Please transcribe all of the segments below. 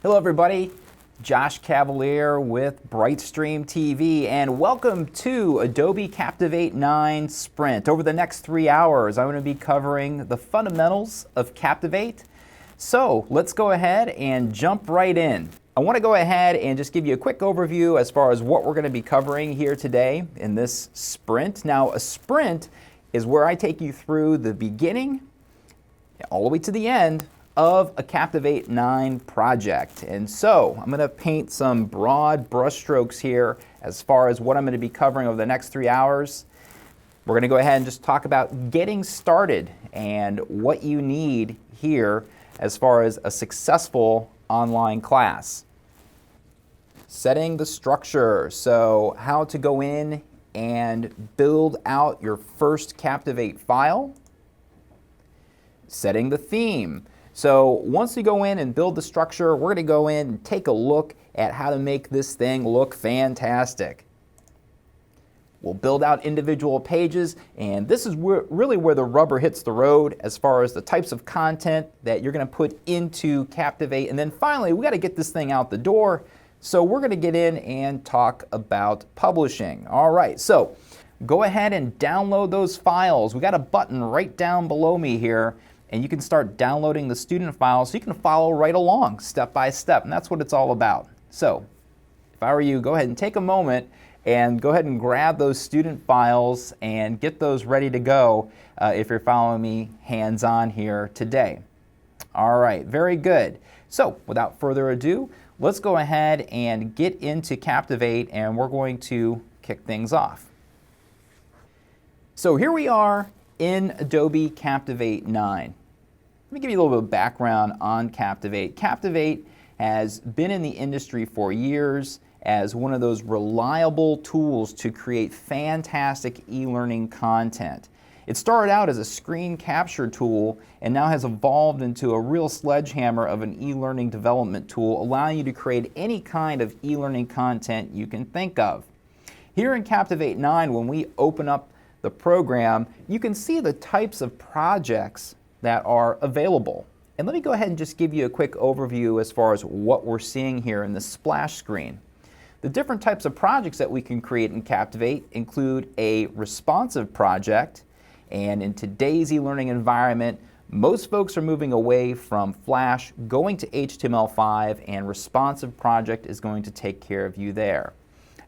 Hello everybody, Josh Cavalier with BrightStreamTV, and welcome to Adobe Captivate 9 Sprint. Over the next 3 hours, I'm going to be covering the fundamentals of Captivate. So let's go ahead and jump right in. I want to go ahead and just give you a quick overview as far as what we're going to be covering here today in this sprint. Now, a sprint is where I take you through the beginning all the way to the end of a Captivate 9 project. And so I'm going to paint some broad brushstrokes here as far as what I'm going to be covering over the next 3 hours. We're going to go ahead and just talk about getting started and what you need here as far as a successful online class. Setting the structure, so how to go in and build out your first Captivate file. Setting the theme. So once we go in and build the structure, we're going to go in and take a look at how to make this thing look fantastic. We'll build out individual pages, and this is really where the rubber hits the road as far as the types of content that you're going to put into Captivate. And then finally, we got to get this thing out the door, so we're going to get in and talk about publishing. All right, so go ahead and download those files. We got a button right down below me here, and you can start downloading the student files so you can follow right along step by step, and that's what it's all about. So if I were you, go ahead and take a moment and go ahead and grab those student files and get those ready to go if you're following me hands-on here today. All right, very good. So without further ado, let's go ahead and get into Captivate, and we're going to kick things off. So here we are in Adobe Captivate 9. Let me give you a little bit of background on Captivate. Captivate has been in the industry for years as one of those reliable tools to create fantastic e-learning content. It started out as a screen capture tool and now has evolved into a real sledgehammer of an e-learning development tool, allowing you to create any kind of e-learning content you can think of. Here in Captivate 9, when we open up the program, you can see the types of projects that are available. And let me go ahead and just give you a quick overview as far as what we're seeing here in the splash screen. The different types of projects that we can create in Captivate include a responsive project, and in today's e-learning environment, most folks are moving away from Flash, going to HTML5, and responsive project is going to take care of you there.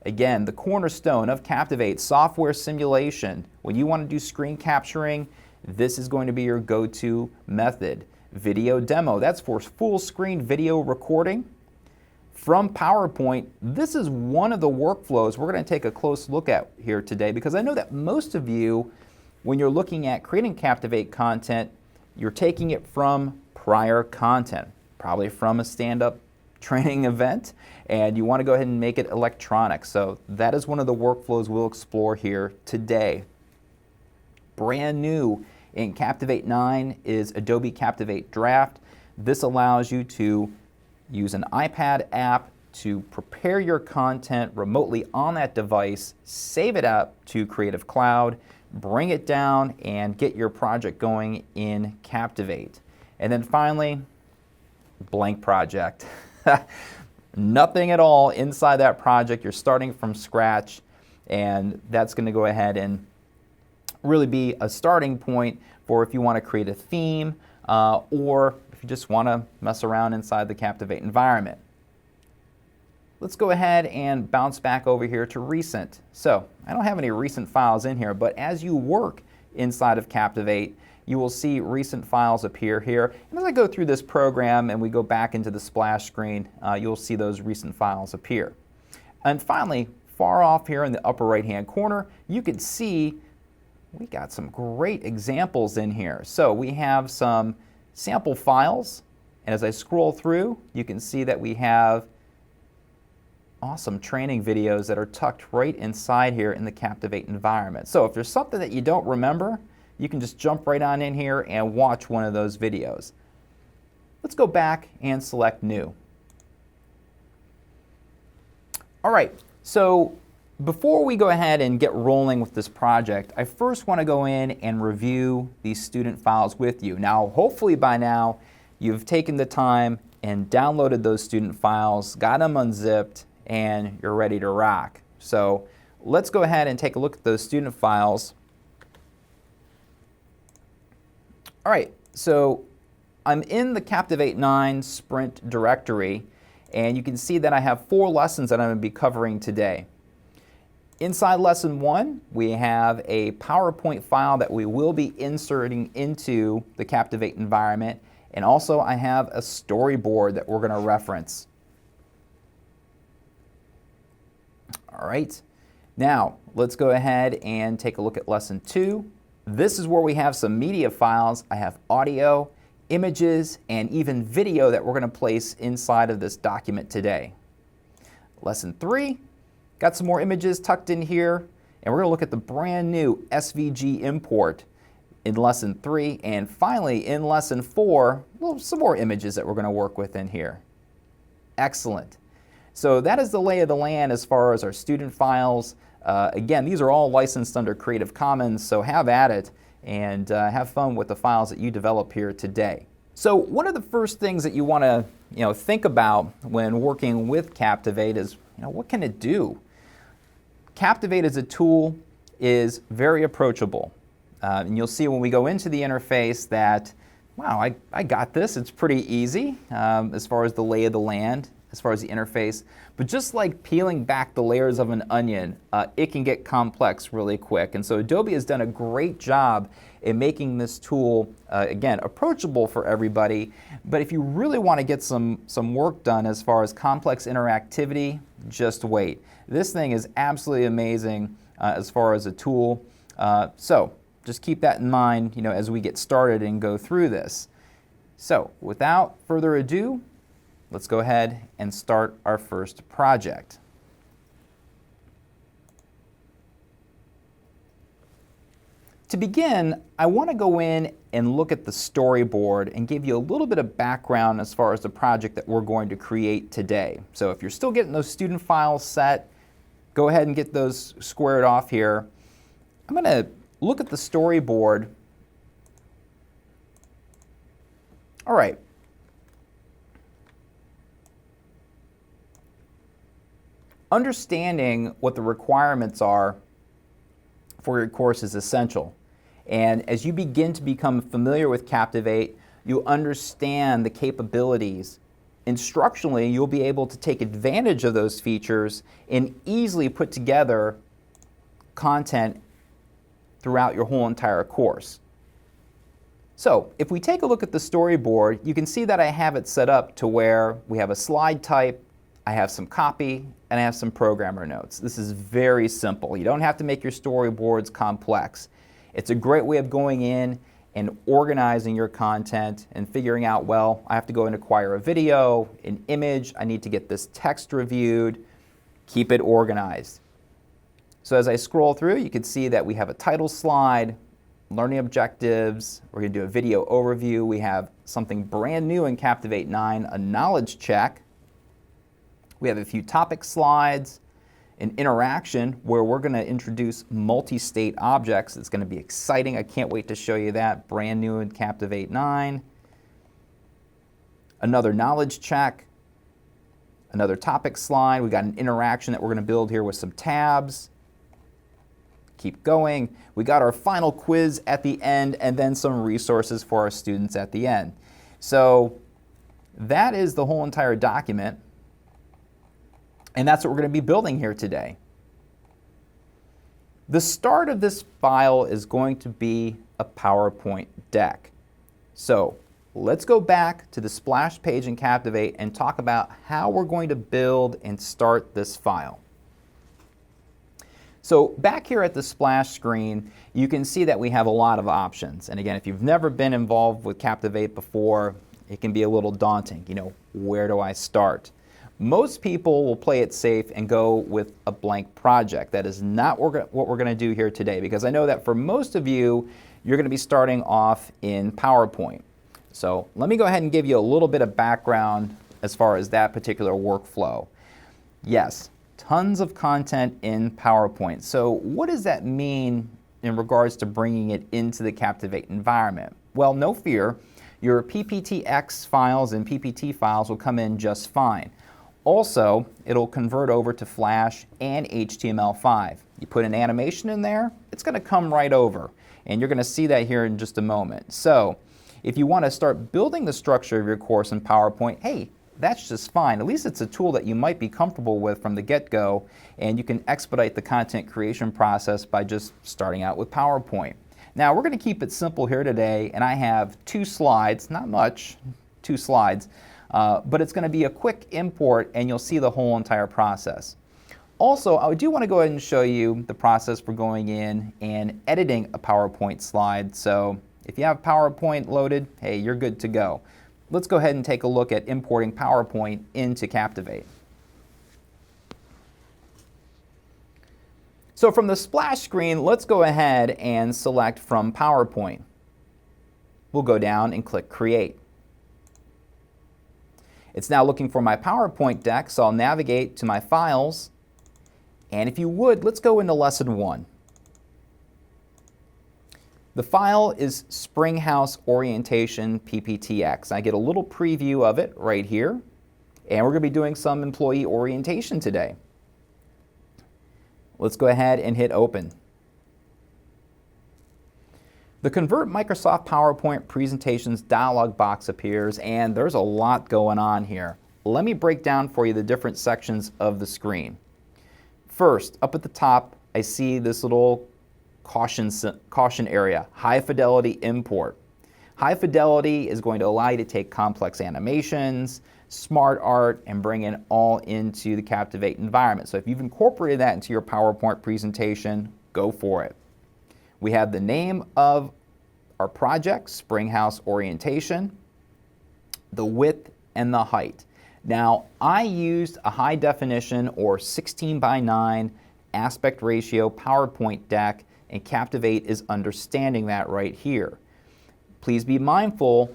Again, the cornerstone of Captivate, software simulation. When you want to do screen capturing, this is going to be your go-to method. Video demo, that's for full screen video recording. From PowerPoint, this is one of the workflows we're going to take a close look at here today, because I know that most of you, when you're looking at creating Captivate content, you're taking it from prior content, probably from a stand-up training event, and you want to go ahead and make it electronic. So that is one of the workflows we'll explore here today. Brand new in Captivate 9 is Adobe Captivate Draft. This allows you to use an iPad app to prepare your content remotely on that device, save it up to Creative Cloud, bring it down, and get your project going in Captivate. And then finally, blank project. Nothing at all inside that project. You're starting from scratch, and that's going to go ahead and really be a starting point for if you want to create a theme or if you just want to mess around inside the Captivate environment. Let's go ahead and bounce back over here to recent. So I don't have any recent files in here, but as you work inside of Captivate, you will see recent files appear here. And as I go through this program and we go back into the splash screen, you'll see those recent files appear. And finally, far off here in the upper right-hand corner, you can see we got some great examples in here. So we have some sample files, and as I scroll through, you can see that we have awesome training videos that are tucked right inside here in the Captivate environment. So if there's something that you don't remember, you can just jump right on in here and watch one of those videos. Let's go back and select New. All right, so before we go ahead and get rolling with this project, I first want to go in and review these student files with you. Now, hopefully by now, you've taken the time and downloaded those student files, got them unzipped, and you're ready to rock. So let's go ahead and take a look at those student files. All right, so I'm in the Captivate 9 Sprint directory, and you can see that I have 4 lessons that I'm going to be covering today. Inside Lesson 1, we have a PowerPoint file that we will be inserting into the Captivate environment, and also I have a storyboard that we're going to reference. All right, now let's go ahead and take a look at Lesson 2. This is where we have some media files. I have audio, images, and even video that we're going to place inside of this document today. Lesson 3, got some more images tucked in here, and we're going to look at the brand new SVG import in Lesson 3, and finally in Lesson 4, well, some more images that we're going to work with in here. Excellent. So that is the lay of the land as far as our student files. Again, these are all licensed under Creative Commons, so have at it and have fun with the files that you develop here today. So one of the first things that you want to think about when working with Captivate is, what can it do? Captivate as a tool is very approachable. And you'll see when we go into the interface that, wow, I got this. It's pretty easy as far as the lay of the land, as far as the interface. But just like peeling back the layers of an onion, it can get complex really quick. And so Adobe has done a great job in making this tool, again, approachable for everybody. But if you really want to get some work done as far as complex interactivity, just wait. This thing is absolutely amazing as far as a tool. So just keep that in mind, as we get started and go through this. So without further ado, let's go ahead and start our first project. To begin, I want to go in and look at the storyboard and give you a little bit of background as far as the project that we're going to create today. So if you're still getting those student files set, go ahead and get those squared off here. I'm going to look at the storyboard. All right. Understanding what the requirements are for your course is essential. And as you begin to become familiar with Captivate, you understand the capabilities. Instructionally, you'll be able to take advantage of those features and easily put together content throughout your whole entire course. So if we take a look at the storyboard, you can see that I have it set up to where we have a slide type, I have some copy, and I have some programmer notes. This is very simple. You don't have to make your storyboards complex. It's a great way of going in and organizing your content and figuring out, well, I have to go and acquire a video, an image, I need to get this text reviewed, keep it organized. So as I scroll through, you can see that we have a title slide, learning objectives, we're going to do a video overview, we have something brand new in Captivate 9, a knowledge check. We have a few topic slides, an interaction where we're going to introduce multi-state objects. It's going to be exciting. I can't wait to show you that. Brand new in Captivate 9. Another knowledge check. Another topic slide. We got an interaction that we're going to build here with some tabs. Keep going. We got our final quiz at the end and then some resources for our students at the end. So that is the whole entire document. And that's what we're going to be building here today. The start of this file is going to be a PowerPoint deck. So let's go back to the splash page in Captivate and talk about how we're going to build and start this file. So back here at the splash screen, you can see that we have a lot of options. And again, if you've never been involved with Captivate before, it can be a little daunting. Where do I start? Most people will play it safe and go with a blank project. That is not what we're going to do here today, because I know that for most of you, you're going to be starting off in PowerPoint. So let me go ahead and give you a little bit of background as far as that particular workflow. Yes, tons of content in PowerPoint. So what does that mean in regards to bringing it into the Captivate environment? Well, no fear. your PPTX files and PPT files will come in just fine. Also, it'll convert over to Flash and HTML5. You put an animation in there, it's going to come right over. And you're going to see that here in just a moment. So, if you want to start building the structure of your course in PowerPoint, hey, that's just fine. At least it's a tool that you might be comfortable with from the get-go, and you can expedite the content creation process by just starting out with PowerPoint. Now, we're going to keep it simple here today, and I have 2 slides, not much, 2 slides, but it's going to be a quick import, and you'll see the whole entire process. Also, I do want to go ahead and show you the process for going in and editing a PowerPoint slide. So if you have PowerPoint loaded, hey, you're good to go. Let's go ahead and take a look at importing PowerPoint into Captivate. So from the splash screen, let's go ahead and select from PowerPoint. We'll go down and click Create. It's now looking for my PowerPoint deck, so I'll navigate to my files. And if you would, let's go into Lesson 1. The file is Springhouse Orientation PPTX. I get a little preview of it right here. And we're going to be doing some employee orientation today. Let's go ahead and hit Open. The Convert Microsoft PowerPoint Presentations dialog box appears, and there's a lot going on here. Let me break down for you the different sections of the screen. First, up at the top, I see this little caution area, High Fidelity Import. High Fidelity is going to allow you to take complex animations, smart art, and bring it all into the Captivate environment. So if you've incorporated that into your PowerPoint presentation, go for it. We have the name of our project, Springhouse Orientation, the width and the height. Now, I used a high definition or 16:9 aspect ratio PowerPoint deck, and Captivate is understanding that right here. Please be mindful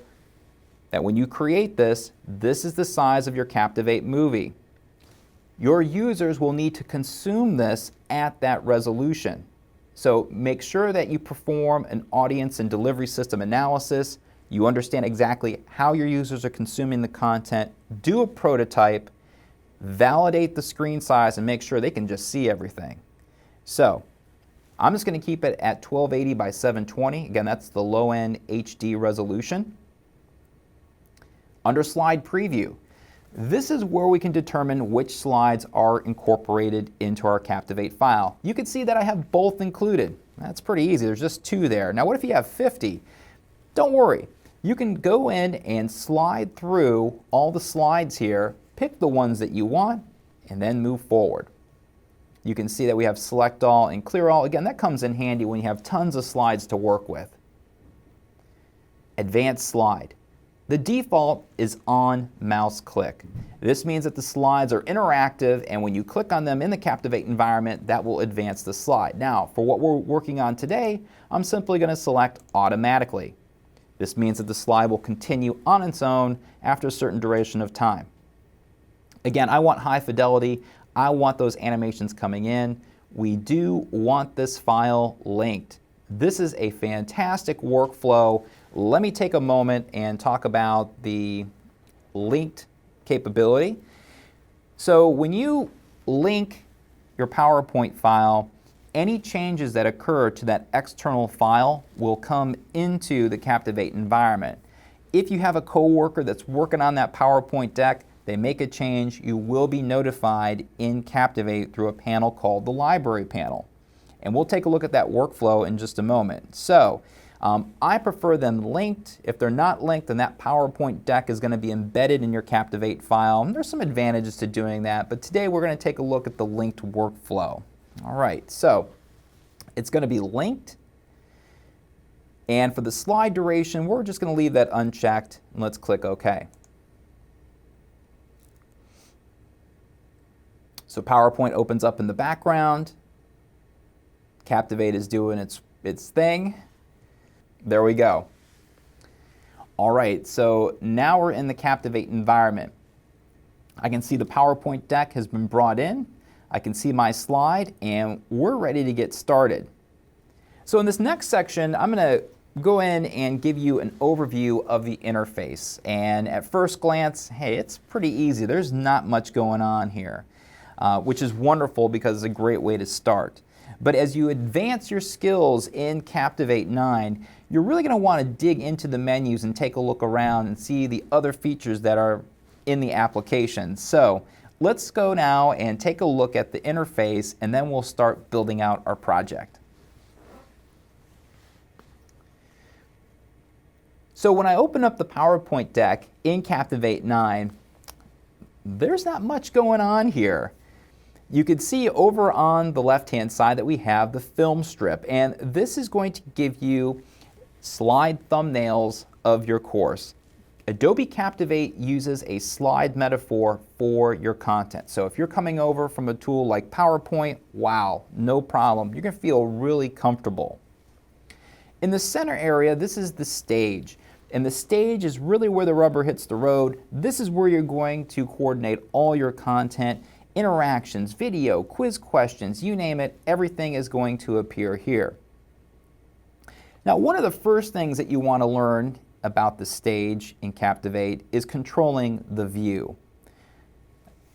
that when you create this, this is the size of your Captivate movie. Your users will need to consume this at that resolution. So make sure that you perform an audience and delivery system analysis. You understand exactly how your users are consuming the content, do a prototype, validate the screen size, and make sure they can just see everything. So I'm just going to keep it at 1280 by 720. Again, that's the low-end HD resolution. Under Slide Preview, this is where we can determine which slides are incorporated into our Captivate file. You can see that I have both included. That's pretty easy. There's just 2 there. Now what if you have 50? Don't worry. You can go in and slide through all the slides here, pick the ones that you want, and then move forward. You can see that we have Select All and Clear All. Again, that comes in handy when you have tons of slides to work with. Advanced Slide. The default is on mouse click. This means that the slides are interactive, and when you click on them in the Captivate environment, that will advance the slide. Now, for what we're working on today, I'm simply going to select Automatically. This means that the slide will continue on its own after a certain duration of time. Again, I want high fidelity. I want those animations coming in. We do want this file linked. This is a fantastic workflow. Let me take a moment and talk about the linked capability. So when you link your PowerPoint file, any changes that occur to that external file will come into the Captivate environment. If you have a coworker that's working on that PowerPoint deck, they make a change, you will be notified in Captivate through a panel called the Library panel. And we'll take a look at that workflow in just a moment. So I prefer them linked. If they're not linked, then that PowerPoint deck is going to be embedded in your Captivate file. And there's some advantages to doing that, but today we're going to take a look at the linked workflow. All right, so it's going to be linked. And for the slide duration, we're just going to leave that unchecked, and let's click OK. So PowerPoint opens up in the background. Captivate is doing its thing. There we go. All right, so now we're in the Captivate environment. I can see the PowerPoint deck has been brought in. I can see my slide, and we're ready to get started. So in this next section, I'm going to go in and give you an overview of the interface. And at first glance, hey, it's pretty easy. There's not much going on here, which is wonderful because it's a great way to start. But as you advance your skills in Captivate 9, you're really going to want to dig into the menus and take a look around and see the other features that are in the application. So let's go now and take a look at the interface, and then we'll start building out our project. So when I open up the PowerPoint deck in Captivate 9, there's not much going on here. You can see over on the left-hand side that we have the film strip, and this is going to give you slide thumbnails of your course. Adobe Captivate uses a slide metaphor for your content. So if you're coming over from a tool like PowerPoint, wow, no problem. You're going to feel really comfortable. In the center area, this is the stage. And the stage is really where the rubber hits the road. This is where you're going to coordinate all your content, interactions, video, quiz questions, you name it, everything is going to appear here. Now, one of the first things that you want to learn about the stage in Captivate is controlling the view.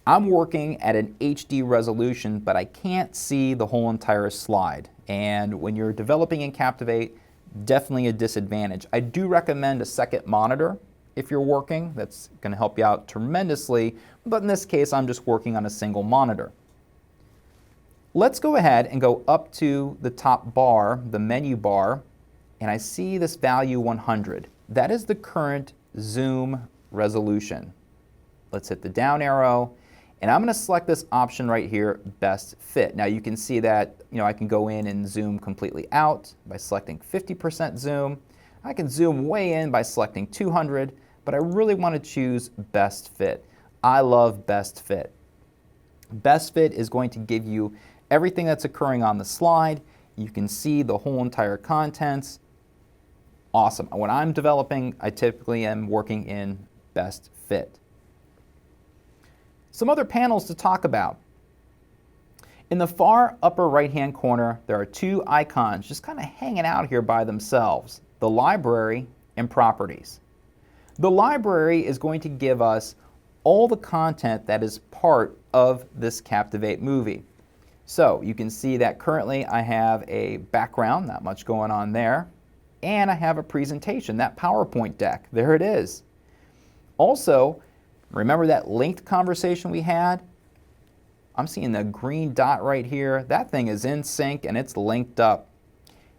I'm working at an HD resolution, but I can't see the whole entire slide. And when you're developing in Captivate, definitely a disadvantage. I do recommend a second monitor if you're working. That's going to help you out tremendously, but in this case I'm just working on a single monitor. Let's go ahead and go up to the top bar, the menu bar, and I see this value 100. That is the current zoom resolution. Let's hit the down arrow, and I'm going to select this option right here, best fit. Now you can see that I can go in and zoom completely out by selecting 50% zoom. I can zoom way in by selecting 200, but I really want to choose best fit. I love best fit. Best fit is going to give you everything that's occurring on the slide. You can see the whole entire contents. Awesome. When I'm developing, I typically am working in best fit. Some other panels to talk about. In the far upper right-hand corner, there are two icons just kind of hanging out here by themselves, the library and properties. The library is going to give us all the content that is part of this Captivate movie. So you can see that currently I have a background, not much going on there, and I have a presentation, that PowerPoint deck. There it is. Also, remember that linked conversation we had? I'm seeing the green dot right here. That thing is in sync and it's linked up.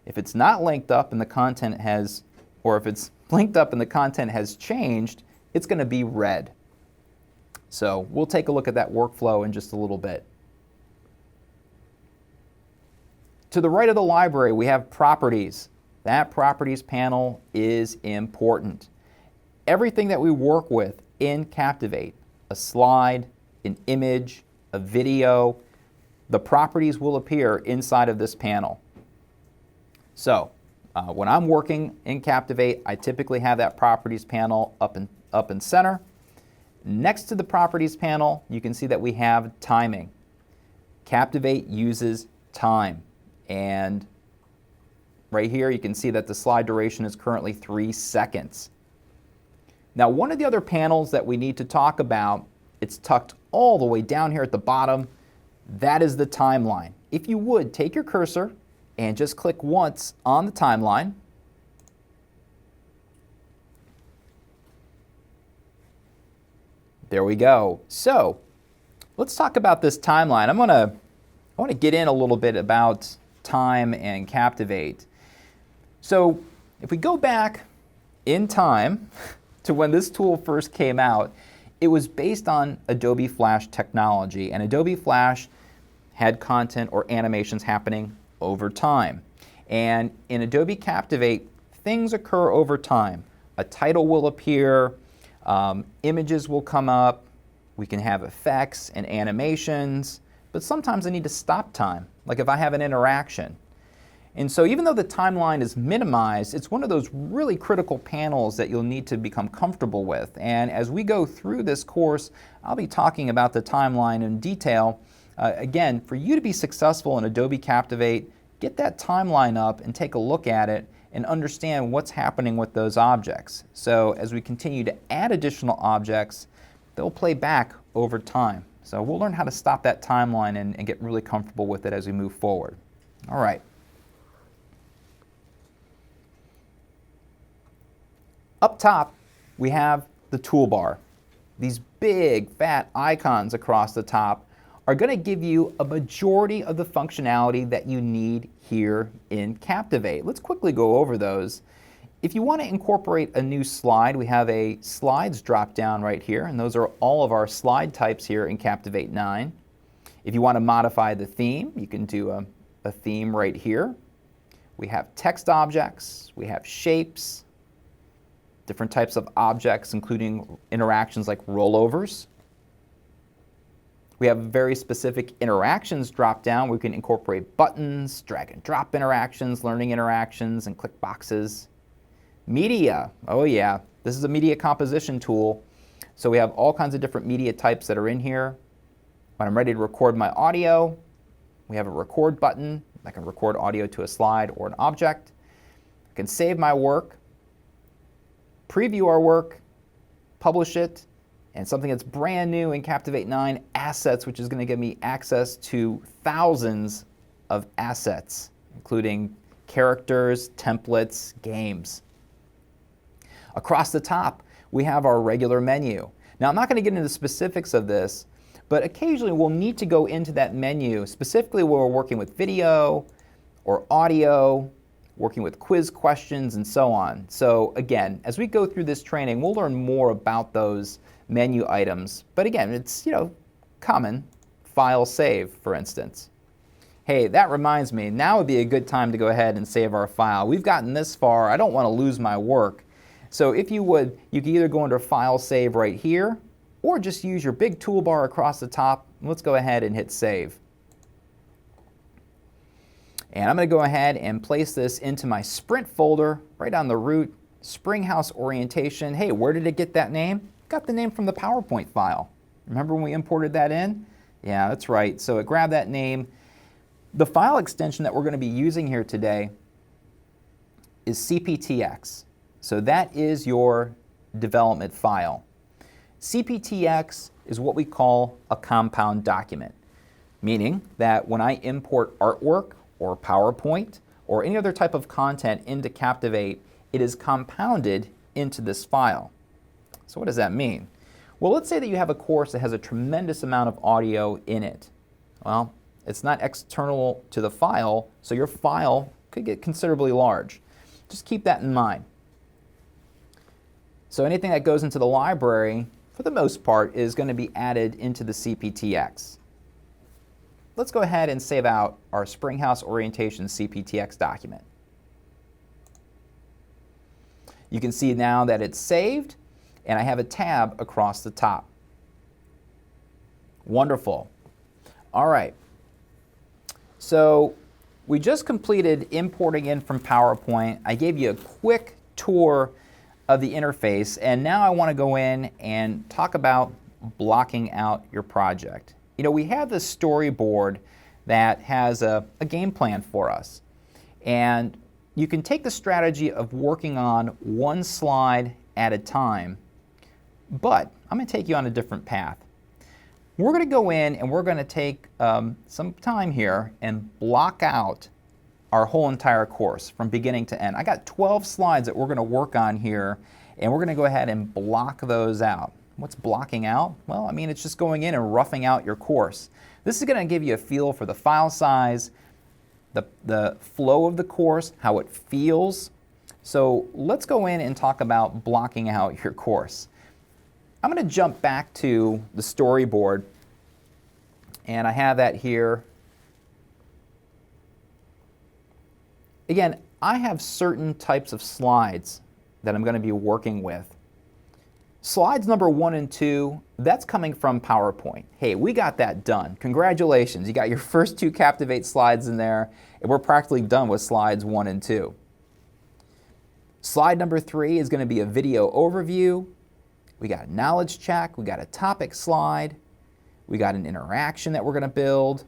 If it's not linked up and the content has, or if it's linked up and the content has changed, it's going to be red. So we'll take a look at that workflow in just a little bit. To the right of the library, we have properties. That properties panel is important. Everything that we work with in Captivate, a slide, an image, a video, the properties will appear inside of this panel. So when I'm working in Captivate, I typically have that properties panel up and center. Next to the properties panel, you can see that we have timing. Captivate uses time. And right here you can see that the slide duration is currently 3 seconds. Now, one of the other panels that we need to talk about, it's tucked all the way down here at the bottom. That is the timeline. If you would, take your cursor and just click once on the timeline. There we go. So let's talk about this timeline. I want to get in a little bit about time and Captivate. So if we go back in time to when this tool first came out, it was based on Adobe Flash technology, and Adobe Flash had content or animations happening over time. And in Adobe Captivate, things occur over time. A title will appear, images will come up, we can have effects and animations, but sometimes I need to stop time, like if I have an interaction. And so even though the timeline is minimized, it's one of those really critical panels that you'll need to become comfortable with. And as we go through this course, I'll be talking about the timeline in detail. Again, for you to be successful in Adobe Captivate, get that timeline up and take a look at it, and understand what's happening with those objects. So as we continue to add additional objects, they'll play back over time. So we'll learn how to stop that timeline and get really comfortable with it as we move forward. All right. Up top, we have the toolbar. These big, fat icons across the top are going to give you a majority of the functionality that you need here in Captivate. Let's quickly go over those. If you want to incorporate a new slide, we have a slides drop down right here, and those are all of our slide types here in Captivate 9. If you want to modify the theme, you can do a theme right here. We have text objects, we have shapes, different types of objects, including interactions like rollovers. We have very specific interactions drop down where we can incorporate buttons, drag and drop interactions, learning interactions, and click boxes. Media, oh yeah, this is a media composition tool. So we have all kinds of different media types that are in here. When I'm ready to record my audio, we have a record button. I can record audio to a slide or an object. I can save my work, preview our work, publish it, and something that's brand new in Captivate 9, Assets, which is going to give me access to thousands of assets, including characters, templates, games. Across the top, we have our regular menu. Now, I'm not going to get into the specifics of this, but occasionally we'll need to go into that menu, specifically when we're working with video or audio, working with quiz questions, and so on. So again, as we go through this training, we'll learn more about those menu items. But again, it's, common. File save, for instance. Hey, that reminds me, now would be a good time to go ahead and save our file. We've gotten this far, I don't want to lose my work. So if you would, you can either go under File Save right here, or just use your big toolbar across the top. Let's go ahead and hit Save. And I'm going to go ahead and place this into my Sprint folder, right on the root, Springhouse Orientation. Hey, where did it get that name? Got the name from the PowerPoint file. Remember when we imported that in? Yeah, that's right. So it grabbed that name. The file extension that we're going to be using here today is CPTX. So that is your development file. CPTX is what we call a compound document, meaning that when I import artwork or PowerPoint or any other type of content into Captivate, it is compounded into this file. So what does that mean? Well, let's say that you have a course that has a tremendous amount of audio in it. Well, it's not external to the file, so your file could get considerably large. Just keep that in mind. So anything that goes into the library, for the most part, is going to be added into the CPTX. Let's go ahead and save out our Springhouse Orientation CPTX document. You can see now that it's saved, and I have a tab across the top. Wonderful. All right. So we just completed importing in from PowerPoint. I gave you a quick tour of the interface, and now I want to go in and talk about blocking out your project. We have this storyboard that has a game plan for us, and you can take the strategy of working on one slide at a time, but I'm going to take you on a different path. We're going to go in and we're going to take some time here and block out our whole entire course from beginning to end. I got 12 slides that we're going to work on here, and we're going to go ahead and block those out. What's blocking out? Well, I mean, it's just going in and roughing out your course. This is going to give you a feel for the file size, the flow of the course, how it feels. So let's go in and talk about blocking out your course. I'm going to jump back to the storyboard, and I have that here. Again, I have certain types of slides that I'm going to be working with. Slides number 1 and 2, that's coming from PowerPoint. Hey, we got that done. Congratulations. You got your first 2 Captivate slides in there, and we're practically done with slides 1 and 2. Slide number 3 is going to be a video overview. We got a knowledge check. We got a topic slide. We got an interaction that we're going to build.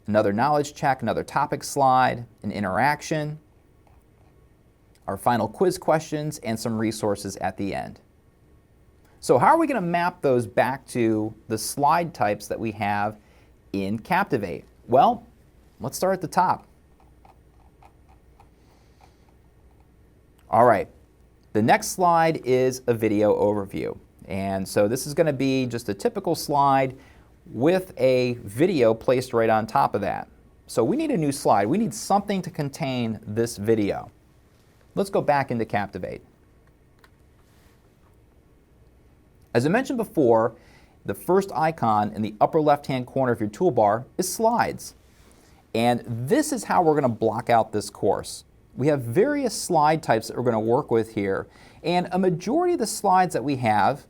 another knowledge check, another topic slide, an interaction, our final quiz questions, and some resources at the end. So how are we going to map those back to the slide types that we have in Captivate? Well, let's start at the top. All right, the next slide is a video overview. And so this is going to be just a typical slide with a video placed right on top of that. So we need a new slide. We need something to contain this video. Let's go back into Captivate. As I mentioned before, the first icon in the upper left-hand corner of your toolbar is Slides. And this is how we're going to block out this course. We have various slide types that we're going to work with here, and a majority of the slides that we have,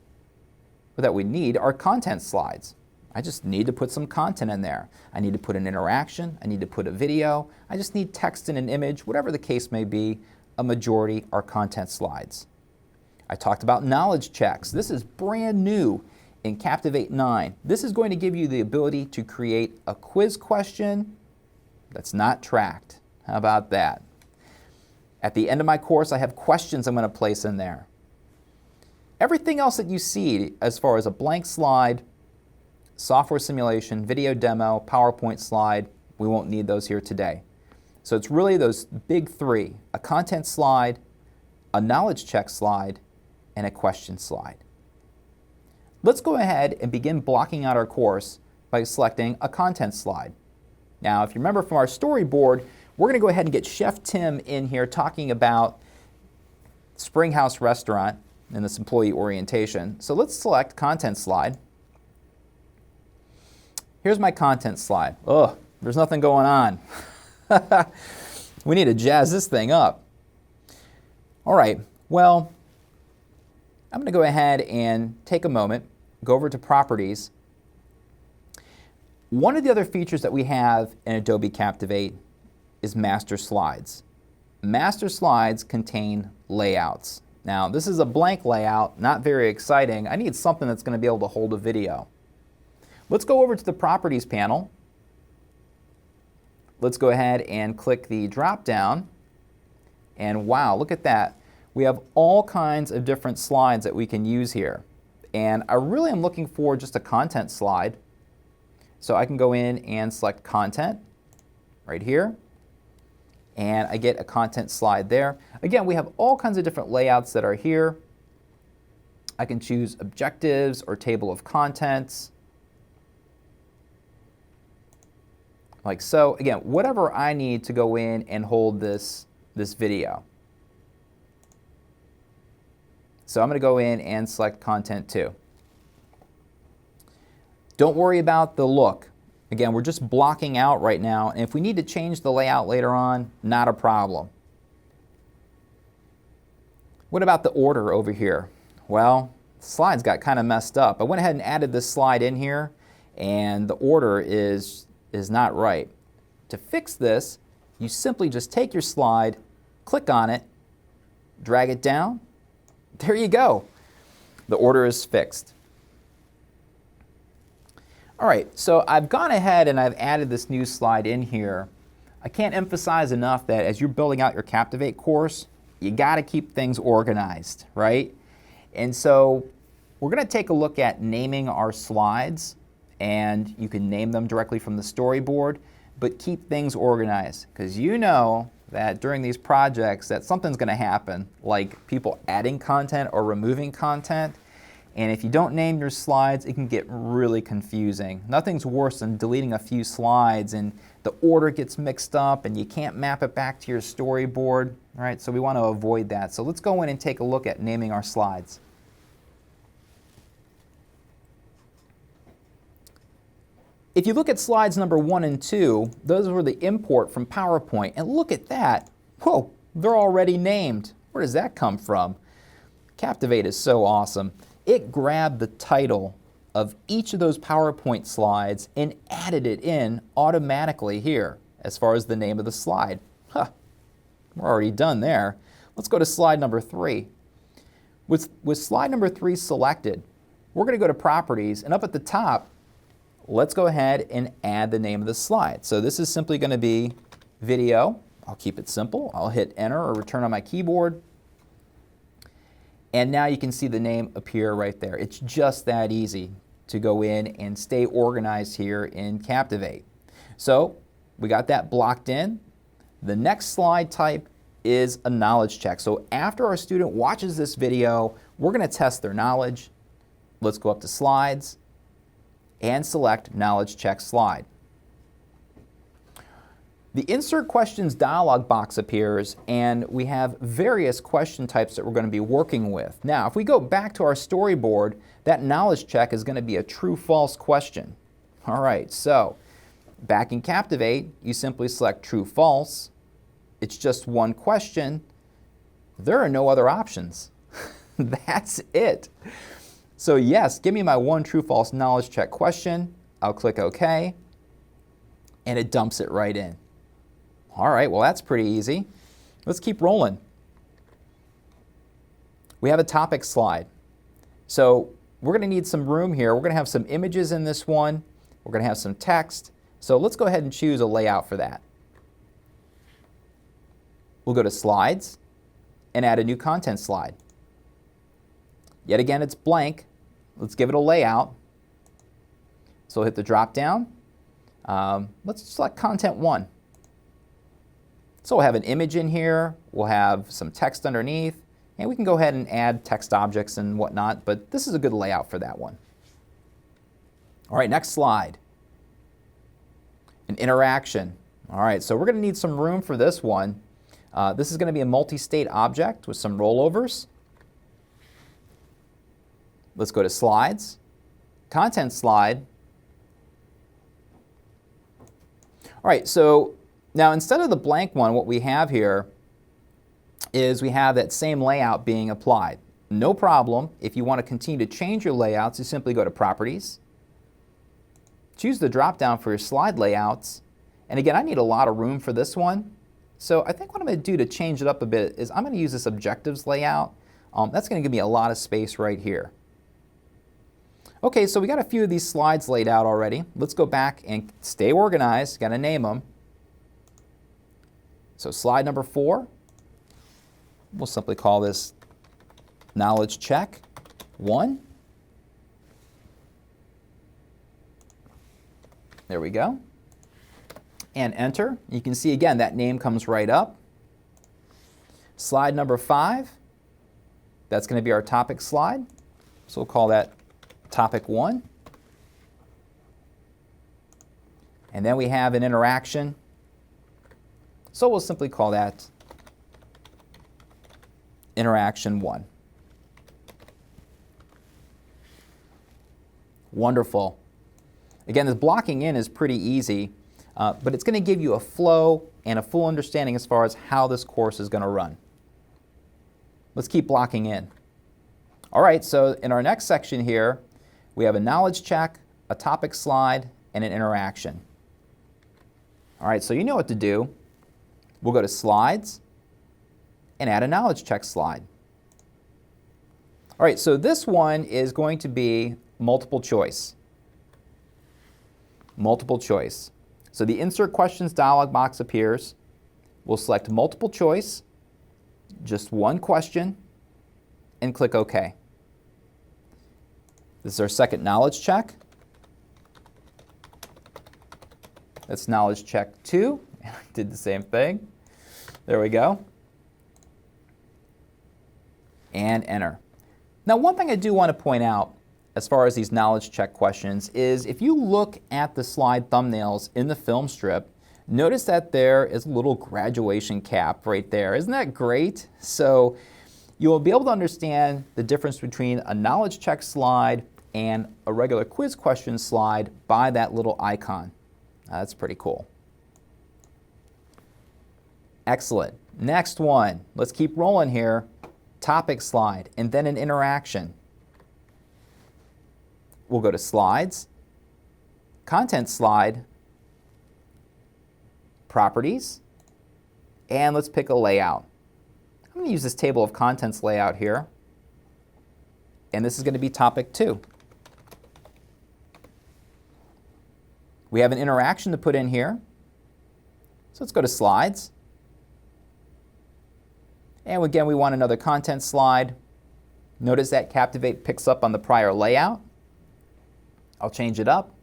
or that we need, are content slides. I just need to put some content in there. I need to put an interaction, I need to put a video, I just need text and an image, whatever the case may be, a majority are content slides. I talked about knowledge checks. This is brand new in Captivate 9. This is going to give you the ability to create a quiz question that's not tracked. How about that? At the end of my course, I have questions I'm going to place in there. Everything else that you see as far as a blank slide, software simulation, video demo, PowerPoint slide, we won't need those here today. So it's really those big three: a content slide, a knowledge check slide, and a question slide. Let's go ahead and begin blocking out our course by selecting a content slide. Now, if you remember from our storyboard, we're going to go ahead and get Chef Tim in here talking about Springhouse Restaurant in this employee orientation. So let's select content slide. Here's my content slide. Ugh, there's nothing going on. We need to jazz this thing up. All right, well, I'm going to go ahead and take a moment, go over to Properties. One of the other features that we have in Adobe Captivate is Master Slides. Master Slides contain layouts. Now, this is a blank layout, not very exciting. I need something that's going to be able to hold a video. Let's go over to the Properties panel. Let's go ahead and click the drop down. And wow, look at that. We have all kinds of different slides that we can use here. And I really am looking for just a content slide. So I can go in and select Content right here. And I get a content slide there. Again, we have all kinds of different layouts that are here. I can choose Objectives or Table of Contents. Like so. Again, whatever I need to go in and hold this video. So I'm going to go in and select Content 2. Don't worry about the look. Again, we're just blocking out right now, and if we need to change the layout later on, not a problem. What about the order over here? Well, the slides got kind of messed up. I went ahead and added this slide in here, and the order is not right. To fix this, you simply just take your slide, click on it, drag it down. There you go. The order is fixed. All right, so I've gone ahead and I've added this new slide in here. I can't emphasize enough that as you're building out your Captivate course, you got to keep things organized, right? And so we're going to take a look at naming our slides, and you can name them directly from the storyboard, but keep things organized, because you know that during these projects that something's going to happen, like people adding content or removing content. And if you don't name your slides, it can get really confusing. Nothing's worse than deleting a few slides and the order gets mixed up and you can't map it back to your storyboard, right? So we want to avoid that. So let's go in and take a look at naming our slides. If you look at slides number 1 and 2, those were the import from PowerPoint. And look at that. Whoa, they're already named. Where does that come from? Captivate is so awesome. It grabbed the title of each of those PowerPoint slides and added it in automatically here as far as the name of the slide. Huh, we're already done there. Let's go to slide number 3. With slide number 3 selected, we're going to go to Properties, and up at the top, let's go ahead and add the name of the slide. So this is simply going to be video. I'll keep it simple. I'll hit enter or return on my keyboard. And now you can see the name appear right there. It's just that easy to go in and stay organized here in Captivate. So we got that blocked in. The next slide type is a knowledge check. So after our student watches this video, we're going to test their knowledge. Let's go up to slides and select knowledge check slide. The insert questions dialog box appears and we have various question types that we're going to be working with. Now if we go back to our storyboard, that knowledge check is going to be a true-false question. Alright, so back in Captivate, you simply select true-false. It's just one question. There are no other options. That's it. So yes, give me my one true-false knowledge check question. I'll click OK, and it dumps it right in. All right, well that's pretty easy. Let's keep rolling. We have a topic slide. So we're going to need some room here. We're going to have some images in this one. We're going to have some text. So let's go ahead and choose a layout for that. We'll go to Slides and add a new content slide. Yet again, it's blank. Let's give it a layout. So we'll hit the drop down. Let's select Content 1. So we'll have an image in here. We'll have some text underneath. And we can go ahead and add text objects and whatnot. But this is a good layout for that one. All right, next slide. An interaction. All right, so we're going to need some room for this one. This is going to be a multi-state object with some rollovers. Let's go to Slides, Content Slide. All right, so now instead of the blank one, what we have here is we have that same layout being applied. No problem. If you want to continue to change your layouts, you simply go to Properties, choose the drop-down for your slide layouts. And again, I need a lot of room for this one. So I think what I'm going to do to change it up a bit is I'm going to use this objectives layout. That's going to give me a lot of space right here. Okay, so we got a few of these slides laid out already. Let's go back and stay organized. Got to name them. So slide number 4, we'll simply call this Knowledge Check 1. There we go. And enter. You can see again that name comes right up. Slide number 5, that's going to be our topic slide. So we'll call that Topic 1. And then we have an interaction. So we'll simply call that Interaction 1. Wonderful. Again, this blocking in is pretty easy, but it's going to give you a flow and a full understanding as far as how this course is going to run. Let's keep blocking in. All right, so in our next section here, we have a knowledge check, a topic slide, and an interaction. All right, so you know what to do. We'll go to Slides and add a knowledge check slide. All right, so this one is going to be multiple choice. Multiple choice. So the Insert Questions dialog box appears. We'll select multiple choice, just one question, and click OK. This is our second knowledge check. That's knowledge check 2. Did the same thing. There we go. And enter. Now one thing I do want to point out as far as these knowledge check questions is if you look at the slide thumbnails in the film strip, notice that there is a little graduation cap right there. Isn't that great? So you'll be able to understand the difference between a knowledge check slide and a regular quiz question slide by that little icon. That's pretty cool. Excellent. Next one. Let's keep rolling here. Topic slide and then an interaction. We'll go to Slides, Content Slide, Properties, and let's pick a layout. I'm going to use this table of contents layout here, and this is going to be Topic 2. We have an interaction to put in here. So let's go to slides. And again, we want another content slide. Notice that Captivate picks up on the prior layout. I'll change it up.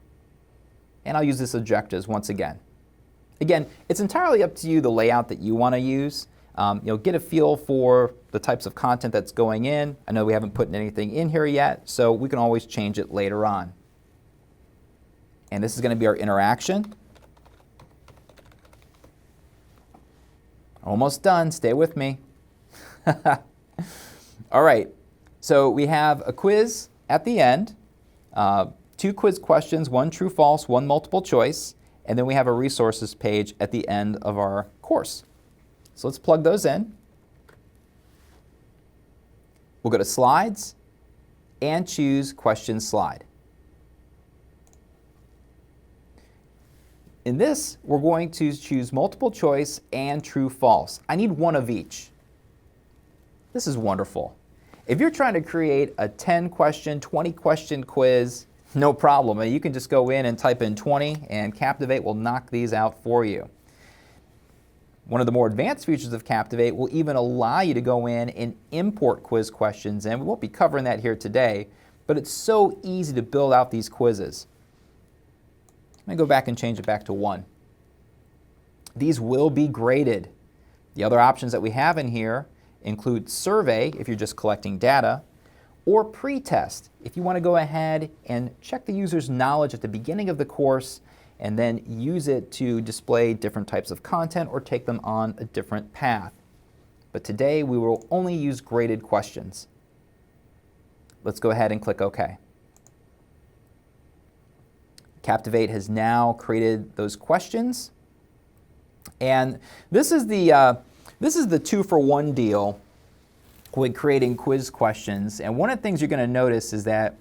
And I'll use this objectives once again. Again, it's entirely up to you the layout that you want to use. Get a feel for the types of content that's going in. I know we haven't put anything in here yet, so we can always change it later on. And this is going to be our interaction. Almost done. Stay with me. All right. So we have a quiz at the end, 2 quiz questions, 1 true, false, 1 multiple choice, and then we have a resources page at the end of our course. So let's plug those in. We'll go to slides and choose question slide. In this, we're going to choose multiple choice and true, false. I need 1 of each. This is wonderful. If you're trying to create a 10 question, 20 question quiz, no problem. You can just go in and type in 20 and Captivate will knock these out for you. One of the more advanced features of Captivate will even allow you to go in and import quiz questions, and we won't be covering that here today, but it's so easy to build out these quizzes. I'm going to go back and change it back to 1. These will be graded. The other options that we have in here include survey, if you're just collecting data, or pre-test, if you want to go ahead and check the user's knowledge at the beginning of the course and then use it to display different types of content or take them on a different path. But today we will only use graded questions. Let's go ahead and click OK. Captivate has now created those questions. And this is the 2-for-1 deal with creating quiz questions. And one of the things you're going to notice is that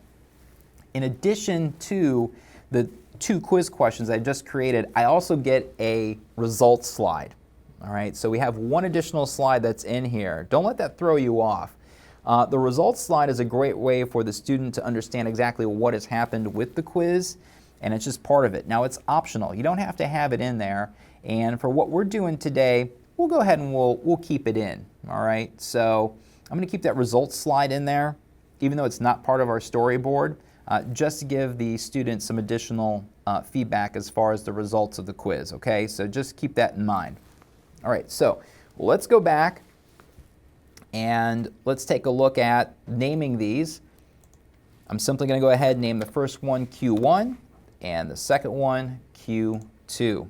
in addition to the 2 quiz questions I just created, I also get a results slide. All right, so we have 1 additional slide that's in here. Don't let that throw you off. The results slide is a great way for the student to understand exactly what has happened with the quiz, and it's just part of it. Now it's optional. You don't have to have it in there. And for what we're doing today, we'll go ahead and we'll keep it in. All right, so I'm going to keep that results slide in there, even though it's not part of our storyboard, just to give the students some additional feedback as far as the results of the quiz. Okay, so just keep that in mind. All right, so let's go back and let's take a look at naming these. I'm simply going to go ahead and name the first one Q1 and the second one Q2.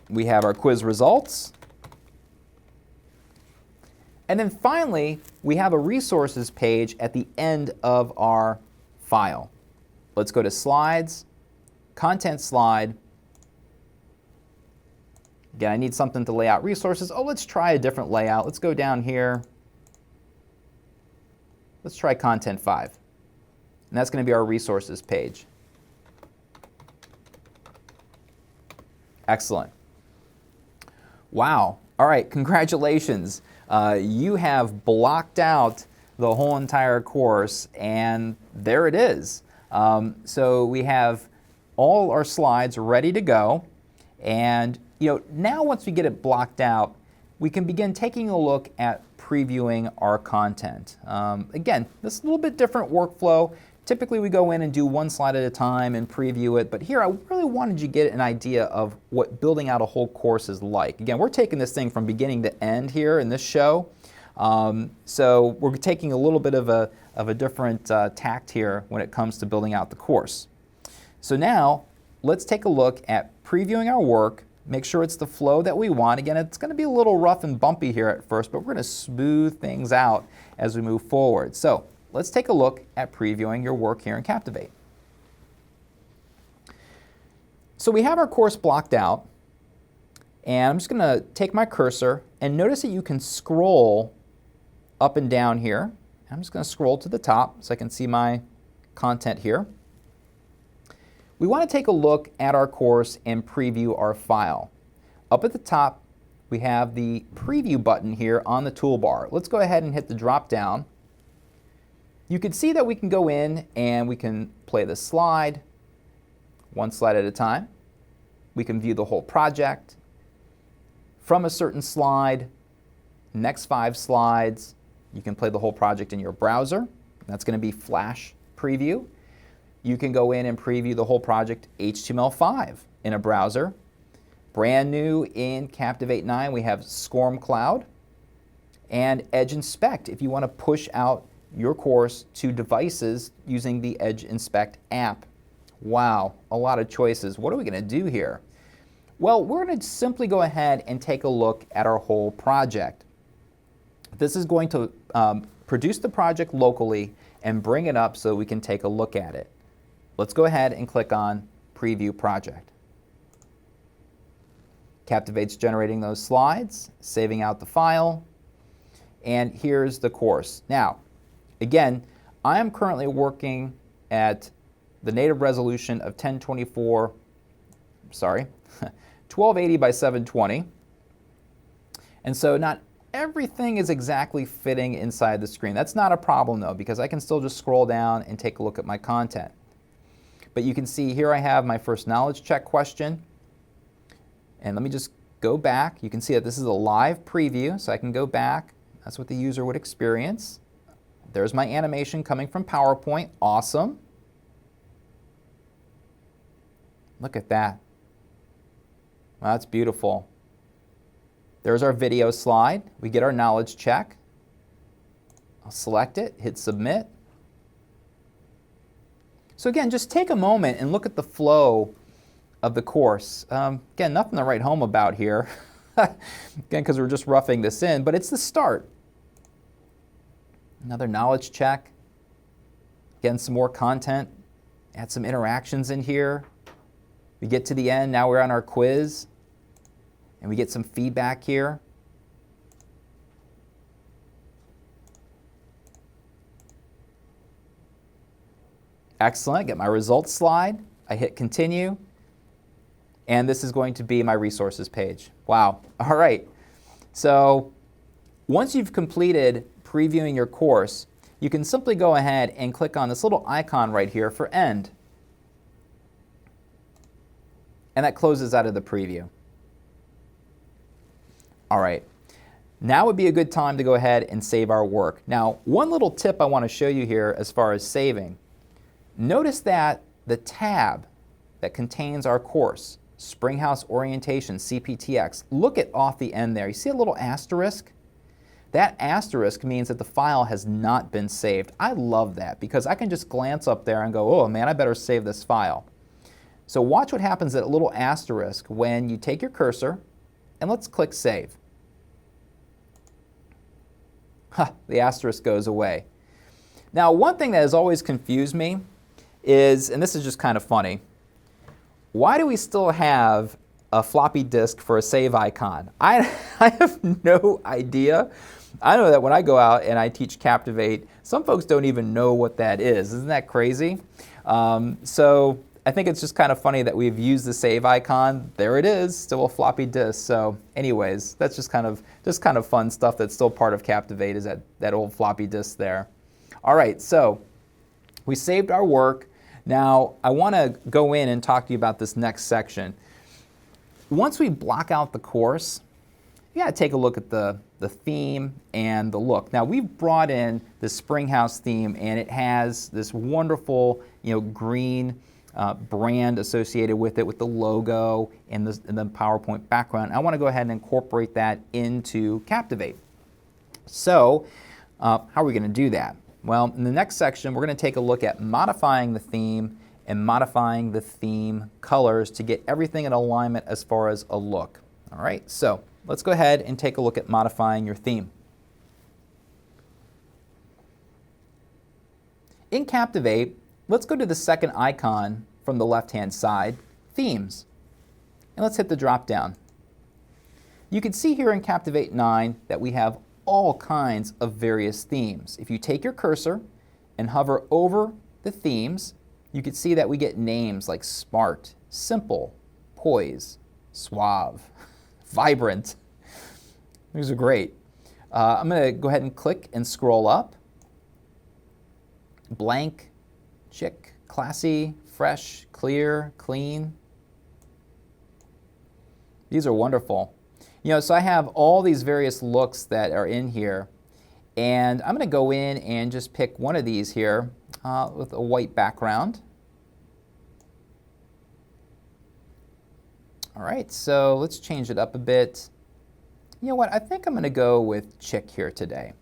We have our quiz results. And then finally, we have a resources page at the end of our file. Let's go to slides, content slide. Again, I need something to lay out resources. Oh, let's try a different layout. Let's go down here. Let's try content 5. And that's going to be our resources page. Excellent. Wow. All right, congratulations. You have blocked out the whole entire course, and there it is. So we have all our slides ready to go, and now once we get it blocked out, we can begin taking a look at previewing our content. Again, this is a little bit different workflow. Typically we go in and do 1 slide at a time and preview it, but here I really wanted you to get an idea of what building out a whole course is like. Again, we're taking this thing from beginning to end here in this show, so we're taking a little bit of a different tact here when it comes to building out the course. So now let's take a look at previewing our work, make sure it's the flow that we want. Again, it's going to be a little rough and bumpy here at first, but we're going to smooth things out as we move forward. So let's take a look at previewing your work here in Captivate. So we have our course blocked out, and I'm just going to take my cursor and notice that you can scroll up and down here. I'm just going to scroll to the top so I can see my content here. We want to take a look at our course and preview our file. Up at the top, we have the preview button here on the toolbar. Let's go ahead and hit the drop down. You can see that we can go in and we can play the slide, one slide at a time. We can view the whole project from a certain slide, next 5 slides. You can play the whole project in your browser. That's going to be Flash preview. You can go in and preview the whole project HTML5 in a browser. Brand new in Captivate 9, we have Swarm Cloud and Edge Inspect if you want to push out your course to devices using the Edge Inspect app. Wow, a lot of choices. What are we going to do here? Well, we're going to simply go ahead and take a look at our whole project. This is going to produce the project locally and bring it up so we can take a look at it. Let's go ahead and click on Preview Project. Captivate's generating those slides, saving out the file, and here's the course. Now, again, I am currently working at the native resolution of 1280 by 720. And so not everything is exactly fitting inside the screen. That's not a problem though, because I can still just scroll down and take a look at my content. But you can see here I have my first knowledge check question. And let me just go back. You can see that this is a live preview, so I can go back. That's what the user would experience. There's my animation coming from PowerPoint. Awesome. Look at that. Wow, that's beautiful. There's our video slide. We get our knowledge check. I'll select it, hit submit. So again, just take a moment and look at the flow of the course. Again, nothing to write home about here, again, because we're just roughing this in, but it's the start. Another knowledge check. Again, some more content. Add some interactions in here. We get to the end, now we're on our quiz, and we get some feedback here. Excellent, get my results slide. I hit continue, and this is going to be my resources page. Wow, all right. So once you've completed previewing your course, you can simply go ahead and click on this little icon right here for End. And that closes out of the preview. All right, now would be a good time to go ahead and save our work. Now, one little tip I want to show you here as far as saving. Notice that the tab that contains our course, Springhouse Orientation, CPTX, look at off the end there. You see a little asterisk? That asterisk means that the file has not been saved. I love that because I can just glance up there and go, oh man, I better save this file. So watch what happens at a little asterisk when you take your cursor and let's click Save. The asterisk goes away. Now, one thing that has always confused me is, and this is just kind of funny, why do we still have a floppy disk for a save icon? I have no idea. I know that when I go out and I teach Captivate, some folks don't even know what that is. Isn't that crazy? So I think it's just kind of funny that we've used the save icon. There it is, still a floppy disk. So anyways, that's just kind of fun stuff that's still part of Captivate, is that old floppy disk there. All right, so we saved our work. Now I want to go in and talk to you about this next section. Once we block out the course, you got to take a look at the theme and the look. Now we've brought in the Springhouse theme, and it has this wonderful, green brand associated with it, with the logo and the PowerPoint background. I want to go ahead and incorporate that into Captivate. So how are we going to do that? Well, in the next section, we're going to take a look at modifying the theme and modifying the theme colors to get everything in alignment as far as a look. All right, so let's go ahead and take a look at modifying your theme. In Captivate, let's go to the second icon from the left-hand side, Themes, and let's hit the drop-down. You can see here in Captivate 9 that we have all kinds of various themes. If you take your cursor and hover over the themes, you can see that we get names like Smart, Simple, Poise, Suave, Vibrant. These are great. I'm going to go ahead and click and scroll up. blank, chic, classy, fresh, clear, clean. These are wonderful. You know, so I have all these various looks that are in here, and I'm going to go in and just pick one of these here with a white background. All right, so let's change it up a bit. You know what, I think I'm going to go with chic here today.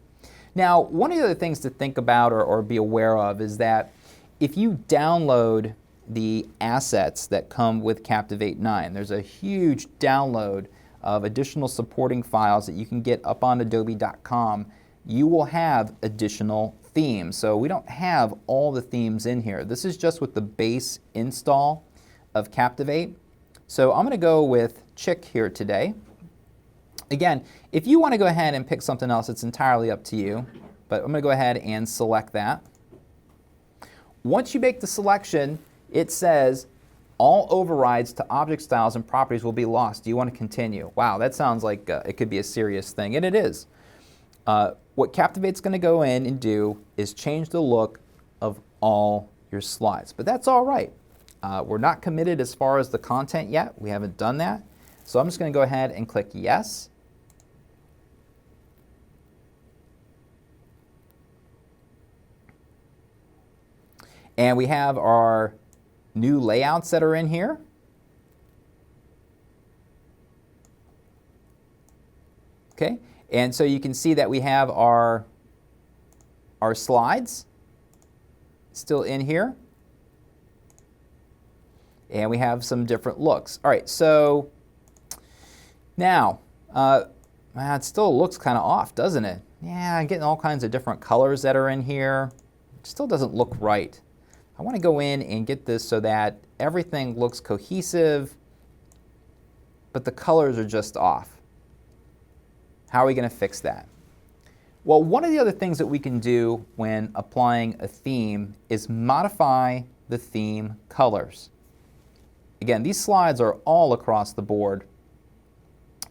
Now, one of the other things to think about or be aware of is that if you download the assets that come with Captivate 9, there's a huge download of additional supporting files that you can get up on adobe.com. You will have additional themes. So we don't have all the themes in here. This is just with the base install of Captivate. So I'm going to go with chic here today. Again, if you want to go ahead and pick something else, it's entirely up to you. But I'm going to go ahead and select that. Once you make the selection, it says all overrides to object styles and properties will be lost. Do you want to continue? Wow, that sounds like it could be a serious thing, and it is. What Captivate's going to go in and do is change the look of all your slides. But that's all right. We're not committed as far as the content yet. We haven't done that. So I'm just going to go ahead and click yes. And we have our new layouts that are in here. Okay, and so you can see that we have our slides still in here. And we have some different looks. All right, so now, it still looks kind of off, doesn't it? Yeah, I'm getting all kinds of different colors that are in here. It still doesn't look right. I want to go in and get this so that everything looks cohesive, but the colors are just off. How are we going to fix that? Well, one of the other things that we can do when applying a theme is modify the theme colors. Again, these slides are all across the board.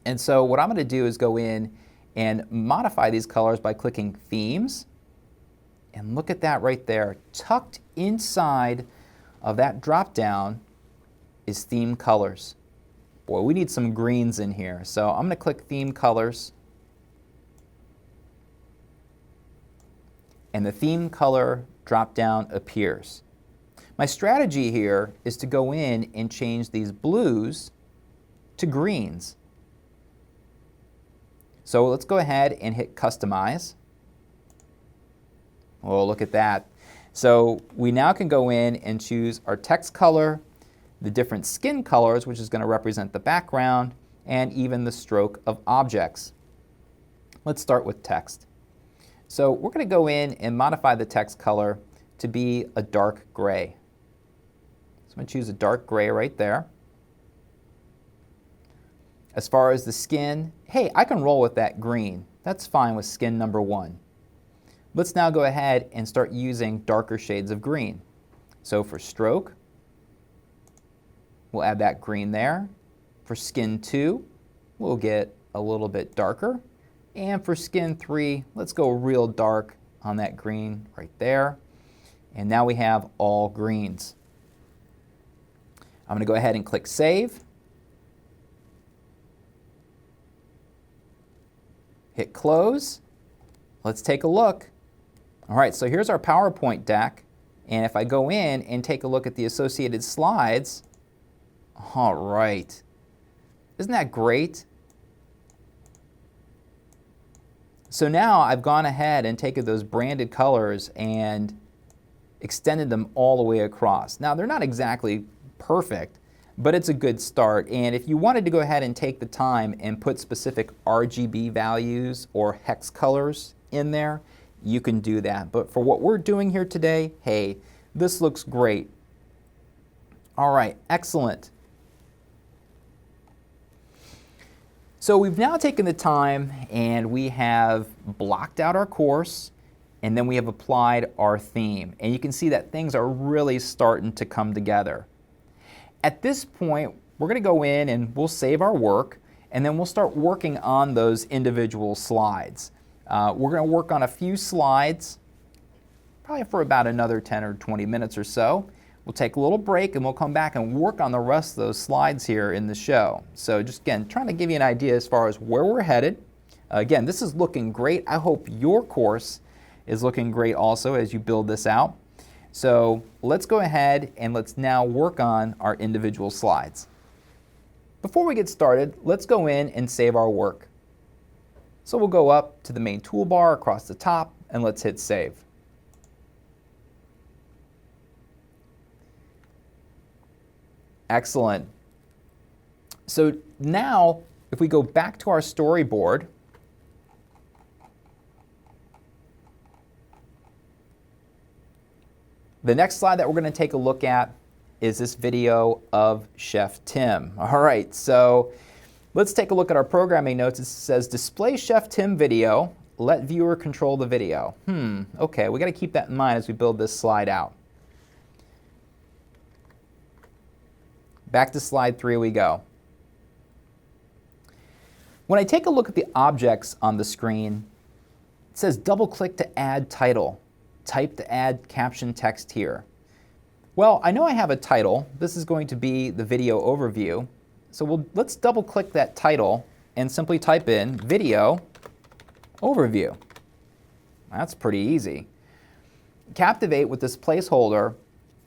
And so what I'm going to do is go in and modify these colors by clicking Themes. And look at that right there. Tucked inside of that drop-down is Theme Colors. Boy, we need some greens in here. So I'm going to click Theme Colors. And the theme color drop-down appears. My strategy here is to go in and change these blues to greens. So let's go ahead and hit Customize. Oh, look at that. So we now can go in and choose our text color, the different skin colors, which is going to represent the background, and even the stroke of objects. Let's start with text. So we're going to go in and modify the text color to be a dark gray. So I'm going to choose a dark gray right there. As far as the skin, hey, I can roll with that green. That's fine with skin number 1. Let's now go ahead and start using darker shades of green. So for stroke, we'll add that green there. For skin 2, we'll get a little bit darker. And for skin 3, let's go real dark on that green right there. And now we have all greens. I'm going to go ahead and click Save. Hit Close. Let's take a look. All right, so here's our PowerPoint deck. And if I go in and take a look at the associated slides, all right. Isn't that great? So now I've gone ahead and taken those branded colors and extended them all the way across. Now they're not exactly perfect, but it's a good start. And if you wanted to go ahead and take the time and put specific RGB values or hex colors in there, you can do that. But for what we're doing here today, hey, this looks great. All right, excellent. So we've now taken the time and we have blocked out our course, and then we have applied our theme. And you can see that things are really starting to come together. At this point, we're going to go in and we'll save our work, and then we'll start working on those individual slides. We're going to work on a few slides probably for about another 10 or 20 minutes or so. We'll take a little break and we'll come back and work on the rest of those slides here in the show. So just again, trying to give you an idea as far as where we're headed. Again, this is looking great. I hope your course is looking great also as you build this out. So let's go ahead and let's now work on our individual slides. Before we get started, let's go in and save our work. So we'll go up to the main toolbar across the top and let's hit save. Excellent. So now if we go back to our storyboard, the next slide that we're going to take a look at is this video of Chef Tim. All right, so let's take a look at our programming notes. It says display Chef Tim video, let viewer control the video. Okay, we got to keep that in mind as we build this slide out. Back to slide 3 we go. When I take a look at the objects on the screen, it says double click to add title. Type to add caption text here. Well, I know I have a title. This is going to be the video overview. So let's double click that title and simply type in video overview. That's pretty easy. Captivate with this placeholder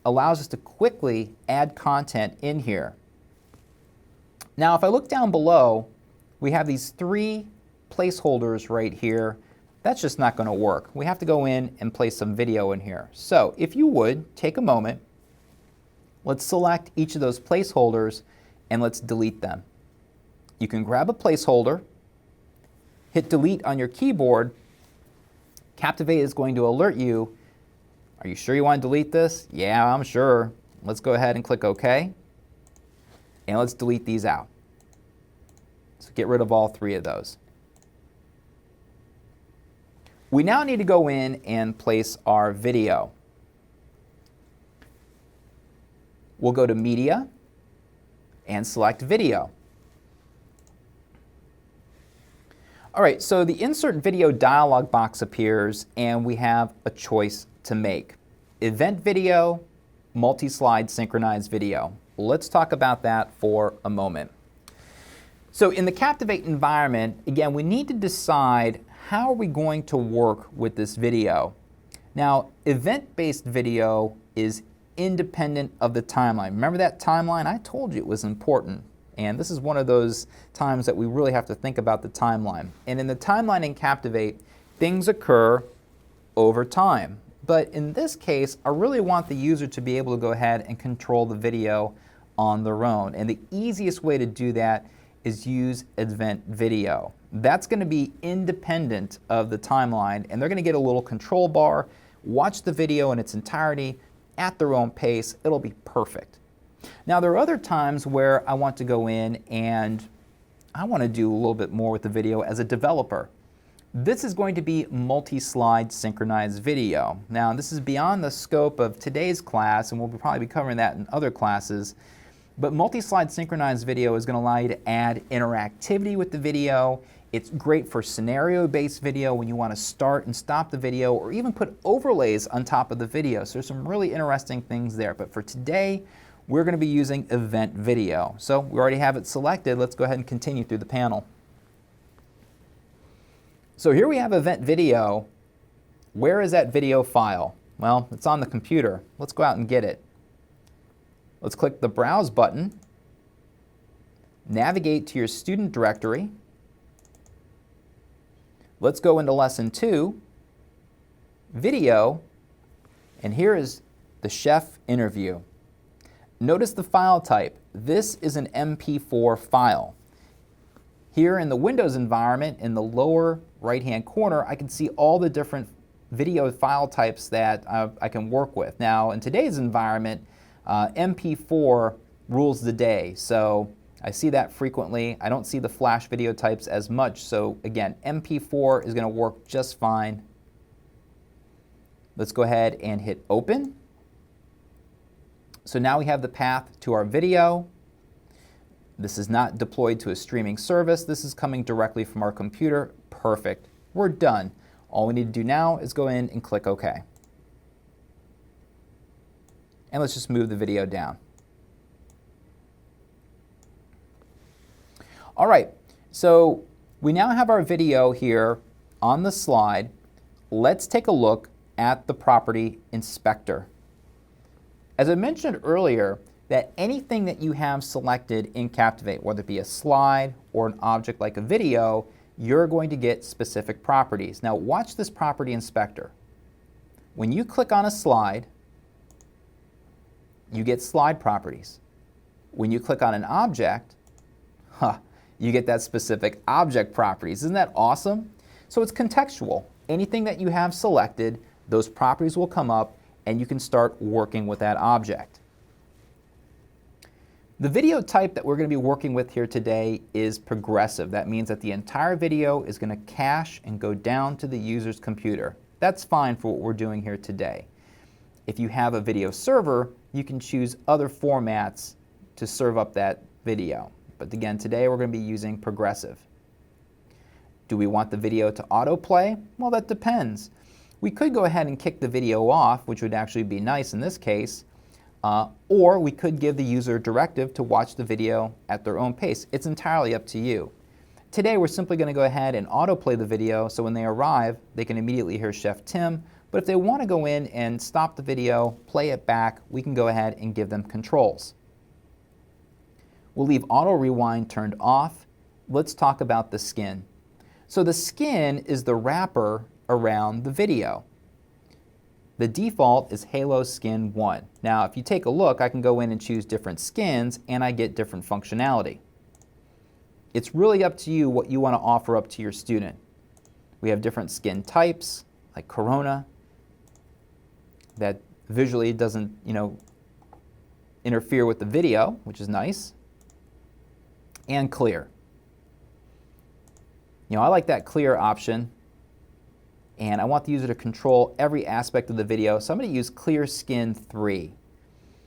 allows us to quickly add content in here. Now if I look down below, we have these 3 placeholders right here. That's just not going to work. We have to go in and place some video in here. So if you would, take a moment, let's select each of those placeholders and let's delete them. You can grab a placeholder, hit delete on your keyboard. Captivate is going to alert you. Are you sure you want to delete this? Yeah, I'm sure. Let's go ahead and click OK. And let's delete these out. So get rid of all 3 of those. We now need to go in and place our video. We'll go to Media and select Video. All right, so the Insert Video dialog box appears and we have a choice to make. Event video, multi-slide synchronized video. Let's talk about that for a moment. So in the Captivate environment, again, we need to decide how are we going to work with this video. Now, event-based video is independent of the timeline. Remember that timeline? I told you it was important. And this is one of those times that we really have to think about the timeline. And in the timeline in Captivate, things occur over time. But in this case, I really want the user to be able to go ahead and control the video on their own. And the easiest way to do that is use event video. That's going to be independent of the timeline, and they're going to get a little control bar, watch the video in its entirety at their own pace. It'll be perfect. Now there are other times where I want to go in and I want to do a little bit more with the video as a developer. This is going to be multi-slide synchronized video. Now this is beyond the scope of today's class, and we'll probably be covering that in other classes. But multi-slide synchronized video is going to allow you to add interactivity with the video. It's great for scenario-based video when you want to start and stop the video, or even put overlays on top of the video. So there's some really interesting things there. But for today, we're going to be using event video. So we already have it selected. Let's go ahead and continue through the panel. So here we have event video. Where is that video file? Well, it's on the computer. Let's go out and get it. Let's click the Browse button, navigate to your student directory. Let's go into Lesson 2, Video, and here is the chef interview. Notice the file type. This is an MP4 file. Here in the Windows environment, in the lower right-hand corner, I can see all the different video file types that I can work with. Now, in today's environment, MP4 rules the day, so I see that frequently. I don't see the flash video types as much, so again, MP4 is going to work just fine. Let's go ahead and hit Open. So now we have the path to our video. This is not deployed to a streaming service. This is coming directly from our computer. Perfect. We're done. All we need to do now is go in and click OK. And let's just move the video down. All right, so we now have our video here on the slide. Let's take a look at the property inspector. As I mentioned earlier, that anything that you have selected in Captivate, whether it be a slide or an object like a video, you're going to get specific properties. Now watch this property inspector. When you click on a slide, you get slide properties. When you click on an object, you get that specific object properties. Isn't that awesome? So it's contextual. Anything that you have selected, those properties will come up and you can start working with that object. The video type that we're going to be working with here today is progressive. That means that the entire video is going to cache and go down to the user's computer. That's fine for what we're doing here today. If you have a video server, you can choose other formats to serve up that video. But again, today we're going to be using progressive. Do we want the video to autoplay? Well, that depends. We could go ahead and kick the video off, which would actually be nice in this case, or we could give the user a directive to watch the video at their own pace. It's entirely up to you. Today we're simply going to go ahead and autoplay the video so when they arrive, they can immediately hear Chef Tim. But if they want to go in and stop the video, play it back, we can go ahead and give them controls. We'll leave auto rewind turned off. Let's talk about the skin. So the skin is the wrapper around the video. The default is Halo Skin 1. Now if you take a look, I can go in and choose different skins and I get different functionality. It's really up to you what you want to offer up to your student. We have different skin types like Corona that visually doesn't, interfere with the video, which is nice, and clear. I like that clear option. And I want the user to control every aspect of the video, so I'm going to use Clear Skin 3.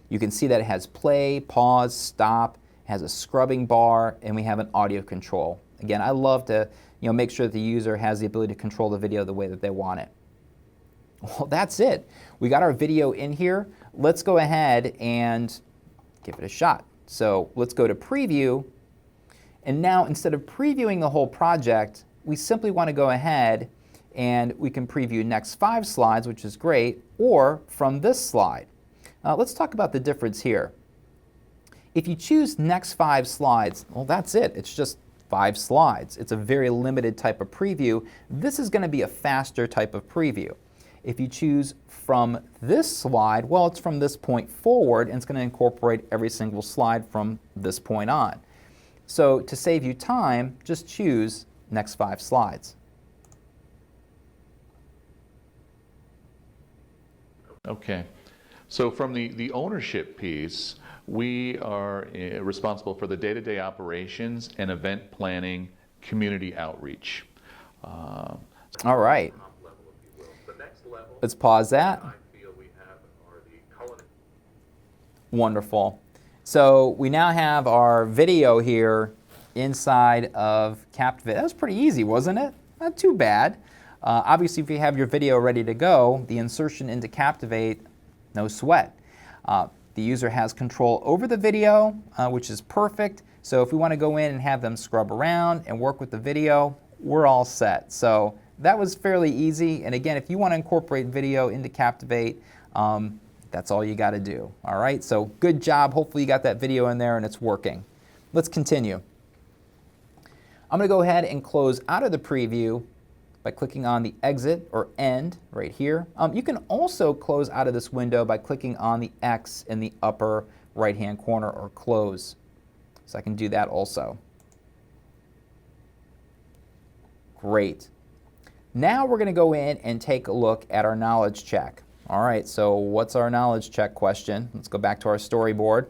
You can see that it has play, pause, stop, it has a scrubbing bar, and we have an audio control. Again, I love to make sure that the user has the ability to control the video the way that they want it. Well, that's it. We got our video in here. Let's go ahead and give it a shot. So let's go to Preview, and now instead of previewing the whole project, we simply want to go ahead and we can preview next 5 slides, which is great, or from this slide. Let's talk about the difference here. If you choose next 5 slides, well, that's it. It's just 5 slides. It's a very limited type of preview. This is going to be a faster type of preview. If you choose from this slide, well, it's from this point forward, and it's going to incorporate every single slide from this point on. So to save you time, just choose next 5 slides. Okay, so from the ownership piece, we are responsible for the day-to-day operations and event planning, community outreach. All right. Let's pause that. Wonderful. So we now have our video here inside of Captivate. That was pretty easy, wasn't it? Not too bad. Obviously, if you have your video ready to go, the insertion into Captivate, no sweat. The user has control over the video, which is perfect. So if we want to go in and have them scrub around and work with the video, we're all set. So that was fairly easy. And again, if you want to incorporate video into Captivate, that's all you got to do. All right, so good job. Hopefully you got that video in there and it's working. Let's continue. I'm going to go ahead and close out of the preview by clicking on the exit or end right here. You can also close out of this window by clicking on the X in the upper right hand corner or close. So I can do that also. Great. Now we're going to go in and take a look at our knowledge check. All right, so what's our knowledge check question? Let's go back to our storyboard.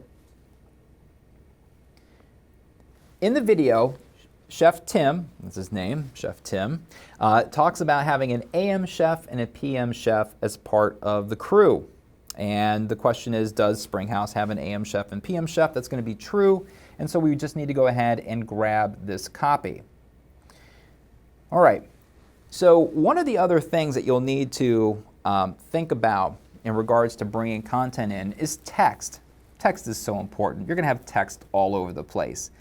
In the video, Chef Tim, that's his name, Chef Tim, talks about having an AM chef and a PM chef as part of the crew. And the question is, does Springhouse have an AM chef and PM chef? That's going to be true, and so we just need to go ahead and grab this copy. All right, so one of the other things that you'll need to think about in regards to bringing content in is text. Text is so important. You're going to have text all over the place.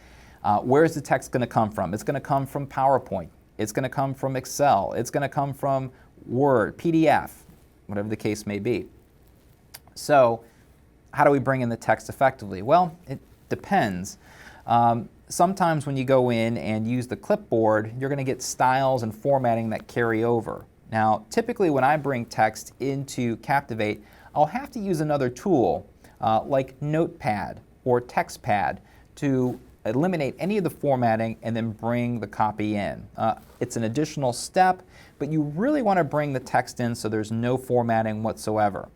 Where is the text going to come from? It's going to come from PowerPoint. It's going to come from Excel. It's going to come from Word, PDF, whatever the case may be. So how do we bring in the text effectively? Well, it depends. Sometimes when you go in and use the clipboard, you're going to get styles and formatting that carry over. Now, typically when I bring text into Captivate, I'll have to use another tool like Notepad or TextPad to eliminate any of the formatting and then bring the copy in. It's an additional step, but you really want to bring the text in so there's no formatting whatsoever.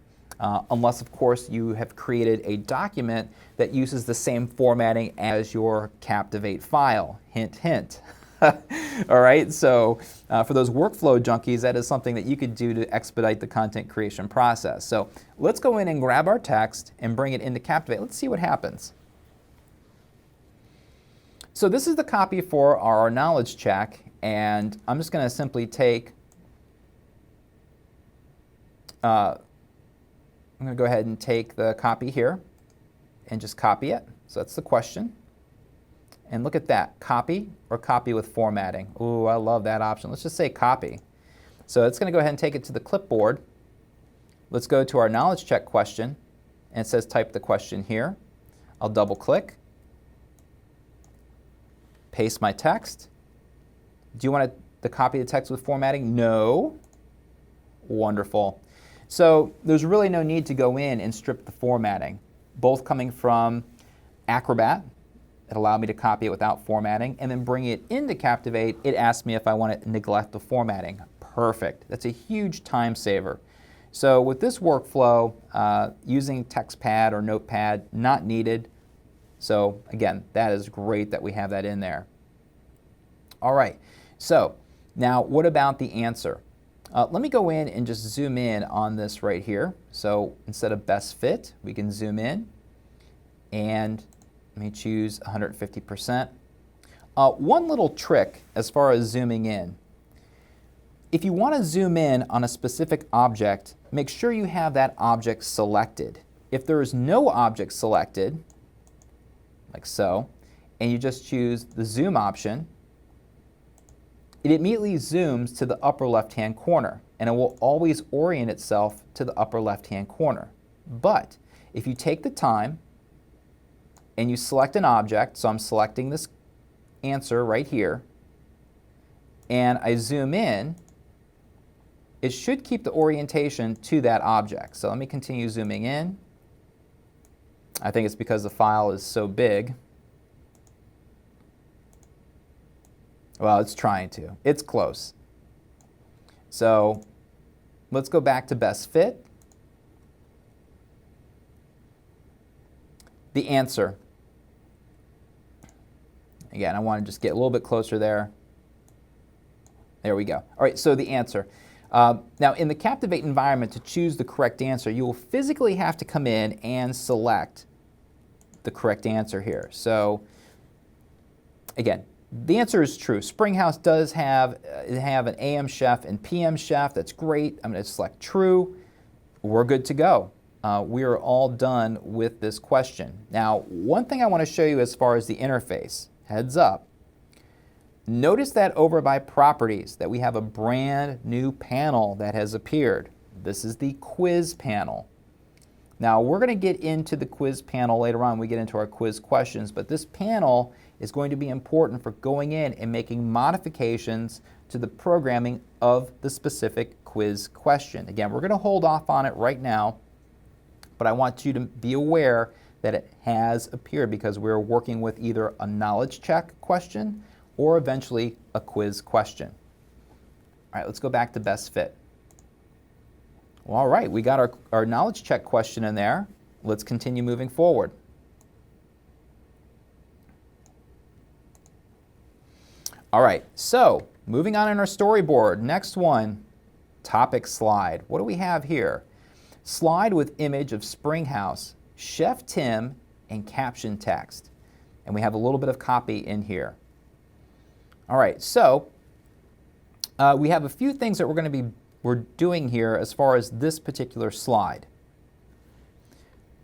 Unless, of course, you have created a document that uses the same formatting as your Captivate file. Hint, hint. All right, so for those workflow junkies, that is something that you could do to expedite the content creation process. So let's go in and grab our text and bring it into Captivate. Let's see what happens. So this is the copy for our knowledge check, and I'm just going to simply take I'm going to go ahead and take the copy here and just copy it. So that's the question. And look at that, copy or copy with formatting. Ooh, I love that option. Let's just say copy. So it's going to go ahead and take it to the clipboard. Let's go to our knowledge check question, and it says type the question here. I'll double click, paste my text. Do you want to copy the text with formatting? No. Wonderful. So there's really no need to go in and strip the formatting. Both coming from Acrobat, it allowed me to copy it without formatting, and then bring it into Captivate, it asked me if I want to neglect the formatting. Perfect. That's a huge time saver. So with this workflow, using TextPad or Notepad, not needed. So again, that is great that we have that in there. All right, so now what about the answer? Let me go in and just zoom in on this right here. So instead of best fit, we can zoom in and let me choose 150%. One little trick as far as zooming in. If you want to zoom in on a specific object, make sure you have that object selected. If there is no object selected, like so, and you just choose the zoom option, it immediately zooms to the upper left-hand corner, and it will always orient itself to the upper left-hand corner. But if you take the time and you select an object, so I'm selecting this answer right here, and I zoom in, it should keep the orientation to that object. So let me continue zooming in. I think it's because the file is so big. Well, it's trying to. It's close. So let's go back to best fit. The answer. Again, I want to just get a little bit closer there. There we go. All right, so the answer. Now, in the Captivate environment, to choose the correct answer, you will physically have to come in and select the correct answer here. So, again, the answer is true. Springhouse does have an AM chef and PM chef. That's great. I'm going to select true. We're good to go. We are all done with this question. Now, one thing I want to show you as far as the interface, heads up. Notice that over by properties that we have a brand new panel that has appeared. This is the quiz panel. Now we're going to get into the quiz panel later on when we get into our quiz questions, but this panel is going to be important for going in and making modifications to the programming of the specific quiz question. Again, we're going to hold off on it right now, but I want you to be aware that it has appeared because we're working with either a knowledge check question or eventually a quiz question. All right, let's go back to best fit. Well, all right, we got our knowledge check question in there. Let's continue moving forward. All right, so moving on in our storyboard. Next one, topic slide. What do we have here? Slide with image of Springhouse, Chef Tim, and caption text. And we have a little bit of copy in here. All right, so we have a few things that we're doing here as far as this particular slide.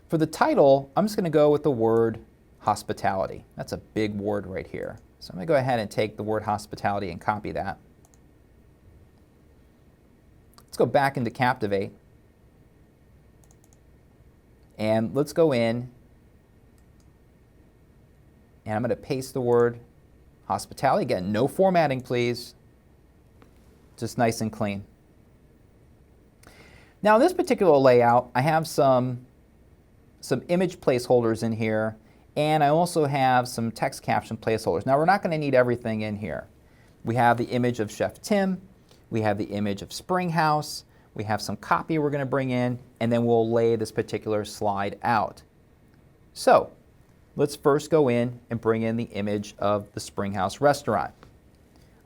For the title, I'm just going to go with the word hospitality. That's a big word right here. So I'm going to go ahead and take the word hospitality and copy that. Let's go back into Captivate. And let's go in, and I'm going to paste the word hospitality. Again, no formatting, please. Just nice and clean. Now, in this particular layout, I have some image placeholders in here, and I also have some text caption placeholders. Now, we're not going to need everything in here. We have the image of Chef Tim, we have the image of Springhouse, we have some copy we're going to bring in, and then we'll lay this particular slide out. So, let's first go in and bring in the image of the Springhouse restaurant.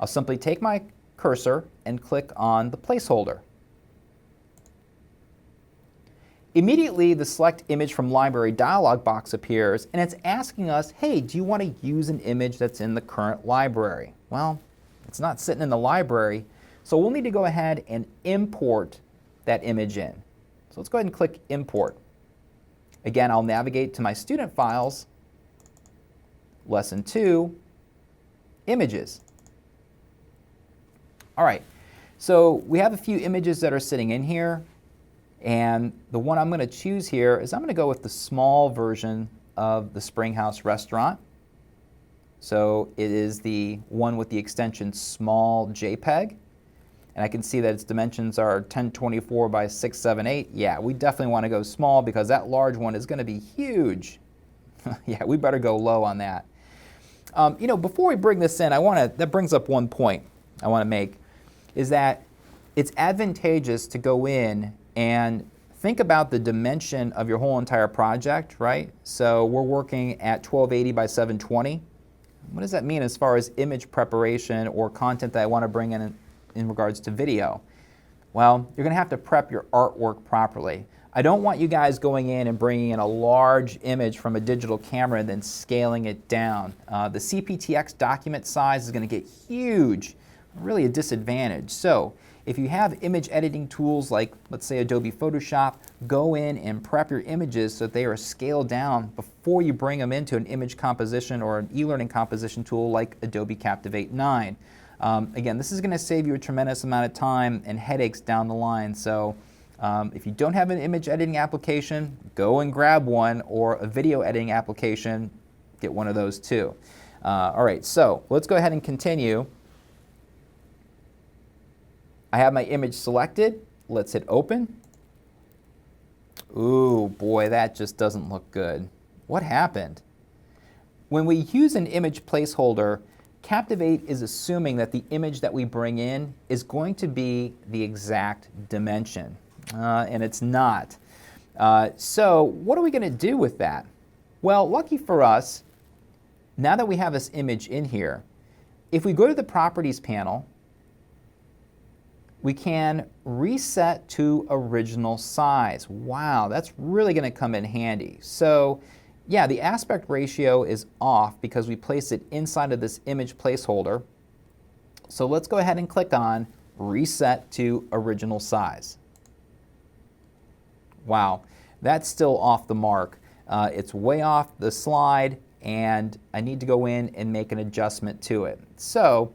I'll simply take my cursor and click on the placeholder. Immediately, the Select Image from Library dialog box appears, and it's asking us, hey, do you want to use an image that's in the current library? Well, it's not sitting in the library, so we'll need to go ahead and import that image in. So let's go ahead and click Import. Again, I'll navigate to my student files, Lesson 2, Images. All right, so we have a few images that are sitting in here. And the one I'm going to choose here is I'm going to go with the small version of the Springhouse restaurant. So it is the one with the extension small JPEG. And I can see that its dimensions are 1024 by 678. Yeah, we definitely want to go small because that large one is going to be huge. Yeah, we better go low on that. You know, before we bring this in, that brings up one point I want to make, is that it's advantageous to go in and think about the dimension of your whole entire project, right? So we're working at 1280 by 720. What does that mean as far as image preparation or content that I want to bring in regards to video? Well, you're going to have to prep your artwork properly. I don't want you guys going in and bringing in a large image from a digital camera and then scaling it down. The CPTX document size is going to get huge, really a disadvantage. So if you have image editing tools like, let's say, Adobe Photoshop, go in and prep your images so that they are scaled down before you bring them into an image composition or an e-learning composition tool like Adobe Captivate 9. Again, this is going to save you a tremendous amount of time and headaches down the line. So if you don't have an image editing application, go and grab one, or a video editing application, get one of those too. All right, so let's go ahead and continue. I have my image selected. Let's hit open. Ooh, boy, that just doesn't look good. What happened? When we use an image placeholder, Captivate is assuming that the image that we bring in is going to be the exact dimension, and it's not. So what are we going to do with that? Well, lucky for us, now that we have this image in here, if we go to the Properties panel, we can reset to original size. Wow, that's really going to come in handy. So yeah, the aspect ratio is off because we placed it inside of this image placeholder. So let's go ahead and click on Reset to Original Size. Wow, that's still off the mark. It's way off the slide, and I need to go in and make an adjustment to it. So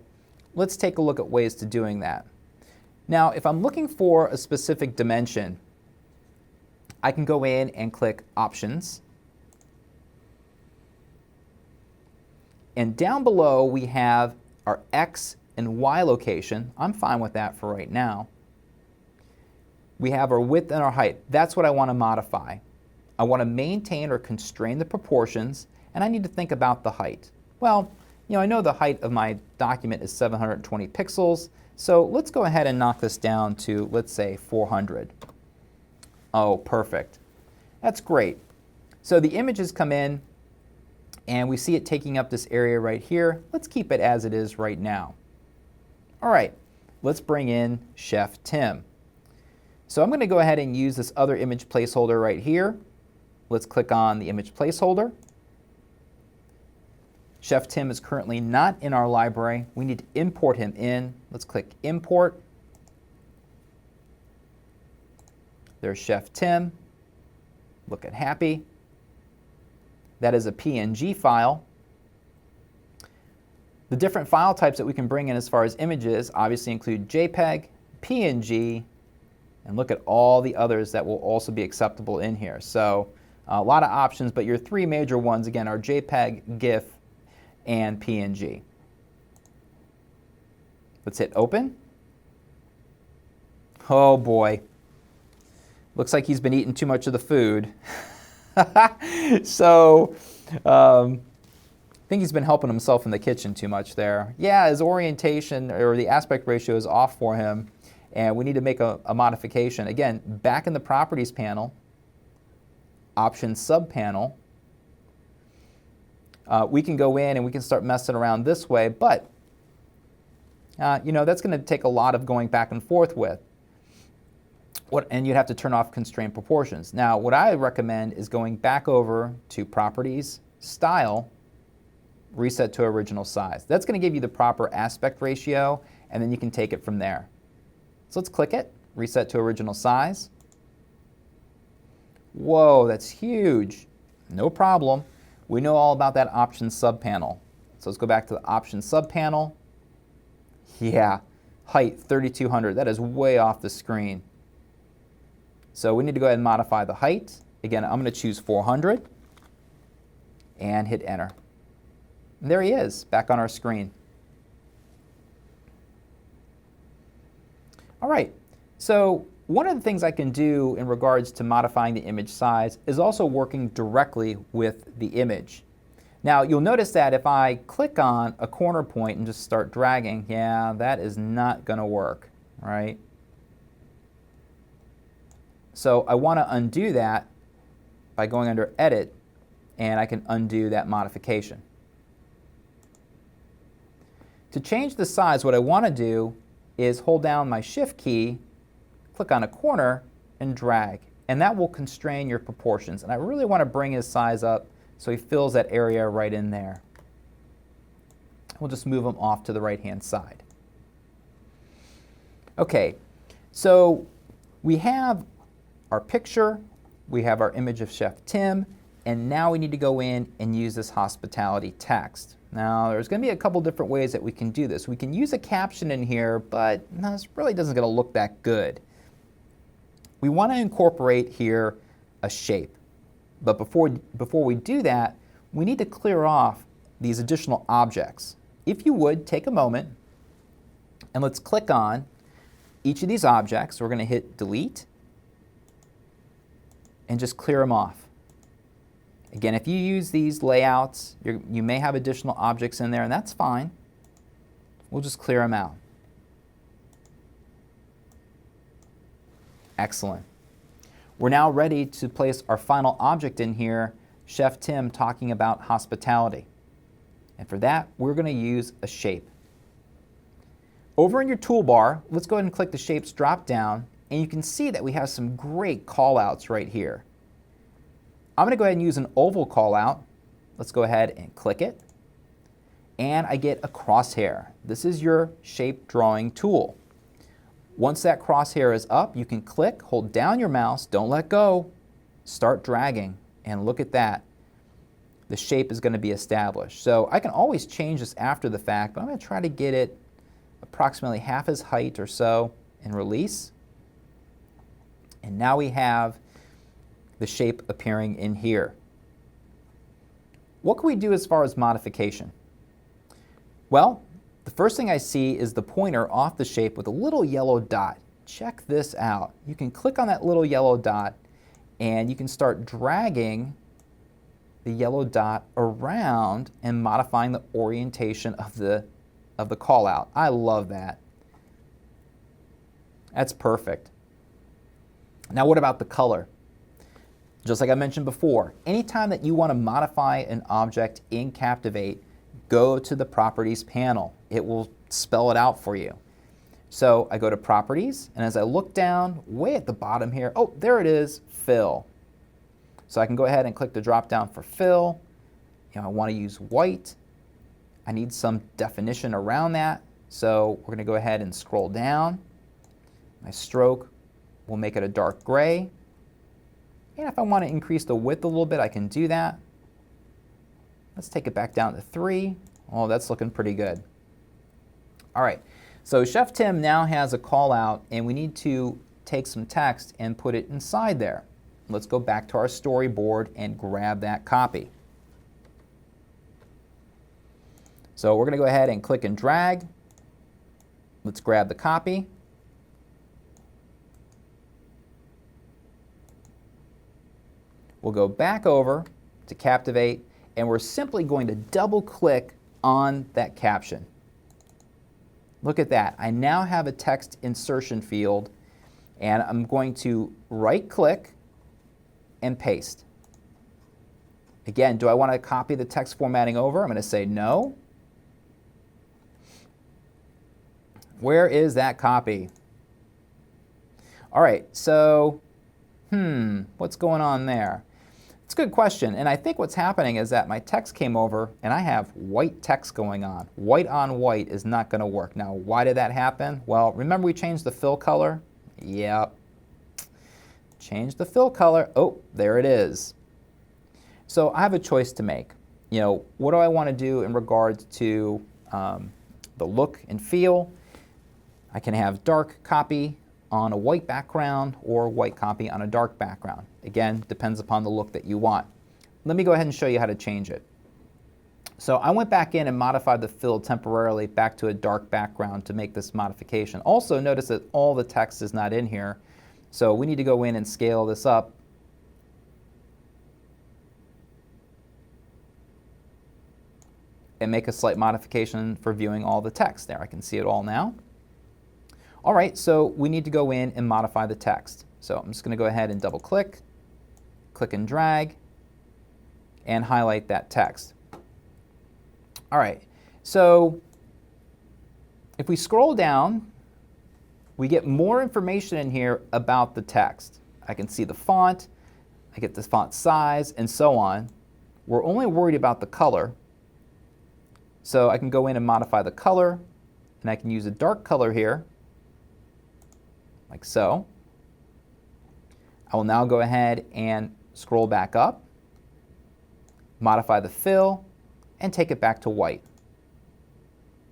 let's take a look at ways to doing that. Now, if I'm looking for a specific dimension, I can go in and click Options. And down below, we have our X and Y location. I'm fine with that for right now. We have our width and our height. That's what I want to modify. I want to maintain or constrain the proportions, and I need to think about the height. Well, you know, I know the height of my document is 720 pixels, so let's go ahead and knock this down to, let's say, 400. Oh, perfect. That's great. So the images come in, and we see it taking up this area right here. Let's keep it as it is right now. All right, let's bring in Chef Tim. So I'm going to go ahead and use this other image placeholder right here. Let's click on the image placeholder. Chef Tim is currently not in our library. We need to import him in. Let's click Import. There's Chef Tim. Look at happy. That is a PNG file. The different file types that we can bring in as far as images obviously include JPEG, PNG, and look at all the others that will also be acceptable in here. So a lot of options, but your three major ones again are JPEG, GIF, and PNG. Let's hit open. Oh boy. Looks like he's been eating too much of the food. So, I think he's been helping himself in the kitchen too much there. Yeah, his orientation or the aspect ratio is off for him, and we need to make a modification. Again, back in the Properties panel, Options subpanel, we can go in and we can start messing around this way, but you know, that's going to take a lot of going back and forth with. And you'd have to turn off constraint proportions. Now, what I recommend is going back over to Properties, Style, Reset to Original Size. That's going to give you the proper aspect ratio, and then you can take it from there. So let's click it, Reset to Original Size. Whoa, that's huge. No problem. We know all about that Options subpanel. So let's go back to the Options subpanel. Yeah, height 3200. That is way off the screen. So we need to go ahead and modify the height. Again, I'm going to choose 400 and hit enter. And there he is, back on our screen. All right, so one of the things I can do in regards to modifying the image size is also working directly with the image. Now, you'll notice that if I click on a corner point and just start dragging, yeah, that is not going to work, right? So I want to undo that by going under Edit, and I can undo that modification. To change the size, what I want to do is hold down my Shift key, click on a corner, and drag. And that will constrain your proportions. And I really want to bring his size up so he fills that area right in there. We'll just move him off to the right-hand side. Okay, so we have our picture, we have our image of Chef Tim, and now we need to go in and use this hospitality text. Now, there's going to be a couple different ways that we can do this. We can use a caption in here, but no, this really doesn't going to look that good. We want to incorporate here a shape. But before we do that, we need to clear off these additional objects. If you would, take a moment and let's click on each of these objects. We're going to hit delete and just clear them off. Again, if you use these layouts, you may have additional objects in there, and that's fine. We'll just clear them out. Excellent. We're now ready to place our final object in here, Chef Tim talking about hospitality. And for that, we're going to use a shape. Over in your toolbar, let's go ahead and click the Shapes drop down, and you can see that we have some great callouts right here. I'm going to go ahead and use an oval callout. Let's go ahead and click it. And I get a crosshair. This is your shape drawing tool. Once that crosshair is up, you can click, hold down your mouse, don't let go, start dragging, and look at that. The shape is going to be established. So I can always change this after the fact, but I'm going to try to get it approximately half his height or so and release. And now we have the shape appearing in here. What can we do as far as modification? Well, the first thing I see is the pointer off the shape with a little yellow dot. Check this out. You can click on that little yellow dot and you can start dragging the yellow dot around and modifying the orientation of the call out. I love that. That's perfect. Now what about the color? Just like I mentioned before, anytime that you want to modify an object in Captivate, go to the Properties panel. It will spell it out for you. So I go to Properties, and as I look down way at the bottom here, oh, there it is, Fill. So I can go ahead and click the drop down for Fill. You know, I want to use white. I need some definition around that. So we're going to go ahead and scroll down. My stroke, we'll make it a dark gray. And if I want to increase the width a little bit, I can do that. Let's take it back down to 3. Oh, that's looking pretty good. All right, so Chef Tim now has a call out, and we need to take some text and put it inside there. Let's go back to our storyboard and grab that copy. So we're going to go ahead and click and drag. Let's grab the copy. We'll go back over to Captivate, and we're simply going to double click on that caption. Look at that. I now have a text insertion field, and I'm going to right click and paste. Again, do I want to copy the text formatting over? I'm going to say no. Where is that copy? All right, so, what's going on there? It's a good question, and I think what's happening is that my text came over and I have white text going on. White on white is not going to work. Now, why did that happen? Well, remember we changed the fill color? Yep. Change the fill color. Oh, there it is. So I have a choice to make. You know, what do I want to do in regards to the look and feel? I can have dark copy on a white background or white copy on a dark background. Again, depends upon the look that you want. Let me go ahead and show you how to change it. So I went back in and modified the fill temporarily back to a dark background to make this modification. Also, notice that all the text is not in here. So we need to go in and scale this up. And make a slight modification for viewing all the text. There, I can see it all now. All right, so we need to go in and modify the text. So I'm just going to go ahead and double click, click and drag, and highlight that text. All right, so if we scroll down, we get more information in here about the text. I can see the font, I get the font size, and so on. We're only worried about the color. So I can go in and modify the color, and I can use a dark color here, like so. I will now go ahead and scroll back up, modify the fill, and take it back to white.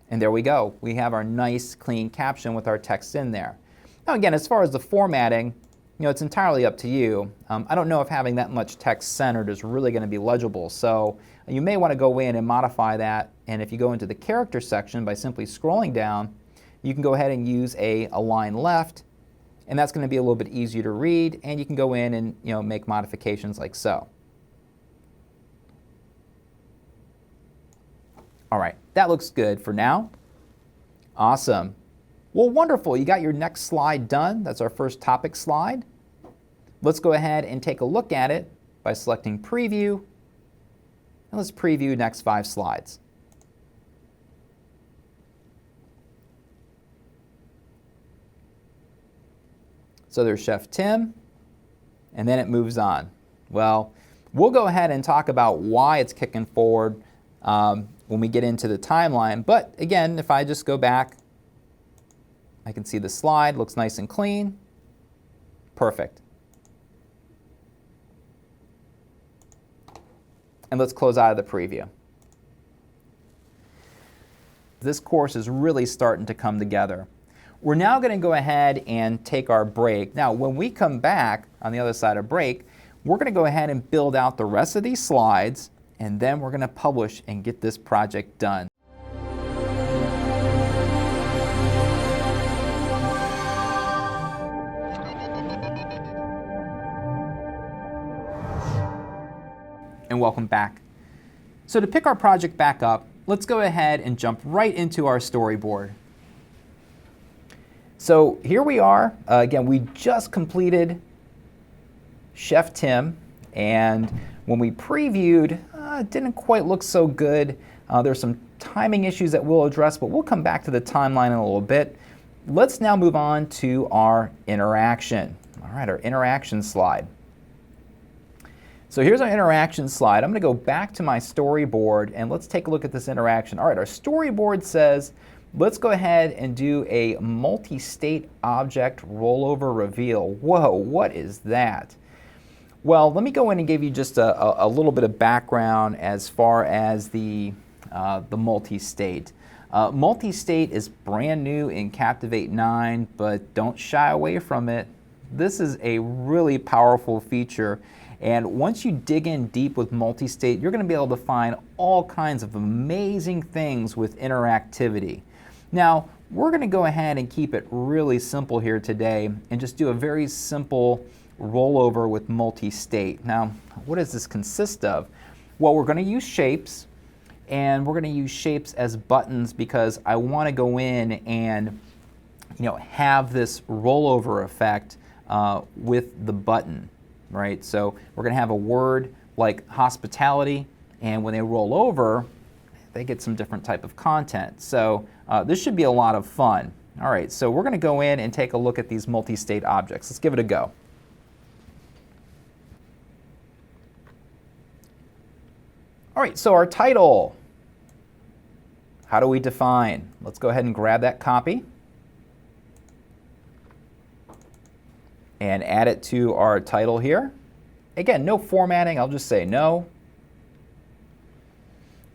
And there we go. We have our nice clean caption with our text in there. Now again, as far as the formatting, it's entirely up to you. I don't know if having that much text centered is really going to be legible, so you may want to go in and modify that. And if you go into the character section by simply scrolling down, you can go ahead and use a align left, and that's going to be a little bit easier to read, and you can go in and make modifications like so. All right, that looks good for now. Awesome. Well, wonderful. You got your next slide done. That's our first topic slide. Let's go ahead and take a look at it by selecting Preview. And let's preview next 5 slides. So there's Chef Tim, and then it moves on. Well, we'll go ahead and talk about why it's kicking forward when we get into the timeline. But again, if I just go back, I can see the slide looks nice and clean. Perfect. And let's close out of the preview. This course is really starting to come together. We're now going to go ahead and take our break. Now, when we come back on the other side of break, we're going to go ahead and build out the rest of these slides, and then we're going to publish and get this project done. And welcome back. So to pick our project back up, let's go ahead and jump right into our storyboard. So here we are. Again, we just completed Chef Tim, and when we previewed, it didn't quite look so good. There's some timing issues that we'll address, but we'll come back to the timeline in a little bit. Let's now move on to our interaction. All right, our interaction slide. So here's our interaction slide. I'm going to go back to my storyboard and let's take a look at this interaction. All right, our storyboard says, let's go ahead and do a multi-state object rollover reveal. Whoa, what is that? Well, let me go in and give you just a little bit of background as far as the multi-state. Multi-state is brand new in Captivate 9, but don't shy away from it. This is a really powerful feature, and once you dig in deep with multi-state, you're going to be able to find all kinds of amazing things with interactivity. Now, we're going to go ahead and keep it really simple here today and just do a very simple rollover with multi-state. Now, what does this consist of? Well, we're going to use shapes, and we're going to use shapes as buttons because I want to go in and have this rollover effect with the button, right? So we're going to have a word like hospitality, and when they roll over, they get some different type of content. So this should be a lot of fun. All right, so we're going to go in and take a look at these multi-state objects. Let's give it a go. All right, so our title. How do we define? Let's go ahead and grab that copy and add it to our title here. Again, no formatting, I'll just say no.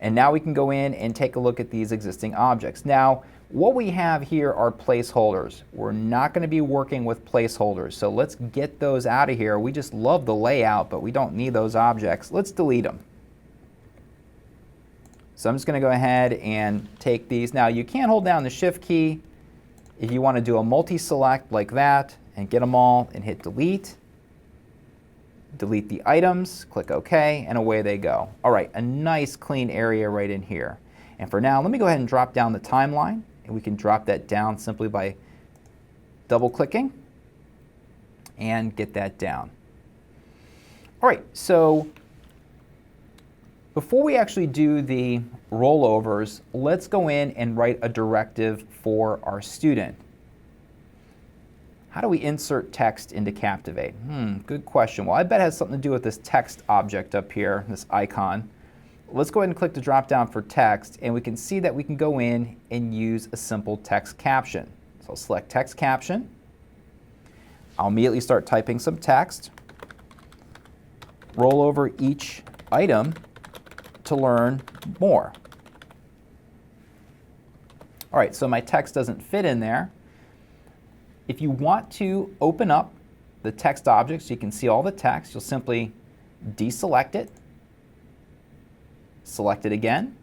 And now we can go in and take a look at these existing objects. Now, what we have here are placeholders. We're not going to be working with placeholders, so let's get those out of here. We just love the layout, but we don't need those objects. Let's delete them. So I'm just going to go ahead and take these. Now, you can hold down the Shift key if you want to do a multi-select like that and get them all and hit delete. Delete the items, click OK, and away they go. All right, a nice clean area right in here. And for now, let me go ahead and drop down the timeline, and we can drop that down simply by double-clicking and get that down. All right, so before we actually do the rollovers, let's go in and write a directive for our student. How do we insert text into Captivate? Good question. Well, I bet it has something to do with this text object up here, this icon. Let's go ahead and click the drop down for text, and we can see that we can go in and use a simple text caption. So I'll select text caption. I'll immediately start typing some text. Roll over each item to learn more. All right, so my text doesn't fit in there. If you want to open up the text object so you can see all the text, you'll simply deselect it, select it again,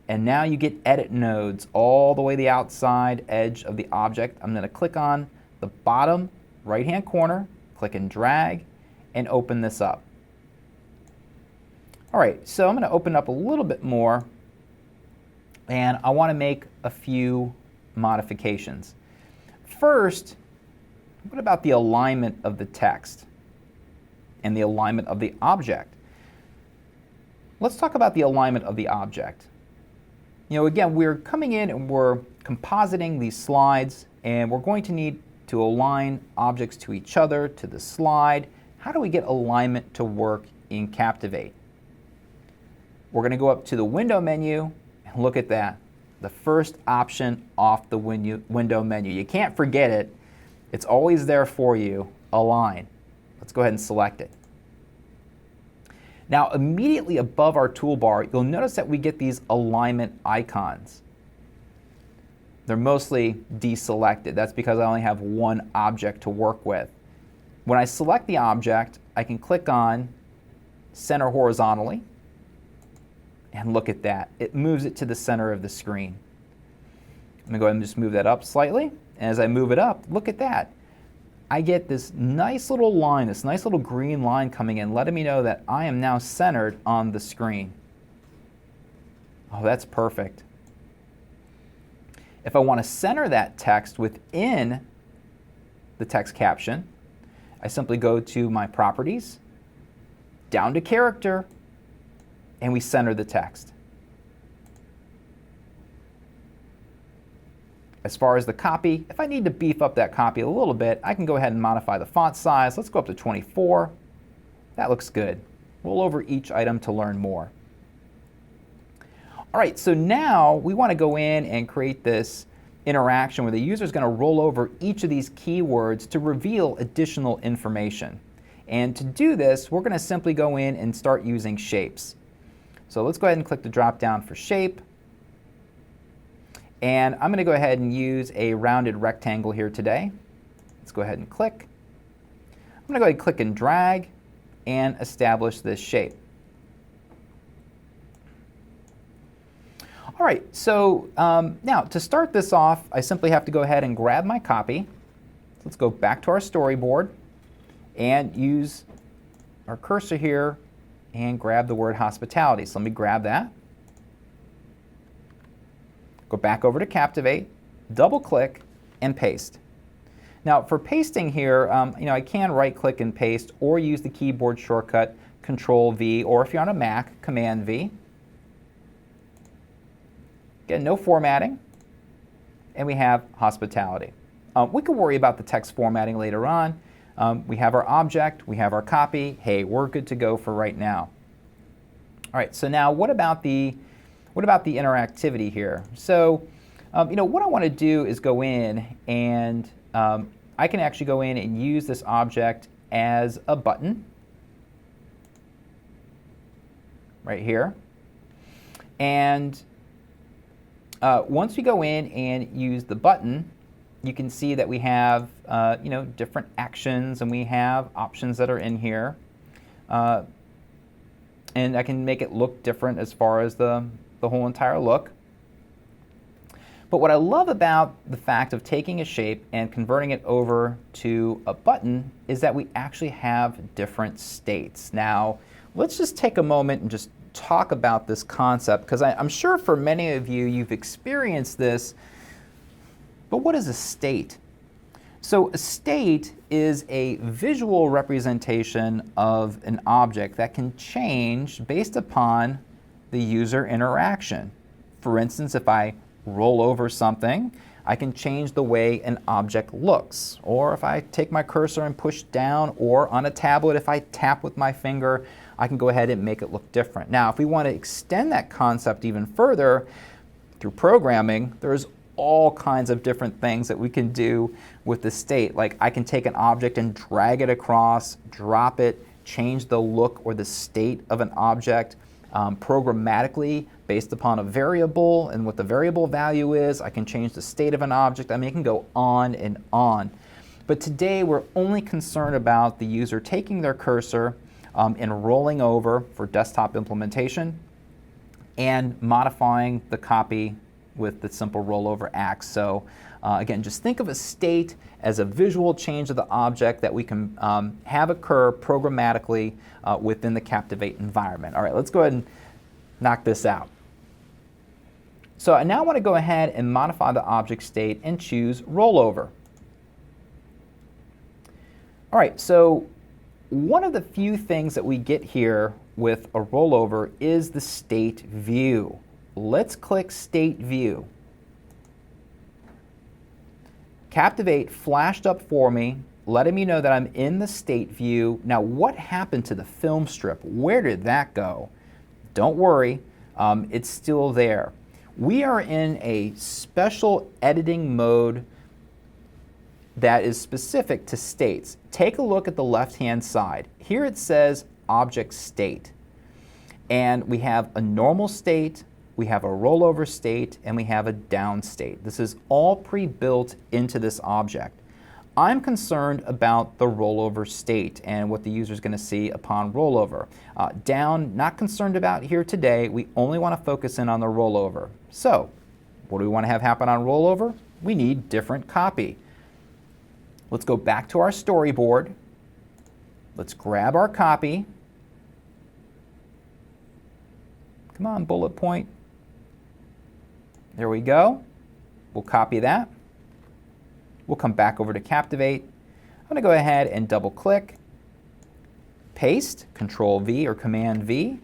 and now you get edit nodes all the way to the outside edge of the object. I'm going to click on the bottom right-hand corner, click and drag, and open this up. All right, so I'm going to open up a little bit more, and I want to make a few modifications. First, what about the alignment of the text and the alignment of the object? Let's talk about the alignment of the object. Again, we're coming in and we're compositing these slides, and we're going to need to align objects to each other, to the slide. How do we get alignment to work in Captivate? We're going to go up to the window menu and look at that. The first option off the window menu. You can't forget it. It's always there for you, align. Let's go ahead and select it. Now, immediately above our toolbar, you'll notice that we get these alignment icons. They're mostly deselected. That's because I only have one object to work with. When I select the object, I can click on center horizontally, and look at that. It moves it to the center of the screen. I'm going to go ahead and just move that up slightly. And as I move it up, look at that. I get this nice little line, this nice little green line coming in, letting me know that I am now centered on the screen. Oh, that's perfect. If I want to center that text within the text caption, I simply go to my properties, down to character, and we center the text. As far as the copy, if I need to beef up that copy a little bit, I can go ahead and modify the font size. Let's go up to 24. That looks good. Roll over each item to learn more. All right, so now we want to go in and create this interaction where the user is going to roll over each of these keywords to reveal additional information. And to do this, we're going to simply go in and start using shapes. So let's go ahead and click the drop down for shape. And I'm going to go ahead and use a rounded rectangle here today. Let's go ahead and click. I'm going to go ahead and click and drag and establish this shape. All right, so now to start this off, I simply have to go ahead and grab my copy. Let's go back to our storyboard and use our cursor here and grab the word hospitality. So let me grab that. Go back over to Captivate, double click, and paste. Now for pasting here, I can right click and paste or use the keyboard shortcut Control V, or if you're on a Mac, Command V. Again, no formatting, and we have hospitality. We can worry about the text formatting later on. We have our object, we have our copy. Hey, we're good to go for right now. All right, so now what about the interactivity here? So, what I want to do is go in and I can actually go in and use this object as a button right here. And once we go in and use the button, you can see that we have different actions, and we have options that are in here. And I can make it look different as far as the whole entire look. But what I love about the fact of taking a shape and converting it over to a button is that we actually have different states. Now, let's just take a moment and just talk about this concept, because I'm sure for many of you, you've experienced this. But what is a state? So a state is a visual representation of an object that can change based upon the user interaction. For instance, if I roll over something, I can change the way an object looks. Or if I take my cursor and push down, or on a tablet, if I tap with my finger, I can go ahead and make it look different. Now, if we want to extend that concept even further through programming, there's all kinds of different things that we can do with the state. Like I can take an object and drag it across, drop it, change the look or the state of an object programmatically based upon a variable, and what the variable value is. I can change the state of an object. I mean, it can go on and on. But today we're only concerned about the user taking their cursor and rolling over for desktop implementation and modifying the copy with the simple rollover act. So again, just think of a state as a visual change of the object that we can have occur programmatically within the Captivate environment. All right, let's go ahead and knock this out. So I now want to go ahead and modify the object state and choose rollover. All right, so one of the few things that we get here with a rollover is the state view. Let's click State View. Captivate flashed up for me, letting me know that I'm in the state view. Now, what happened to the film strip? Where did that go? Don't worry, it's still there. We are in a special editing mode that is specific to states. Take a look at the left-hand side. Here it says Object State. And we have a normal state, we have a rollover state, and we have a down state. This is all pre-built into this object. I'm concerned about the rollover state and what the user is going to see upon rollover. Down, not concerned about here today. We only want to focus in on the rollover. So, what do we want to have happen on rollover? We need different copy. Let's go back to our storyboard. Let's grab our copy. Come on, bullet point. There we go. We'll copy that. We'll come back over to Captivate. I'm going to go ahead and double click, paste, Control V or Command V,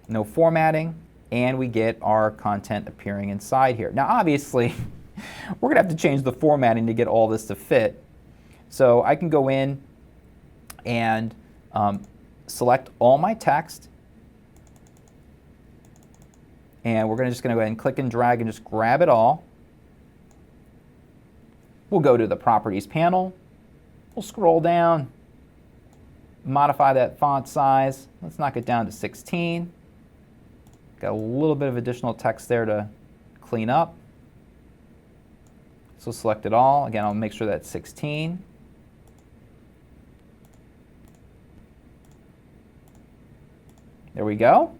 no formatting, and we get our content appearing inside here. Now obviously, we're going to have to change the formatting to get all this to fit. So I can go in and select all my text, and we're just going to go ahead and click and drag and just grab it all. We'll go to the Properties panel. We'll scroll down. modify that font size. Let's knock it down to 16. Got a little bit of additional text there to clean up. So select it all. Again, I'll make sure that's 16. There we go.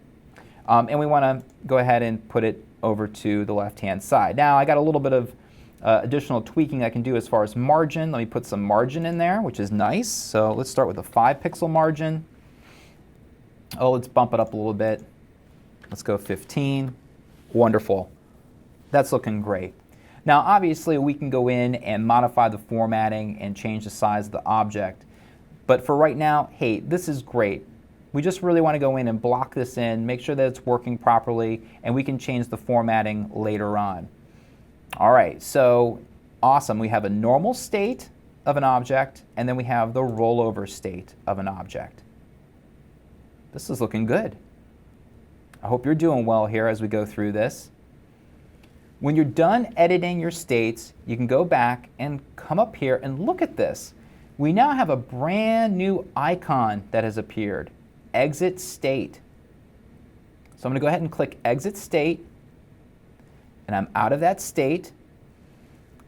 And we want to go ahead and put it over to the left-hand side. Now, I got a little bit of additional tweaking I can do as far as margin. Let me put some margin in there, which is nice. So let's start with a 5-pixel margin. Oh, let's bump it up a little bit. Let's go 15. Wonderful. That's looking great. Now, obviously, we can go in and modify the formatting and change the size of the object. But for right now, hey, this is great. We just really want to go in and block this in, make sure that it's working properly, and we can change the formatting later on. All right, so awesome. We have a normal state of an object, and then we have the rollover state of an object. This is looking good. I hope you're doing well here as we go through this. When you're done editing your states, you can go back and come up here and look at this. We now have a brand new icon that has appeared. Exit state. So I'm going to go ahead and click exit state, and I'm out of that state.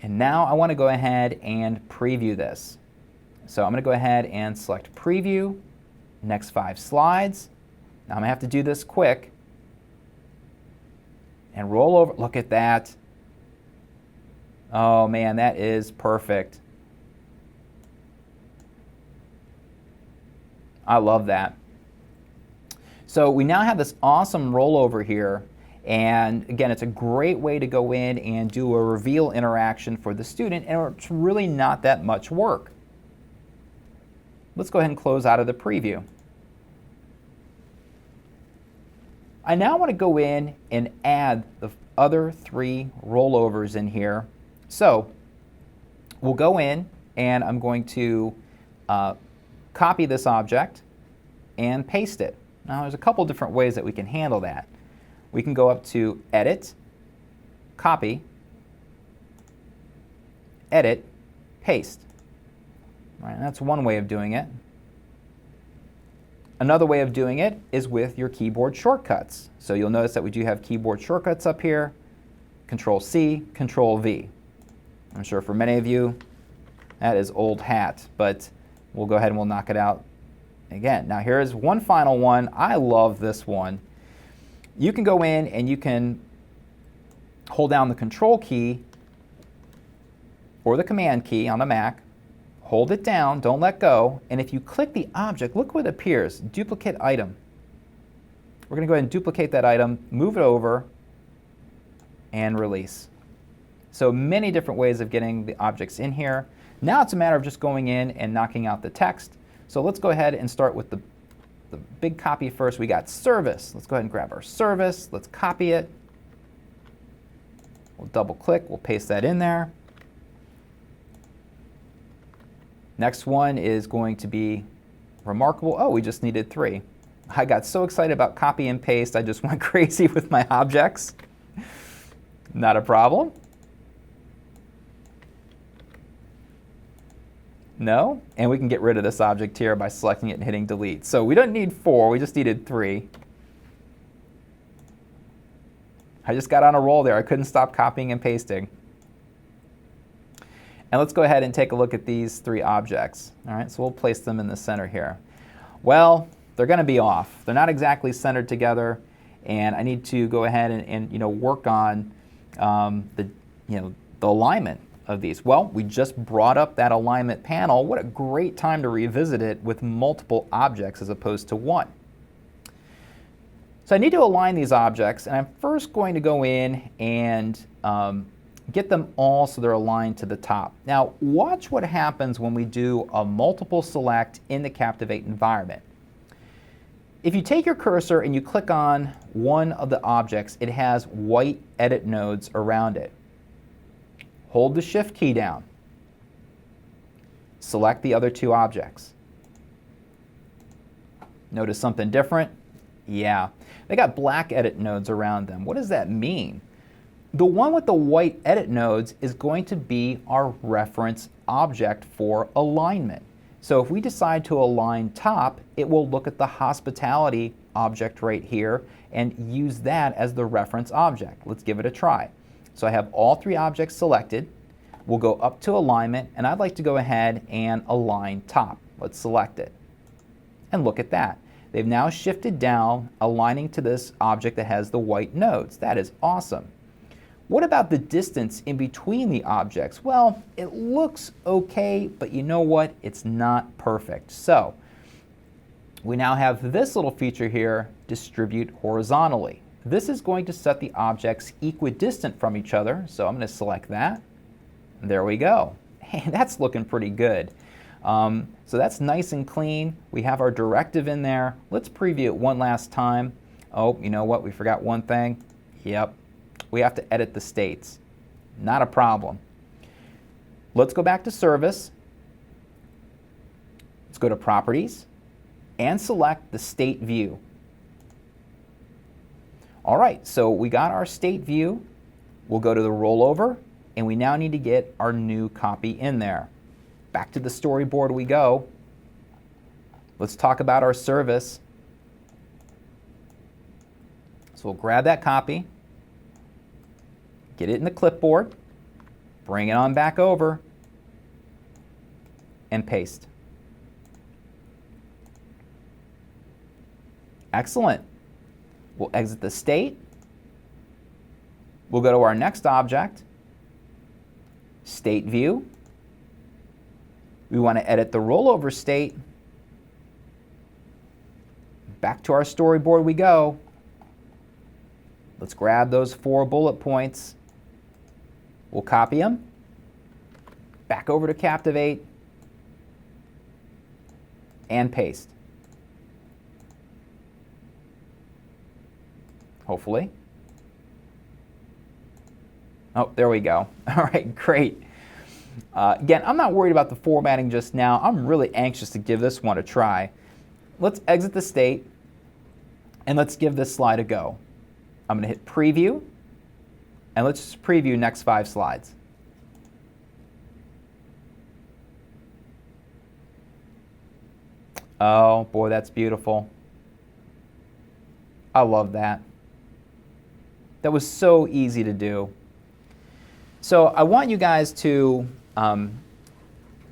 And now I want to go ahead and preview this. So I'm going to go ahead and select preview, next 5 slides. Now I'm going to have to do this quick and roll over. Look at that. Oh man, that is perfect. I love that. So we now have this awesome rollover here, and again, it's a great way to go in and do a reveal interaction for the student, and it's really not that much work. Let's go ahead and close out of the preview. I now want to go in and add the other 3 rollovers in here. So we'll go in, and I'm going to copy this object and paste it. Now, there's a couple different ways that we can handle that. We can go up to Edit, Copy, Edit, Paste. All right, that's one way of doing it. Another way of doing it is with your keyboard shortcuts. So you'll notice that we do have keyboard shortcuts up here. Control-C, Control-V. I'm sure for many of you, that is old hat, but we'll go ahead and we'll knock it out again. Now here's one final one. I love this one. You can go in and you can hold down the Control key or the Command key on a Mac, hold it down, don't let go, and if you click the object, look what appears, duplicate item. We're going to go ahead and duplicate that item, move it over, and release. So many different ways of getting the objects in here. Now it's a matter of just going in and knocking out the text. So let's go ahead and start with the big copy first. We got service. Let's go ahead and grab our service. Let's copy it. We'll double click. We'll paste that in there. Next one is going to be remarkable. Oh, we just needed 3. I got so excited about copy and paste, I just went crazy with my objects. Not a problem. No, and we can get rid of this object here by selecting it and hitting delete. So we don't need 4, we just needed 3. I just got on a roll there. I couldn't stop copying and pasting. And let's go ahead and take a look at these 3 objects. All right, so we'll place them in the center here. Well, they're going to be off. They're not exactly centered together, and I need to go ahead and work on the alignment of these. Well, we just brought up that alignment panel. What a great time to revisit it with multiple objects as opposed to one. So I need to align these objects, and I'm first going to go in and get them all so they're aligned to the top. Now, watch what happens when we do a multiple select in the Captivate environment. If you take your cursor and you click on one of the objects, it has white edit nodes around it. Hold the Shift key down. Select the other 2 objects. Notice something different? Yeah, they got black edit nodes around them. What does that mean? The one with the white edit nodes is going to be our reference object for alignment. So if we decide to align top, it will look at the hospitality object right here and use that as the reference object. Let's give it a try. So I have all three objects selected. We'll go up to alignment, and I'd like to go ahead and align top. Let's select it. And look at that. They've now shifted down, aligning to this object that has the white nodes. That is awesome. What about the distance in between the objects? Well, it looks okay, but you know what? It's not perfect. So we now have this little feature here, distribute horizontally. This is going to set the objects equidistant from each other. So I'm going to select that. There we go. Hey, that's looking pretty good. So that's nice and clean. We have our directive in there. Let's preview it one last time. Oh, you know what? We forgot one thing. Yep. We have to edit the states. Not a problem. Let's go back to Service. Let's go to Properties and select the State View. All right, so we got our State View. We'll go to the Rollover, and we now need to get our new copy in there. Back to the storyboard we go. Let's talk about our service. So we'll grab that copy, get it in the clipboard, bring it on back over, and paste. Excellent. We'll exit the state. We'll go to our next object, State View. We want to edit the rollover state. Back to our storyboard we go. Let's grab those 4 bullet points. We'll copy them. Back over to Captivate. And paste. Hopefully. Oh, there we go. All right, great. Again, I'm not worried about the formatting just now. I'm really anxious to give this one a try. Let's exit the state, and let's give this slide a go. I'm going to hit Preview, and let's just preview next 5 slides. Oh, boy, that's beautiful. I love that. That was so easy to do. So I want you guys to,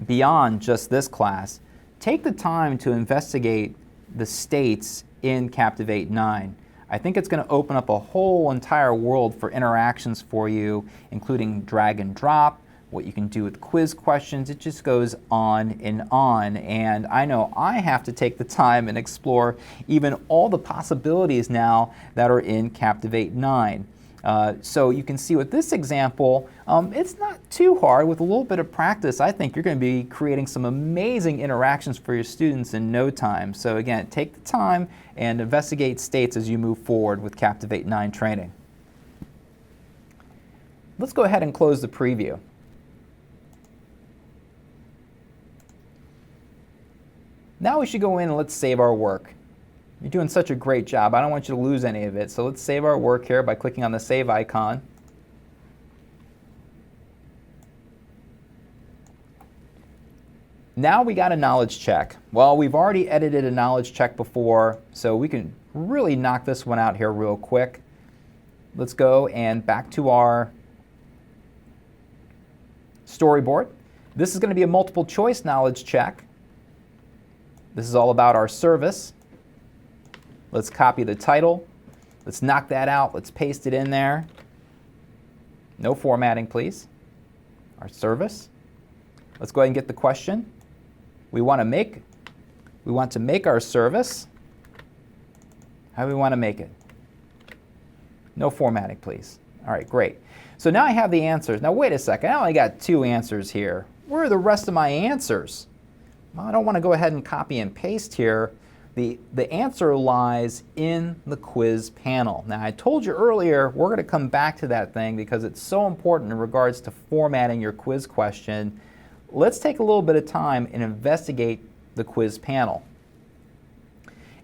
beyond just this class, take the time to investigate the states in Captivate 9. I think it's going to open up a whole entire world for interactions for you, including drag and drop, what you can do with quiz questions. It just goes on. And I know I have to take the time and explore even all the possibilities now that are in Captivate 9. So you can see with this example, it's not too hard. With a little bit of practice, I think you're going to be creating some amazing interactions for your students in no time. So again, take the time and investigate states as you move forward with Captivate 9 training. Let's go ahead and close the preview. Now we should go in and let's save our work. You're doing such a great job. I don't want you to lose any of it. So let's save our work here by clicking on the save icon. Now we got a knowledge check. Well, we've already edited a knowledge check before, so we can really knock this one out here real quick. Let's go and back to our storyboard. This is going to be a multiple choice knowledge check. This is all about our service. Let's copy the title. Let's knock that out. Let's paste it in there. No formatting, please. Our service. Let's go ahead and get the question. We want to make our service. How do we want to make it? No formatting, please. All right, great. So now I have the answers. Now wait a second. I only got 2 answers here. Where are the rest of my answers? Well, I don't want to go ahead and copy and paste here. The answer lies in the quiz panel. Now I told you earlier we're going to come back to that thing because it's so important in regards to formatting your quiz question. Let's take a little bit of time and investigate the quiz panel.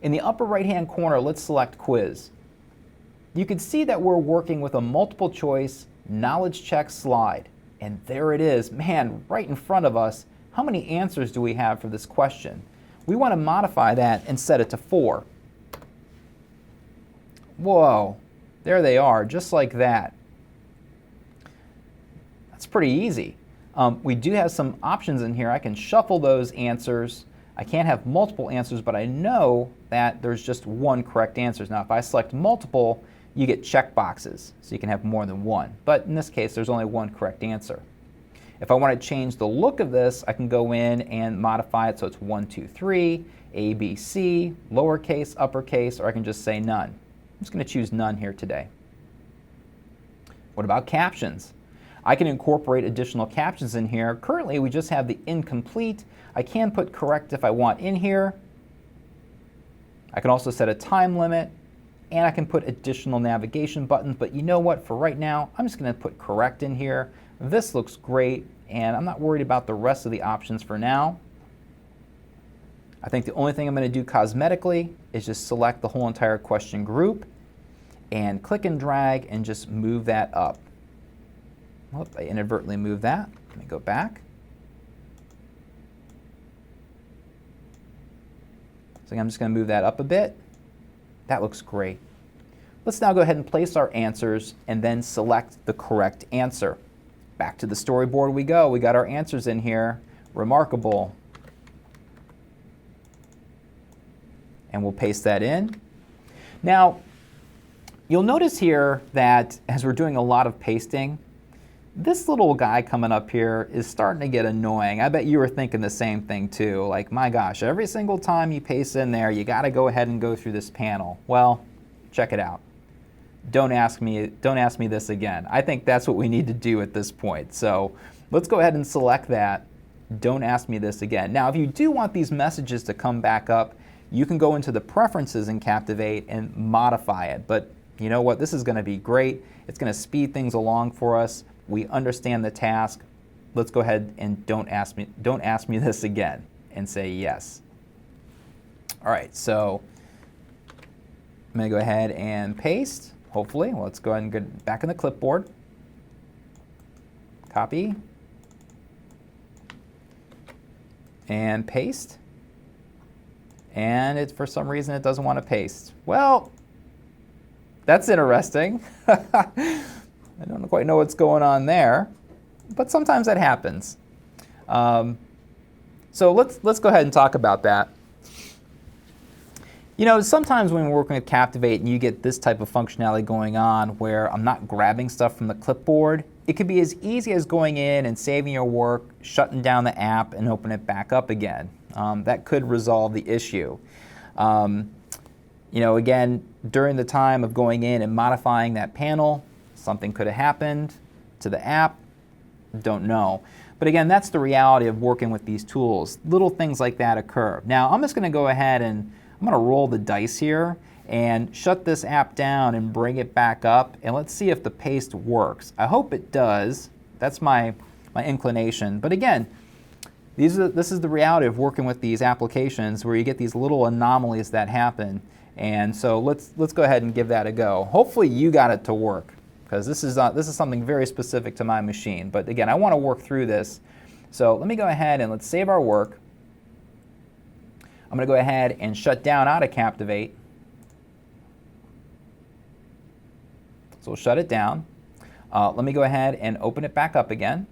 In the upper right hand corner, let's select Quiz. You can see that we're working with a multiple choice knowledge check slide. And there it is, man, right in front of us. how many answers do we have for this question? We want to modify that and set it to 4. Whoa, there they are, just like that. That's pretty easy. We do have some options in here. I can shuffle those answers. I can't have multiple answers, but I know that there's just one correct answer. Now, if I select multiple, you get check boxes, so you can have more than one. But in this case, there's only one correct answer. If I want to change the look of this, I can go in and modify it so it's 1, 2, 3, A, B, C, lowercase, uppercase, or I can just say none. I'm just going to choose none here today. What about captions? I can incorporate additional captions in here. Currently, we just have the incomplete. I can put correct if I want in here. I can also set a time limit, and I can put additional navigation buttons, but you know what? For right now, I'm just going to put correct in here. This looks great, and I'm not worried about the rest of the options for now. I think the only thing I'm going to do cosmetically is just select the whole entire question group and click and drag and just move that up. Whoop, I inadvertently moved that. Let me go back. So I'm just going to move that up a bit. That looks great. Let's now go ahead and place our answers and then select the correct answer. Back to the storyboard we go. We got our answers in here. Remarkable. And we'll paste that in. Now, you'll notice here that as we're doing a lot of pasting, this little guy coming up here is starting to get annoying. I bet you were thinking the same thing too. Like, my gosh, every single time you paste in there, you got to go ahead and go through this panel. Well, check it out. Don't ask me this again. I think that's what we need to do at this point. So let's go ahead and select that. Don't ask me this again. Now, if you do want these messages to come back up, you can go into the preferences in Captivate and modify it. But you know what? This is going to be great. It's going to speed things along for us. We understand the task. Let's go ahead and don't ask me this again and say yes. All right, so I'm going to go ahead and paste, hopefully. Let's go ahead and get back in the clipboard. Copy. And paste. And for some reason it doesn't want to paste. Well, that's interesting. I don't quite know what's going on there, but sometimes that happens. So let's go ahead and talk about that. You know, sometimes when we're working with Captivate and you get this type of functionality going on where I'm not grabbing stuff from the clipboard, it could be as easy as going in and saving your work, shutting down the app, and opening it back up again. That could resolve the issue. You know, again, during the time of going in and modifying that panel, something could have happened to the app. Don't know. But again, that's the reality of working with these tools. Little things like that occur. Now, I'm just going to go ahead and I'm going to roll the dice here and shut this app down and bring it back up, and let's see if the paste works. I hope it does. That's my inclination. But again, this is the reality of working with these applications where you get these little anomalies that happen. And so let's go ahead and give that a go. Hopefully you got it to work, because this is something very specific to my machine. But again, I want to work through this. So let me go ahead and let's save our work. I'm going to go ahead and shut down out of Captivate. So we'll shut it down. Let me go ahead and open it back up again.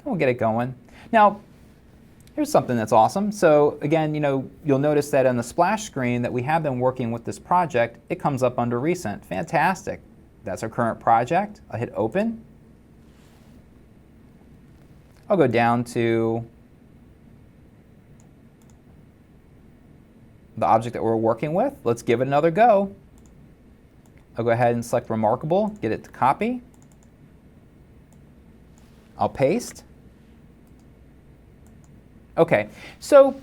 We'll get it going. Now, here's something that's awesome. So again, you know, you'll notice that on the splash screen that we have been working with this project, it comes up under recent. Fantastic. That's our current project. I'll hit open. I'll go down to the object that we're working with. Let's give it another go. I'll go ahead and select Remarkable, get it to copy. I'll paste. Okay, so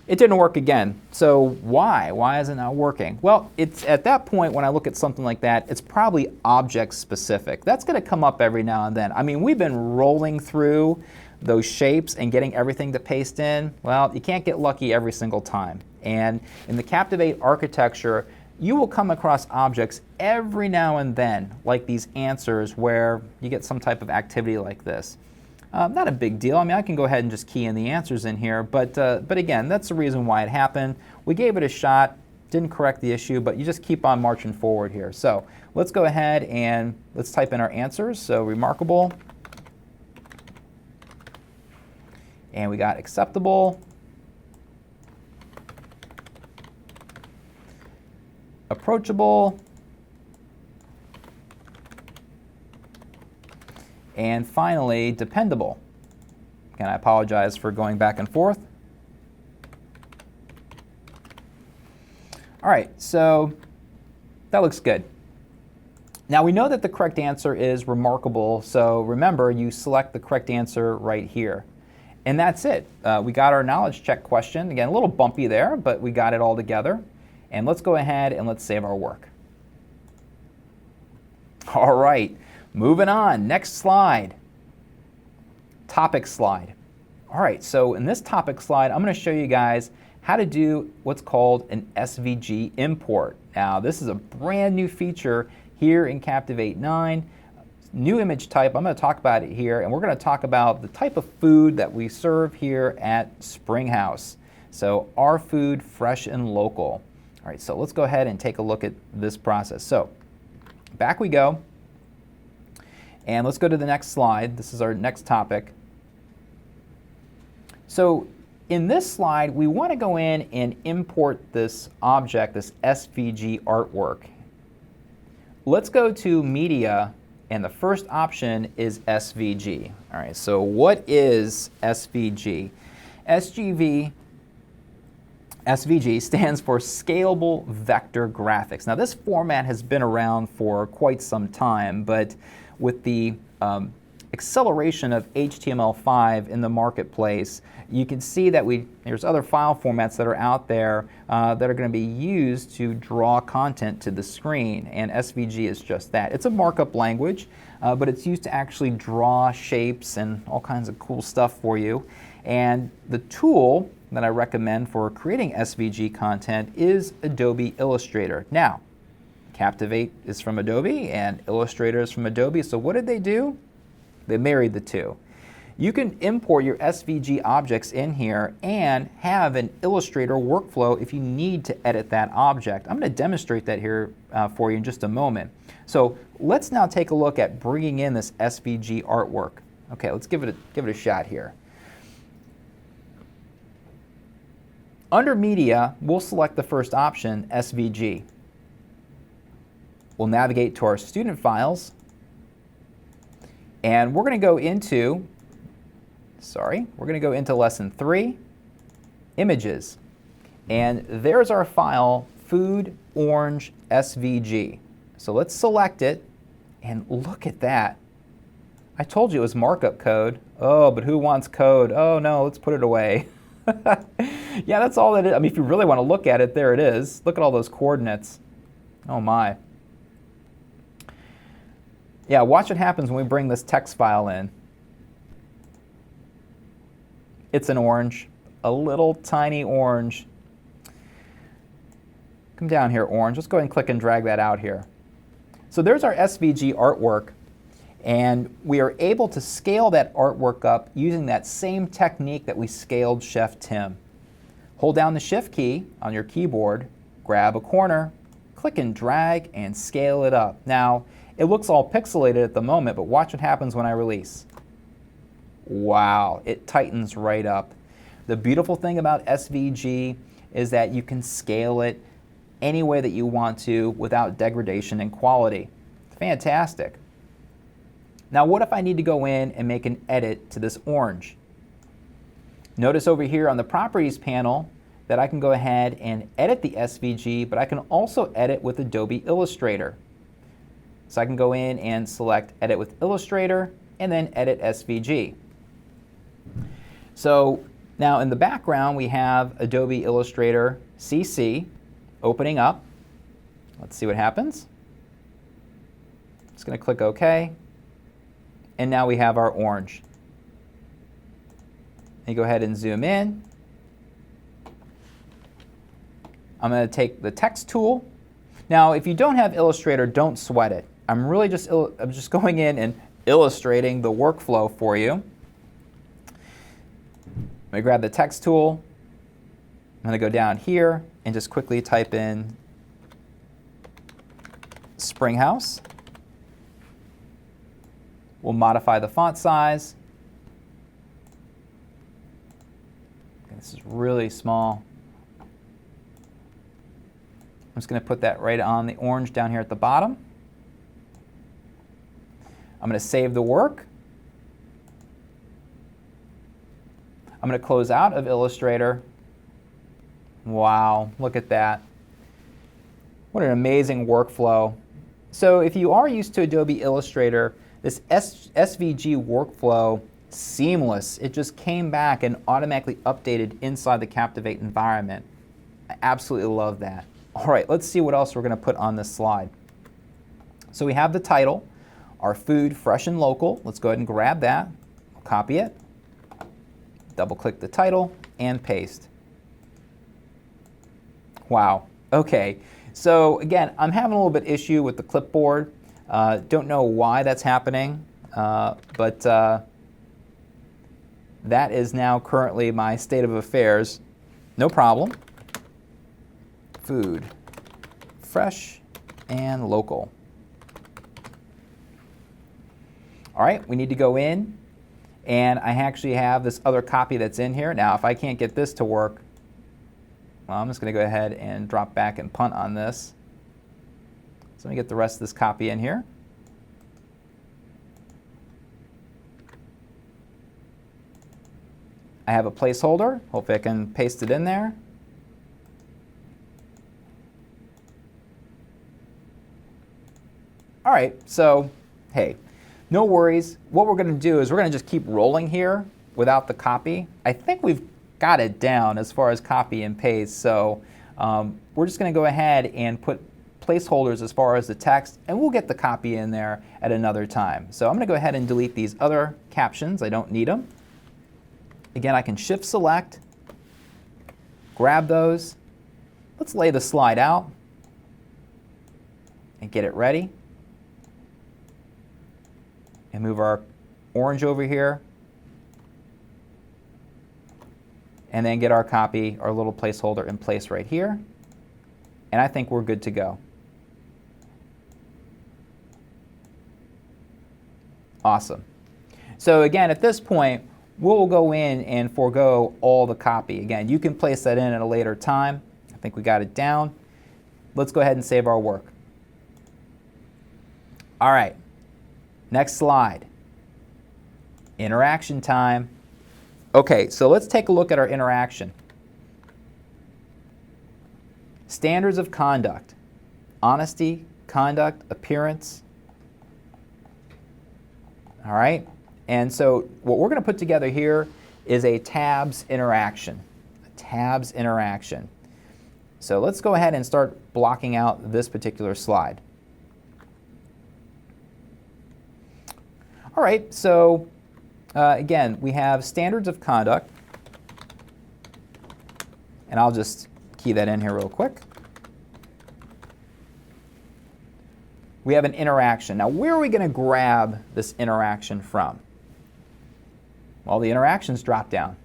it didn't work again. So why? Why is it not working? Well, it's at that point when I look at something like that, it's probably object specific. That's going to come up every now and then. I mean, we've been rolling through those shapes and getting everything to paste in. Well, you can't get lucky every single time. And in the Captivate architecture, you will come across objects every now and then, like these answers, where you get some type of activity like this. Not a big deal. I mean, I can go ahead and just key in the answers in here, but again, that's the reason why it happened. We gave it a shot, didn't correct the issue, but you just keep on marching forward here. So let's go ahead and let's type in our answers. So remarkable, and we got acceptable, approachable, and finally dependable. And I apologize for going back and forth. All right, so that looks good. Now we know that the correct answer is remarkable, so remember, you select the correct answer right here. And that's it. We got our knowledge check question. Again, a little bumpy there, but we got it all together. And let's go ahead and let's save our work. All right, moving on. Next slide. Topic slide. All right, so in this topic slide, I'm going to show you guys how to do what's called an SVG import. Now, this is a brand new feature here in Captivate 9. New image type, I'm going to talk about it here, and we're going to talk about the type of food that we serve here at Springhouse. So our food, fresh and local. All right, so let's go ahead and take a look at this process. So back we go, and let's go to the next slide. This is our next topic. So in this slide, we want to go in and import this object, this SVG artwork. Let's go to Media, and the first option is SVG. All right, so what is SVG? SVG stands for Scalable Vector Graphics. Now this format has been around for quite some time, but with the acceleration of HTML5 in the marketplace, you can see that there's other file formats that are out there that are going to be used to draw content to the screen, and SVG is just that. It's a markup language, but it's used to actually draw shapes and all kinds of cool stuff for you. And the tool that I recommend for creating SVG content is Adobe Illustrator. Now, Captivate is from Adobe and Illustrator is from Adobe, so what did they do? They married the two. You can import your SVG objects in here and have an Illustrator workflow if you need to edit that object. I'm going to demonstrate that here for you in just a moment. So let's now take a look at bringing in this SVG artwork. Okay, let's give it a shot here. Under Media, we'll select the first option, SVG. We'll navigate to our student files, and we're going to go into Lesson 3, Images. And there's our file, Food Orange SVG. So let's select it, and look at that. I told you it was markup code. Oh, but who wants code? Oh no, let's put it away. Yeah, that's all that is. I mean, if you really want to look at it, there it is. Look at all those coordinates. Oh my. Yeah, watch what happens when we bring this text file in. It's an orange, a little tiny orange. Come down here, orange. Let's go ahead and click and drag that out here. So there's our SVG artwork, and we are able to scale that artwork up using that same technique that we scaled Chef Tim. Hold down the Shift key on your keyboard, grab a corner, click and drag, and scale it up. Now, it looks all pixelated at the moment, but watch what happens when I release. Wow, it tightens right up. The beautiful thing about SVG is that you can scale it any way that you want to without degradation in quality. Fantastic. Now what if I need to go in and make an edit to this orange? Notice over here on the Properties panel that I can go ahead and edit the SVG, but I can also edit with Adobe Illustrator. So I can go in and select Edit with Illustrator and then Edit SVG. So now in the background we have Adobe Illustrator CC opening up. Let's see what happens. Just going to click OK. And now we have our orange. You go ahead and zoom in. I'm going to take the text tool Now, if you don't have Illustrator, don't sweat it. I'm just going in and illustrating the workflow for you. Let me grab the text tool. I'm going to go down here and just quickly type in Springhouse. We'll modify the font size. This is really small. I'm just going to put that right on the orange down here at the bottom. I'm going to save the work. I'm going to close out of Illustrator. Wow, look at that. What an amazing workflow. So if you are used to Adobe Illustrator, this SVG workflow, seamless. It just came back and automatically updated inside the Captivate environment. I absolutely love that. All right, let's see what else we're going to put on this slide. So we have the title, our food, fresh and local. Let's go ahead and grab that. I'll copy it. Double-click the title and paste. Wow. Okay. So again, I'm having a little bit issue with the clipboard. Don't know why that's happening, but that is now currently my state of affairs. No problem. Food, fresh and local. All right, we need to go in, and I actually have this other copy that's in here. Now, if I can't get this to work, well, I'm just going to go ahead and drop back and punt on this. So let me get the rest of this copy in here. I have a placeholder. Hopefully I can paste it in there. All right, so hey, no worries. What we're going to do is we're going to just keep rolling here without the copy. I think we've got it down as far as copy and paste, so we're just going to go ahead and put placeholders as far as the text, and we'll get the copy in there at another time. So I'm going to go ahead and delete these other captions. I don't need them. Again, I can shift select, grab those. Let's lay the slide out and get it ready. And move our orange over here. And then get our copy, our little placeholder in place right here. And I think we're good to go. Awesome. So again, at this point, we'll go in and forego all the copy. Again, you can place that in at a later time. I think we got it down. Let's go ahead and save our work. All right, next slide. Interaction time. Okay, so let's take a look at our interaction. Standards of conduct. Honesty, conduct, appearance. All right, and so what we're going to put together here is a tabs interaction. A tabs interaction. So let's go ahead and start blocking out this particular slide. All right, so again, we have standards of conduct, and I'll just key that in here real quick. We have an interaction. Now, where are we going to grab this interaction from? Well, the interactions drop down.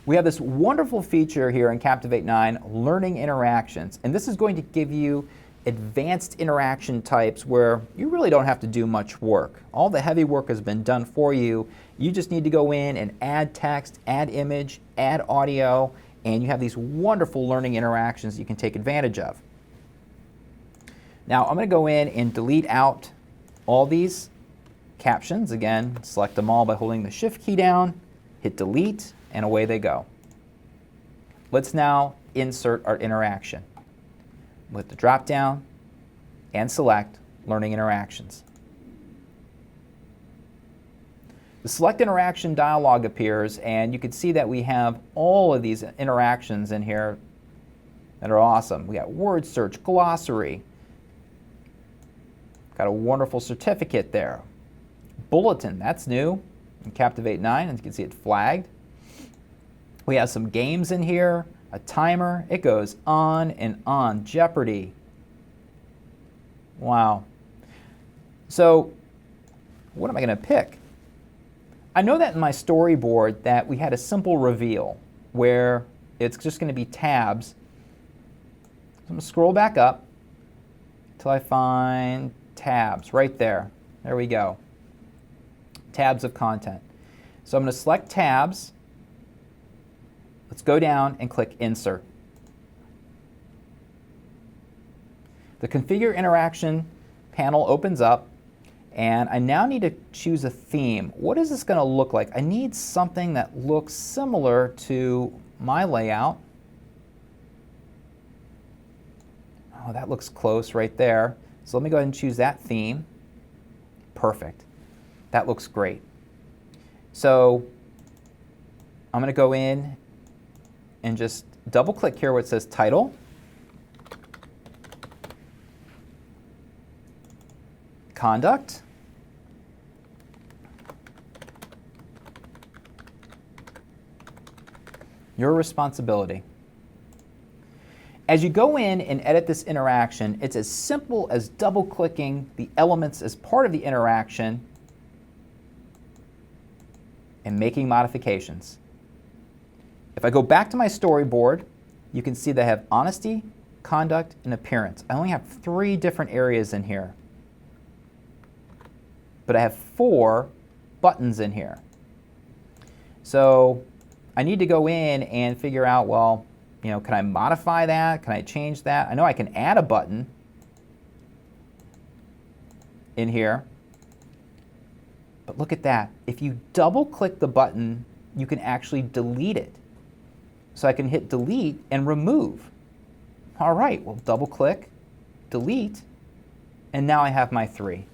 We have this wonderful feature here in Captivate 9, Learning Interactions, and this is going to give you advanced interaction types where you really don't have to do much work. All the heavy work has been done for you. You just need to go in and add text, add image, add audio, and you have these wonderful learning interactions you can take advantage of. Now I'm going to go in and delete out all these captions. Again, select them all by holding the Shift key down, hit delete, and away they go. Let's now insert our interaction. With the drop down and select Learning Interactions. The Select Interaction dialog appears, and you can see that we have all of these interactions in here that are awesome. We got word search, glossary, got a wonderful certificate there. Bulletin, that's new in Captivate 9, and you can see it flagged. We have some games in here, a timer. It goes on and on. Jeopardy. Wow. So what am I going to pick? I know that in my storyboard that we had a simple reveal where it's just going to be tabs. So I'm going to scroll back up until I find tabs right there. There we go. Tabs of content. So I'm going to select tabs. Let's go down and click Insert. The Configure Interaction panel opens up, and I now need to choose a theme. What is this going to look like? I need something that looks similar to my layout. Oh, that looks close right there. So let me go ahead and choose that theme. Perfect. That looks great. So I'm going to go in and just double click here where it says Title. Conduct. Your responsibility. As you go in and edit this interaction, it's as simple as double-clicking the elements as part of the interaction and making modifications. If I go back to my storyboard, you can see that I have honesty, conduct, and appearance. I only have 3 different areas in here, but I have 4 buttons in here. So I need to go in and figure out, well, can I modify that? Can I change that? I know I can add a button in here, but look at that. If you double click the button, you can actually delete it. So I can hit delete and remove. All right, well, double click, delete, and now I have my 3.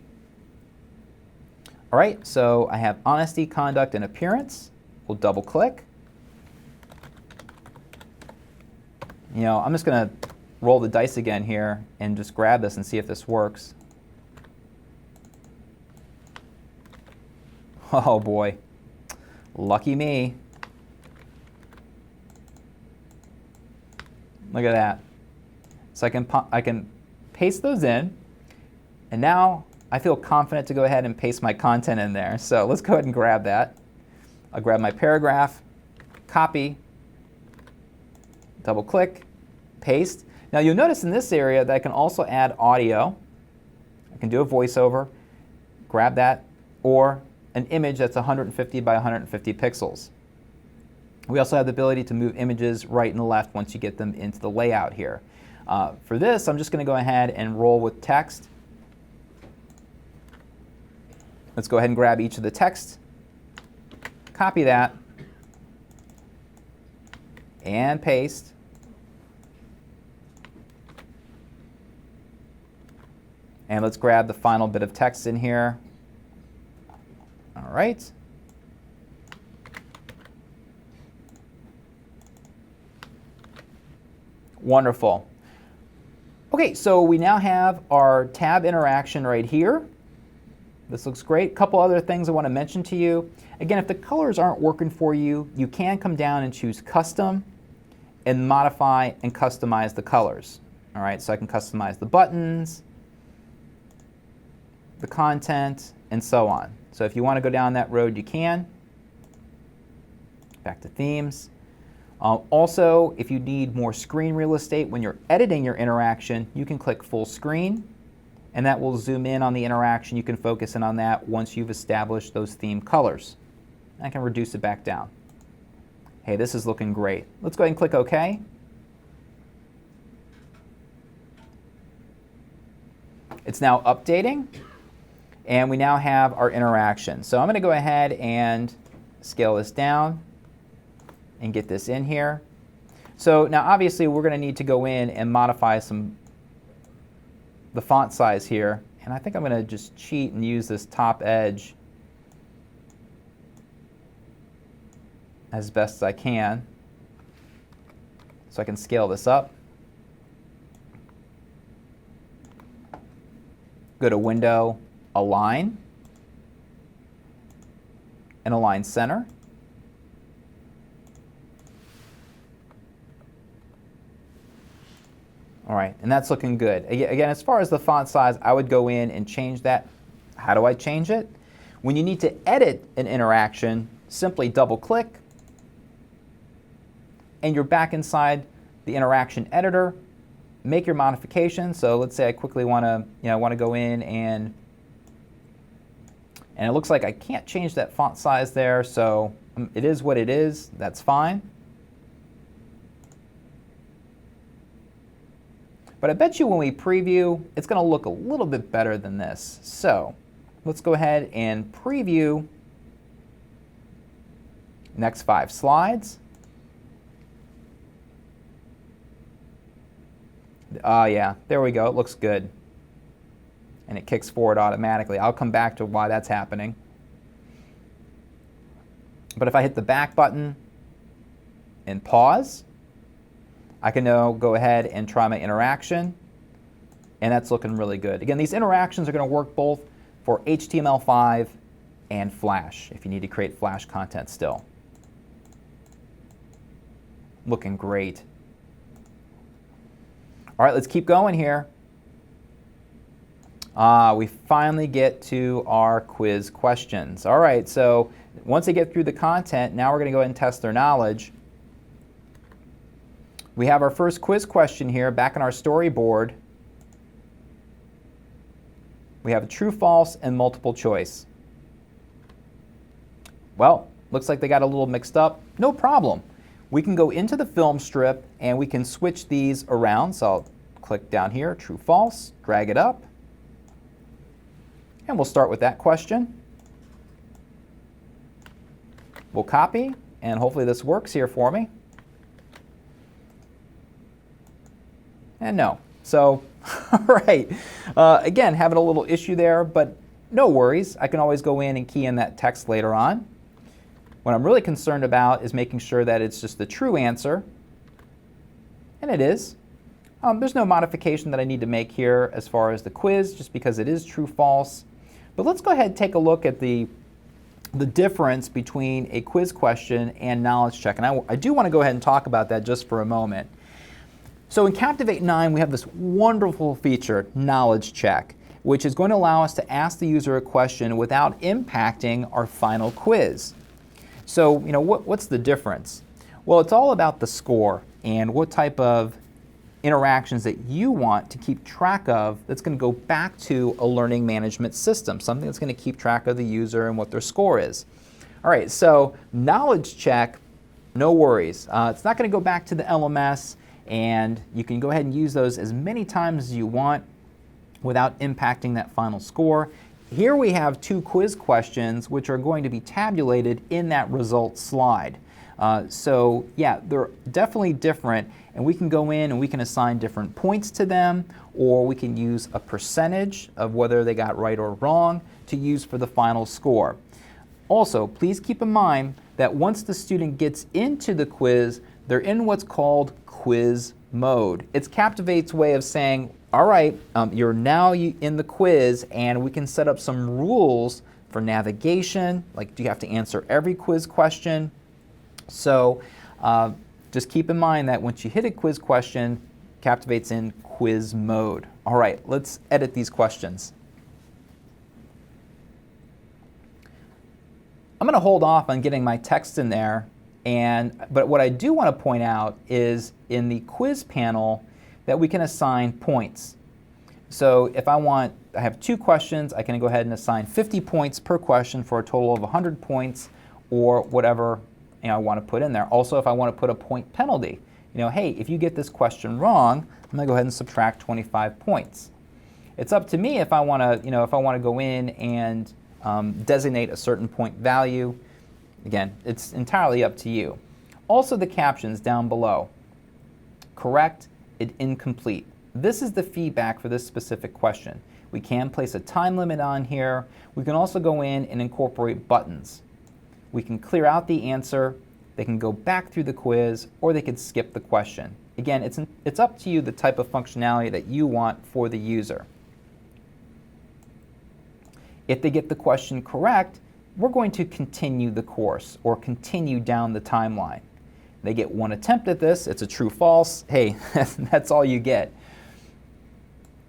All right, so I have honesty, conduct, and appearance. We'll double click. I'm just going to roll the dice again here and just grab this and see if this works. Oh boy, lucky me. Look at that. So I can paste those in, and now I feel confident to go ahead and paste my content in there. So let's go ahead and grab that. I'll grab my paragraph, copy, double click, paste. Now you'll notice in this area that I can also add audio. I can do a voiceover, grab that, or an image that's 150 by 150 pixels. We also have the ability to move images right and left once you get them into the layout here. For this, I'm just going to go ahead and roll with text. Let's go ahead and grab each of the text, copy that, and paste. And let's grab the final bit of text in here. All right. Wonderful. Okay, so we now have our tab interaction right here. This looks great. A couple other things I want to mention to you. Again, if the colors aren't working for you, you can come down and choose Custom and modify and customize the colors. All right, so I can customize the buttons, the content, and so on. So if you want to go down that road, you can. Back to themes. Also, if you need more screen real estate when you're editing your interaction, you can click full screen, and that will zoom in on the interaction. You can focus in on that once you've established those theme colors. I can reduce it back down. Hey, this is looking great. Let's go ahead and click OK. It's now updating, and we now have our interaction. So I'm going to go ahead and scale this down and get this in here. So now obviously we're going to need to go in and modify the font size here, and I think I'm going to just cheat and use this top edge as best as I can so I can scale this up. Go to Window, Align, and Align Center. All right, and that's looking good. Again, as far as the font size, I would go in and change that. How do I change it? When you need to edit an interaction, simply double click, and you're back inside the interaction editor. Make your modification. So let's say I quickly want to go in and it looks like I can't change that font size there, so it is what it is. That's fine. But I bet you when we preview, it's going to look a little bit better than this. So let's go ahead and preview next 5 slides. Yeah, there we go. It looks good. And it kicks forward automatically. I'll come back to why that's happening. But if I hit the back button and pause, I can now go ahead and try my interaction, and that's looking really good. Again, these interactions are going to work both for HTML5 and Flash, if you need to create Flash content still. Looking great. All right, let's keep going here. We finally get to our quiz questions. All right, so once they get through the content, now we're going to go ahead and test their knowledge. We have our first quiz question here back in our storyboard. We have a true, false, and multiple choice. Well, looks like they got a little mixed up. No problem. We can go into the film strip and we can switch these around. So I'll click down here, true, false, drag it up. And we'll start with that question. We'll copy, and hopefully this works here for me. And no. So, all right. Again, having a little issue there, but no worries. I can always go in and key in that text later on. What I'm really concerned about is making sure that it's just the true answer. And it is. There's no modification that I need to make here as far as the quiz, just because it is true, false. But let's go ahead and take a look at the difference between a quiz question and knowledge check. And I do want to go ahead and talk about that just for a moment. So in Captivate 9, we have this wonderful feature, knowledge check, which is going to allow us to ask the user a question without impacting our final quiz. So, what's the difference? Well, it's all about the score and what type of interactions that you want to keep track of that's going to go back to a learning management system, something that's going to keep track of the user and what their score is. All right, so knowledge check, no worries. It's not going to go back to the LMS, and you can go ahead and use those as many times as you want without impacting that final score. Here we have 2 quiz questions which are going to be tabulated in that results slide. So yeah, they're definitely different, and we can go in and we can assign different points to them, or we can use a percentage of whether they got right or wrong to use for the final score. Also, please keep in mind that once the student gets into the quiz, they're in what's called quiz mode. It's Captivate's way of saying, all right, you're now in the quiz, and we can set up some rules for navigation, like do you have to answer every quiz question? So just keep in mind that once you hit a quiz question, Captivate's in quiz mode. All right, let's edit these questions. I'm going to hold off on getting my text in there, but what I do want to point out is in the quiz panel that we can assign points. So if I have 2 questions, I can go ahead and assign 50 points per question for a total of 100 points, or whatever I want to put in there. Also, if I want to put a point penalty, hey, if you get this question wrong, I'm going to go ahead and subtract 25 points. It's up to me if I want to go in and designate a certain point value. Again, it's entirely up to you. Also, the captions down below. Correct and incomplete. This is the feedback for this specific question. We can place a time limit on here. We can also go in and incorporate buttons. We can clear out the answer, they can go back through the quiz, or they could skip the question. Again, it's up to you the type of functionality that you want for the user. If they get the question correct, we're going to continue the course or continue down the timeline. They get 1 attempt at this, it's a true false, hey, that's all you get.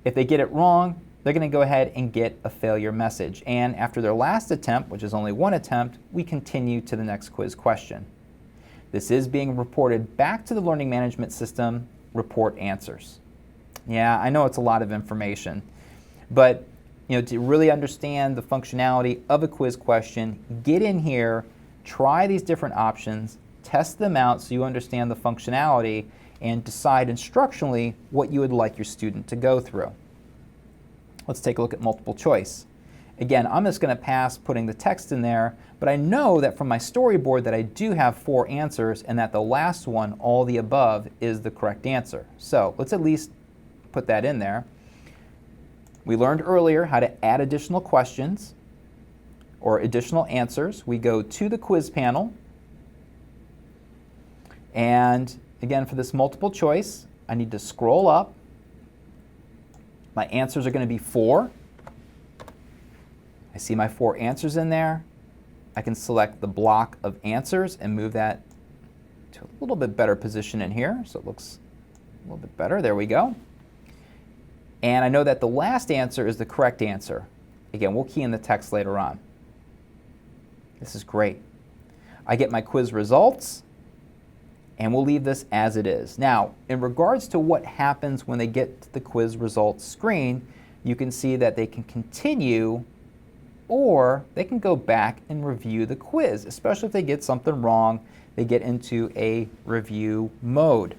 If they get it wrong, they're going to go ahead and get a failure message. And after their last attempt, which is only one attempt, we continue to the next quiz question. This is being reported back to the learning management system, report answers. Yeah, I know it's a lot of information, but to really understand the functionality of a quiz question, get in here, try these different options, test them out so you understand the functionality, and decide instructionally what you would like your student to go through. Let's take a look at multiple choice. Again, I'm just going to pass putting the text in there, but I know that from my storyboard that I do have 4 answers and that the last one, all the above, is the correct answer. So let's at least put that in there. We learned earlier how to add additional questions or additional answers. We go to the quiz panel, and again, for this multiple choice, I need to scroll up. My answers are going to be 4. I see my 4 answers in there. I can select the block of answers and move that to a little bit better position in here so it looks a little bit better. There we go. And I know that the last answer is the correct answer. Again, we'll key in the text later on. This is great. I get my quiz results, and we'll leave this as it is. Now, in regards to what happens when they get to the quiz results screen, you can see that they can continue or they can go back and review the quiz, especially if they get something wrong, they get into a review mode.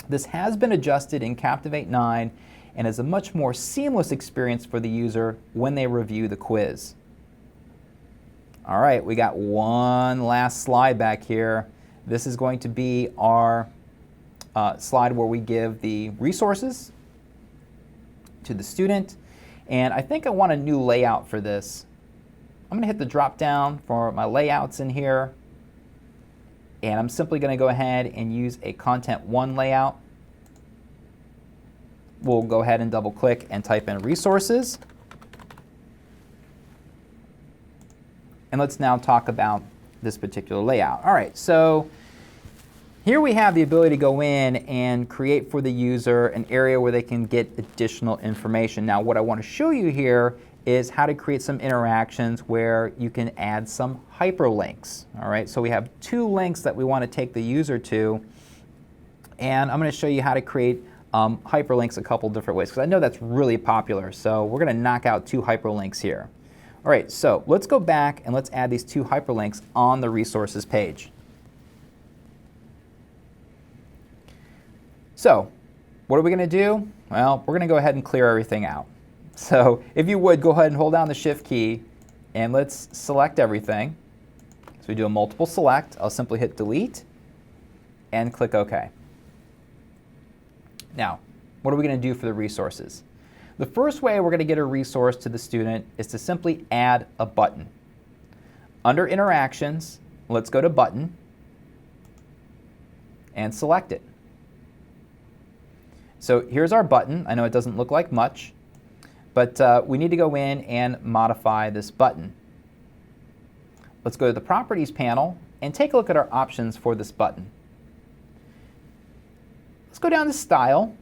This has been adjusted in Captivate 9 and is a much more seamless experience for the user when they review the quiz. All right, we got one last slide back here. This is going to be our slide where we give the resources to the student. And I think I want a new layout for this. I'm going to hit the drop down for my layouts in here. And I'm simply going to go ahead and use a Content 1 layout. We'll go ahead and double click and type in resources. And let's now talk about this particular layout. All right, so here we have the ability to go in and create for the user an area where they can get additional information. Now, what I want to show you here is how to create some interactions where you can add some hyperlinks. All right, so we have 2 links that we want to take the user to, and I'm going to show you how to create hyperlinks a couple different ways, because I know that's really popular. So we're going to knock out 2 hyperlinks here. All right, so let's go back and let's add these 2 hyperlinks on the resources page. So what are we going to do? Well, we're going to go ahead and clear everything out. So if you would, go ahead and hold down the Shift key and let's select everything. So we do a multiple select. I'll simply hit delete and click OK. Now, what are we going to do for the resources? The first way we're going to get a resource to the student is to simply add a button. Under Interactions, let's go to Button and select it. So here's our button. I know it doesn't look like much, but we need to go in and modify this button. Let's go to the Properties panel and take a look at our options for this button. Let's go down to Style,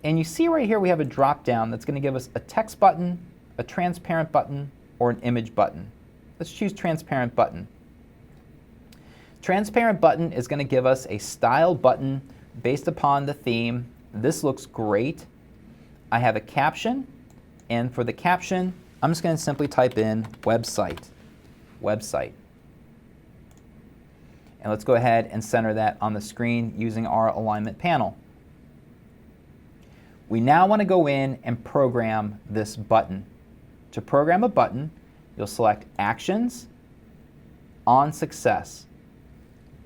and you see right here we have a drop-down that's going to give us a text button, a transparent button, or an image button. Let's choose Transparent Button. Transparent Button is going to give us a style button based upon the theme. This looks great. I have a caption, and for the caption, I'm just going to simply type in website. Website. And let's go ahead and center that on the screen using our alignment panel. We now want to go in and program this button. To program a button, you'll select Actions, On Success.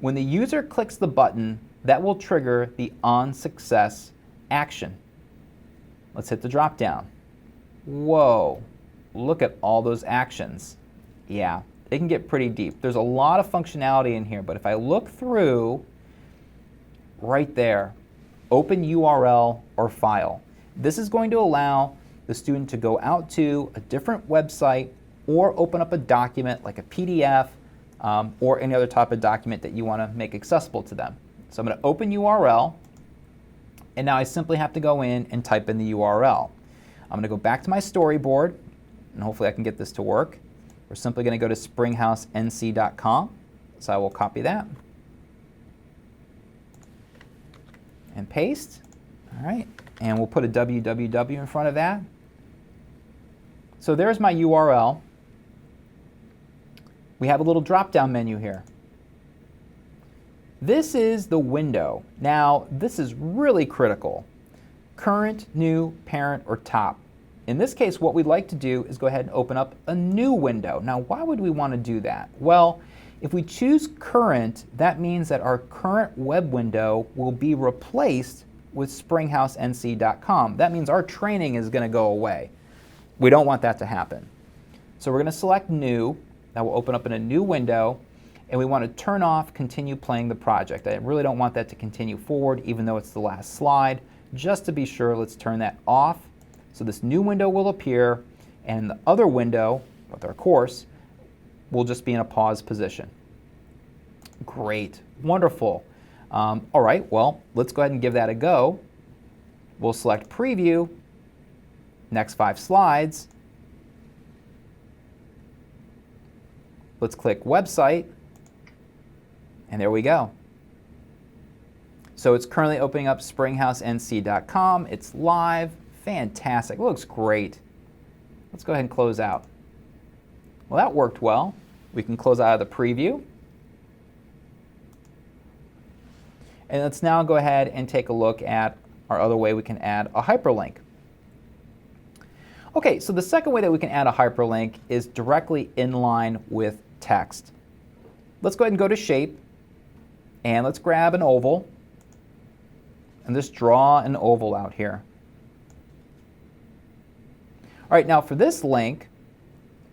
When the user clicks the button, that will trigger the On Success action. Let's hit the drop down. Whoa, look at all those actions. Yeah, they can get pretty deep. There's a lot of functionality in here, but if I look through right there, open URL or file. This is going to allow the student to go out to a different website or open up a document like a PDF or any other type of document that you want to make accessible to them. So I'm going to open URL. And now I simply have to go in and type in the URL. I'm going to go back to my storyboard, and hopefully I can get this to work. We're simply going to go to springhousenc.com. So I will copy that and paste. All right, and we'll put a www in front of that. So there's my URL. We have a little drop-down menu here. This is the window. Now, this is really critical. Current, new, parent, or top. In this case, what we'd like to do is go ahead and open up a new window. Now, why would we want to do that? Well, if we choose current, that means that our current web window will be replaced with springhousenc.com. That means our training is going to go away. We don't want that to happen. So we're going to select new. That will open up in a new window, and we want to turn off continue playing the project. I really don't want that to continue forward, even though it's the last slide. Just to be sure, let's turn that off. So this new window will appear, and the other window with our course will just be in a pause position. Great, wonderful. All right, well, let's go ahead and give that a go. We'll select preview, next 5 slides. Let's click website, and there we go. So it's currently opening up springhousenc.com. It's live. Fantastic. It looks great. Let's go ahead and close out. Well, that worked well. We can close out of the preview. And let's now go ahead and take a look at our other way we can add a hyperlink. Okay, so the second way that we can add a hyperlink is directly in line with text. Let's go ahead and go to shape, and let's grab an oval and just draw an oval out here. All right, now for this link,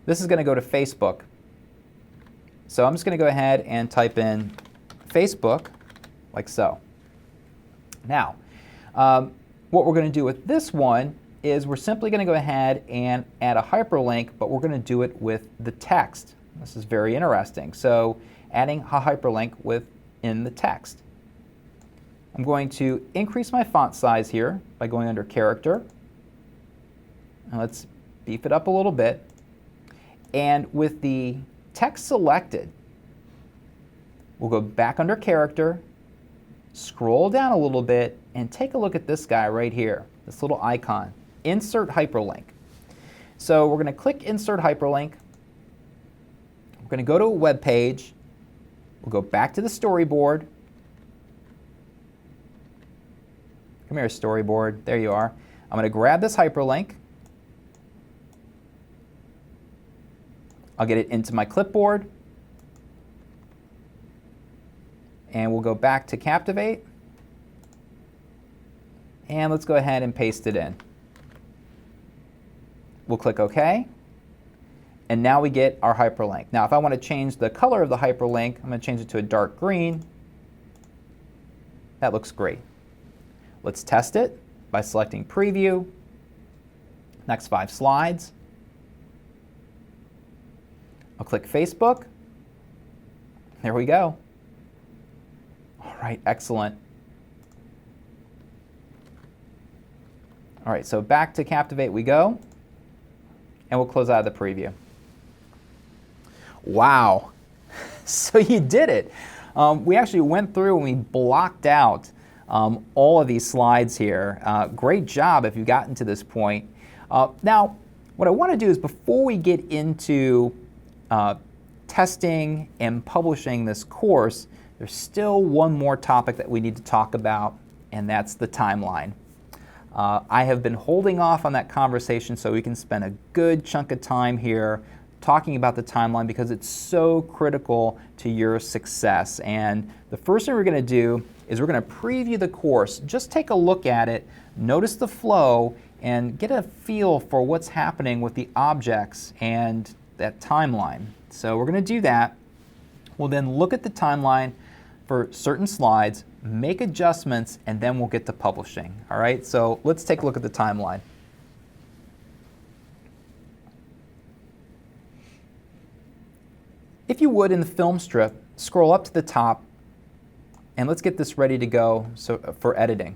this is going to go to Facebook. So I'm just going to go ahead and type in Facebook, like so. Now, what we're going to do with this one is we're simply going to go ahead and add a hyperlink, but we're going to do it with the text. This is very interesting. So adding a hyperlink within the text. I'm going to increase my font size here by going under character. And let's beef it up a little bit. And with the text selected, we'll go back under character, scroll down a little bit, and take a look at this guy right here, this little icon, insert hyperlink. So we're going to click insert hyperlink. We're going to go to a web page. We'll go back to the storyboard. Come here, storyboard. There you are. I'm going to grab this hyperlink. I'll get it into my clipboard. And we'll go back to Captivate. And let's go ahead and paste it in. We'll click OK. And now we get our hyperlink. Now, if I want to change the color of the hyperlink, I'm going to change it to a dark green. That looks great. Let's test it by selecting Preview. Next 5 slides. I'll click Facebook. There we go. All right, excellent. All right, so back to Captivate we go. And we'll close out of the preview. Wow, so you did it. We actually went through and we blocked out all of these slides here. Great job if you've gotten to this point. Now, what I want to do is before we get into testing and publishing this course, there's still one more topic that we need to talk about, and that's the timeline. I have been holding off on that conversation so we can spend a good chunk of time here talking about the timeline because it's so critical to your success. And the first thing we're going to do is we're going to preview the course. Just take a look at it, notice the flow, and get a feel for what's happening with the objects and that timeline. So we're going to do that. We'll then look at the timeline for certain slides, make adjustments, and then we'll get to publishing. All right, so let's take a look at the timeline. If you would, in the film strip, scroll up to the top, and let's get this ready to go for editing.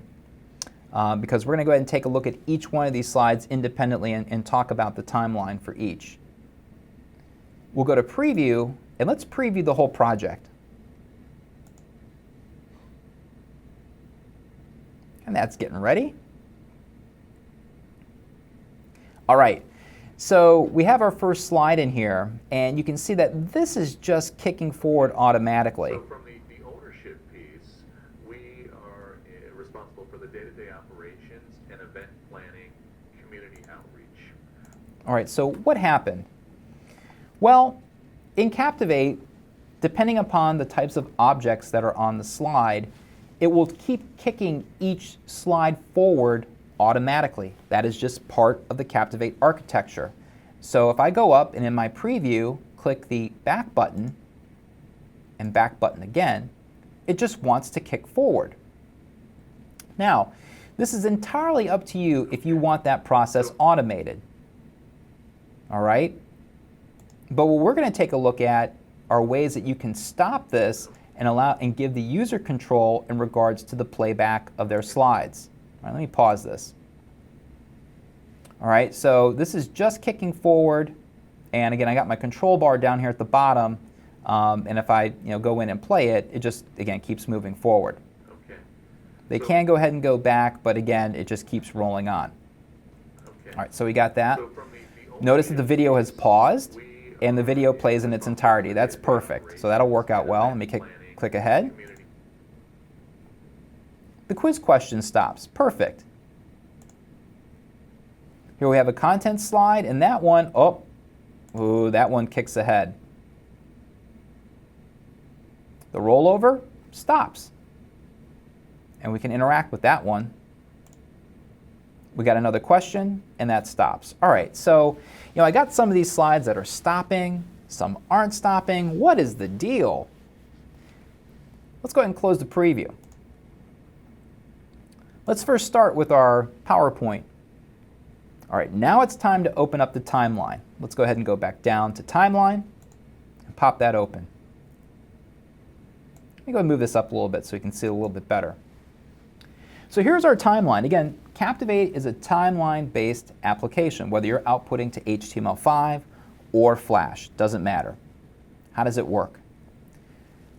because we're going to go ahead and take a look at each one of these slides independently and talk about the timeline for each. We'll go to Preview, and let's preview the whole project. And that's getting ready. All right, so we have our first slide in here, and you can see that this is just kicking forward automatically. So from the ownership piece, we are responsible for the day-to-day operations and event planning, community outreach. All right, so what happened? Well, in Captivate, depending upon the types of objects that are on the slide, it will keep kicking each slide forward automatically. That is just part of the Captivate architecture. So if I go up and in my preview, click the back button and back button again, it just wants to kick forward. Now, this is entirely up to you if you want that process automated. All right? But what we're going to take a look at are ways that you can stop this and allow and give the user control in regards to the playback of their slides. All right, let me pause this. All right, so this is just kicking forward, and again, I got my control bar down here at the bottom, and if I go in and play it, it just again keeps moving forward. Okay. They can go ahead and go back, but again, it just keeps rolling on. Okay. All right, so we got that. So from the Notice that the video has paused, and the video plays in its entirety. That's perfect. So that'll work out well. Let me click ahead. The quiz question stops. Perfect. Here we have a content slide, and that one, that one kicks ahead. The rollover stops. And we can interact with that one. We got another question, and that stops. All right, so I got some of these slides that are stopping, some aren't stopping. What is the deal? Let's go ahead and close the preview. Let's first start with our PowerPoint. All right, now it's time to open up the timeline. Let's go ahead and go back down to Timeline and pop that open. Let me go ahead and move this up a little bit so we can see it a little bit better. So here's our timeline. Again, Captivate is a timeline-based application, whether you're outputting to HTML5 or Flash, doesn't matter. How does it work?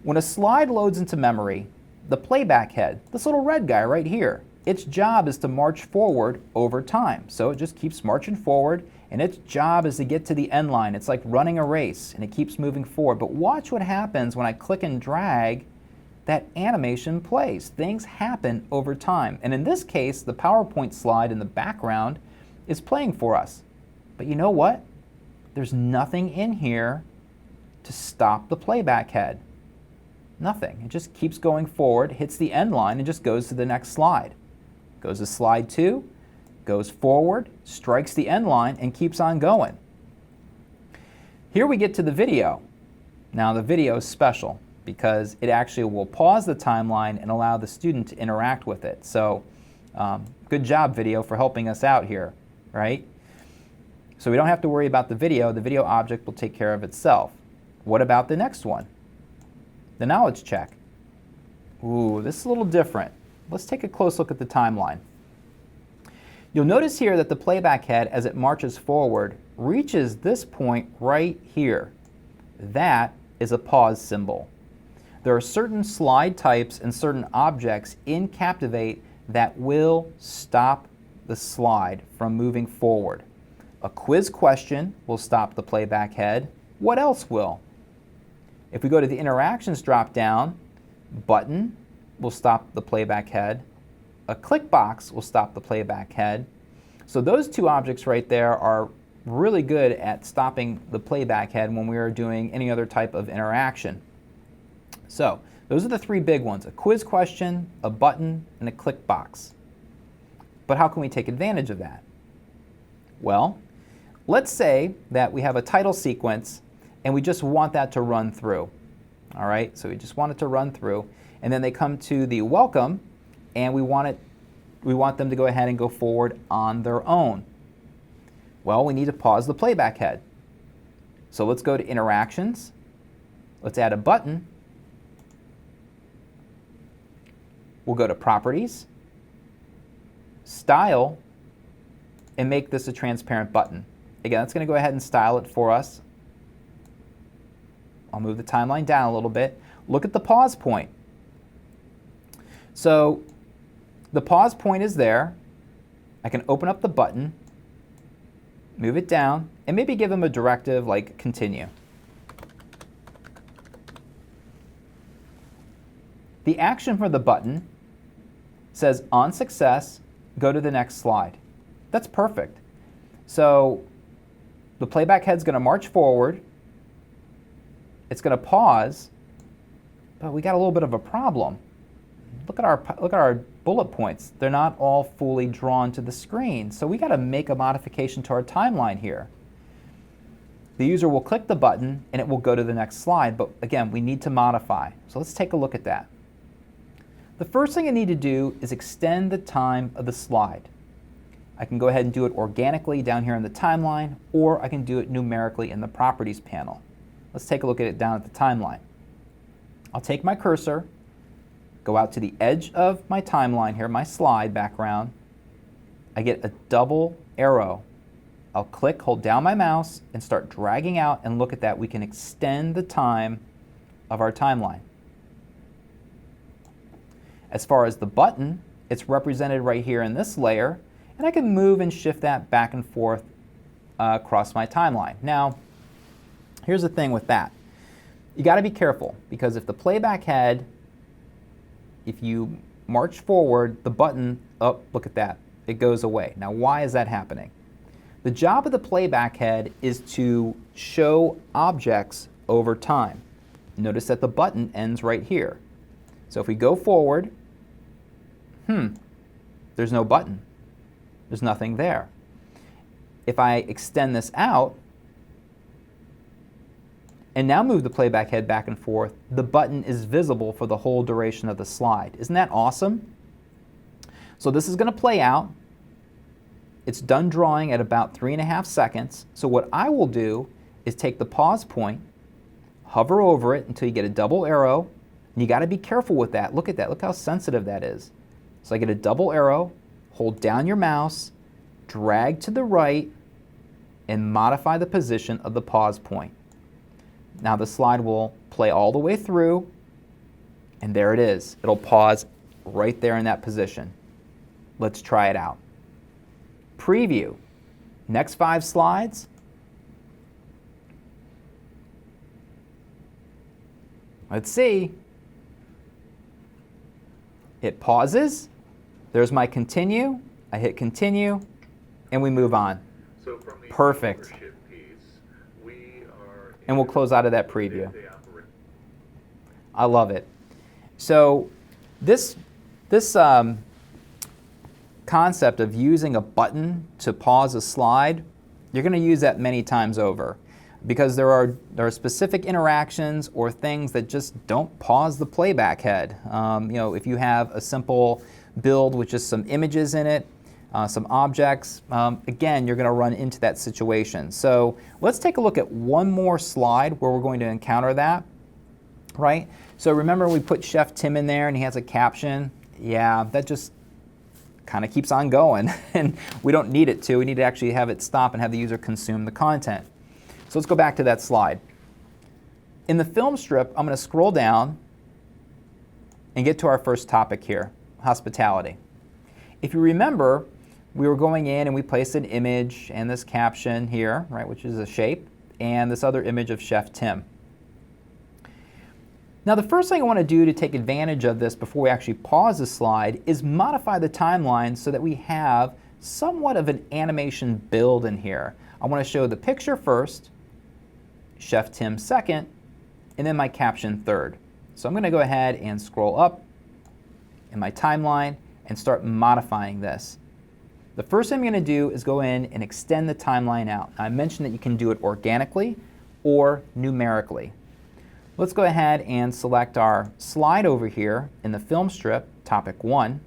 When a slide loads into memory, the playback head, this little red guy right here, its job is to march forward over time. So it just keeps marching forward, and its job is to get to the end line. It's like running a race, and it keeps moving forward. But watch what happens when I click and drag. That animation plays. Things happen over time. And in this case, the PowerPoint slide in the background is playing for us. But you know what? There's nothing in here to stop the playback head. Nothing. It just keeps going forward, hits the end line, and just goes to the next slide. Goes to slide 2, goes forward, strikes the end line, and keeps on going. Here we get to the video. Now the video is special, because it actually will pause the timeline and allow the student to interact with it. So good job, video, for helping us out here, right? So we don't have to worry about the video object will take care of itself. What about the next one? The knowledge check. Ooh, this is a little different. Let's take a close look at the timeline. You'll notice here that the playback head, as it marches forward, reaches this point right here. That is a pause symbol. There are certain slide types and certain objects in Captivate that will stop the slide from moving forward. A quiz question will stop the playback head. What else will? If we go to the interactions drop-down, button will stop the playback head. A click box will stop the playback head. So those two objects right there are really good at stopping the playback head when we are doing any other type of interaction. So those are the three big ones: a quiz question, a button, and a click box. But how can we take advantage of that? Well, let's say that we have a title sequence and we just want that to run through. All right, so we just want it to run through, and then they come to the welcome, and we want them to go ahead and go forward on their own. Well, we need to pause the playback head. So let's go to interactions. Let's add a button. We'll go to properties. style, and make this a transparent button. Again, that's going to go ahead and style it for us. I'll move the timeline down a little bit. Look at the pause point. So the pause point is there. I can open up the button, move it down, and maybe give them a directive like continue. The action for the button says on success, go to the next slide. That's perfect. So the playback head's going to march forward. It's going to pause, but we got a little bit of a problem. Look at our bullet points. They're not all fully drawn to the screen. So we got to make a modification to our timeline here. The user will click the button and it will go to the next slide, but again, we need to modify. So let's take a look at that. The first thing I need to do is extend the time of the slide. I can go ahead and do it organically down here in the timeline, or I can do it numerically in the properties panel. Let's take a look at it down at the timeline. I'll take my cursor, go out to the edge of my timeline here, my slide background. I get a double arrow. I'll click, hold down my mouse, and start dragging out, and look at that. We can extend the time of our timeline. As far as the button, it's represented right here in this layer, and I can move and shift that back and forth across my timeline. Now, here's the thing with that. You got to be careful, because if the playback head, if you march forward, the button, oh, look at that, it goes away. Now, why is that happening? The job of the playback head is to show objects over time. Notice that the button ends right here. So if we go forward, there's no button. There's nothing there. If I extend this out and now move the playback head back and forth, the button is visible for the whole duration of the slide. Isn't that awesome? So this is going to play out. It's done drawing at about 3.5 seconds. So what I will do is take the pause point, hover over it until you get a double arrow, and you got to be careful with that. Look at that. Look how sensitive that is. So I get a double arrow, hold down your mouse, drag to the right, and modify the position of the pause point. Now the slide will play all the way through, and there it is. It'll pause right there in that position. Let's try it out. Preview. Next 5 slides. Let's see. It pauses. There's my continue. I hit continue, and we move on. So from the Perfect. ownership piece, we are And we'll close out of that preview. I love it. So this concept of using a button to pause a slide, you're going to use that many times over, because there are specific interactions or things that just don't pause the playback head. If you have a simple build with just some images in it, some objects, again, you're going to run into that situation. So let's take a look at one more slide where we're going to encounter that, right? So remember we put Chef Tim in there and he has a caption. Yeah, that just kind of keeps on going, and we don't need it to. We need to actually have it stop and have the user consume the content. So let's go back to that slide. In the film strip, I'm going to scroll down and get to our first topic here, hospitality. If you remember, we were going in and we placed an image and this caption here, right, which is a shape, and this other image of Chef Tim. Now the first thing I want to do to take advantage of this before we actually pause the slide is modify the timeline so that we have somewhat of an animation build in here. I want to show the picture first, Chef Tim second, and then my caption third. So I'm going to go ahead and scroll up in my timeline and start modifying this. The first thing I'm going to do is go in and extend the timeline out. I mentioned that you can do it organically or numerically. Let's go ahead and select our slide over here in the film strip, topic 1.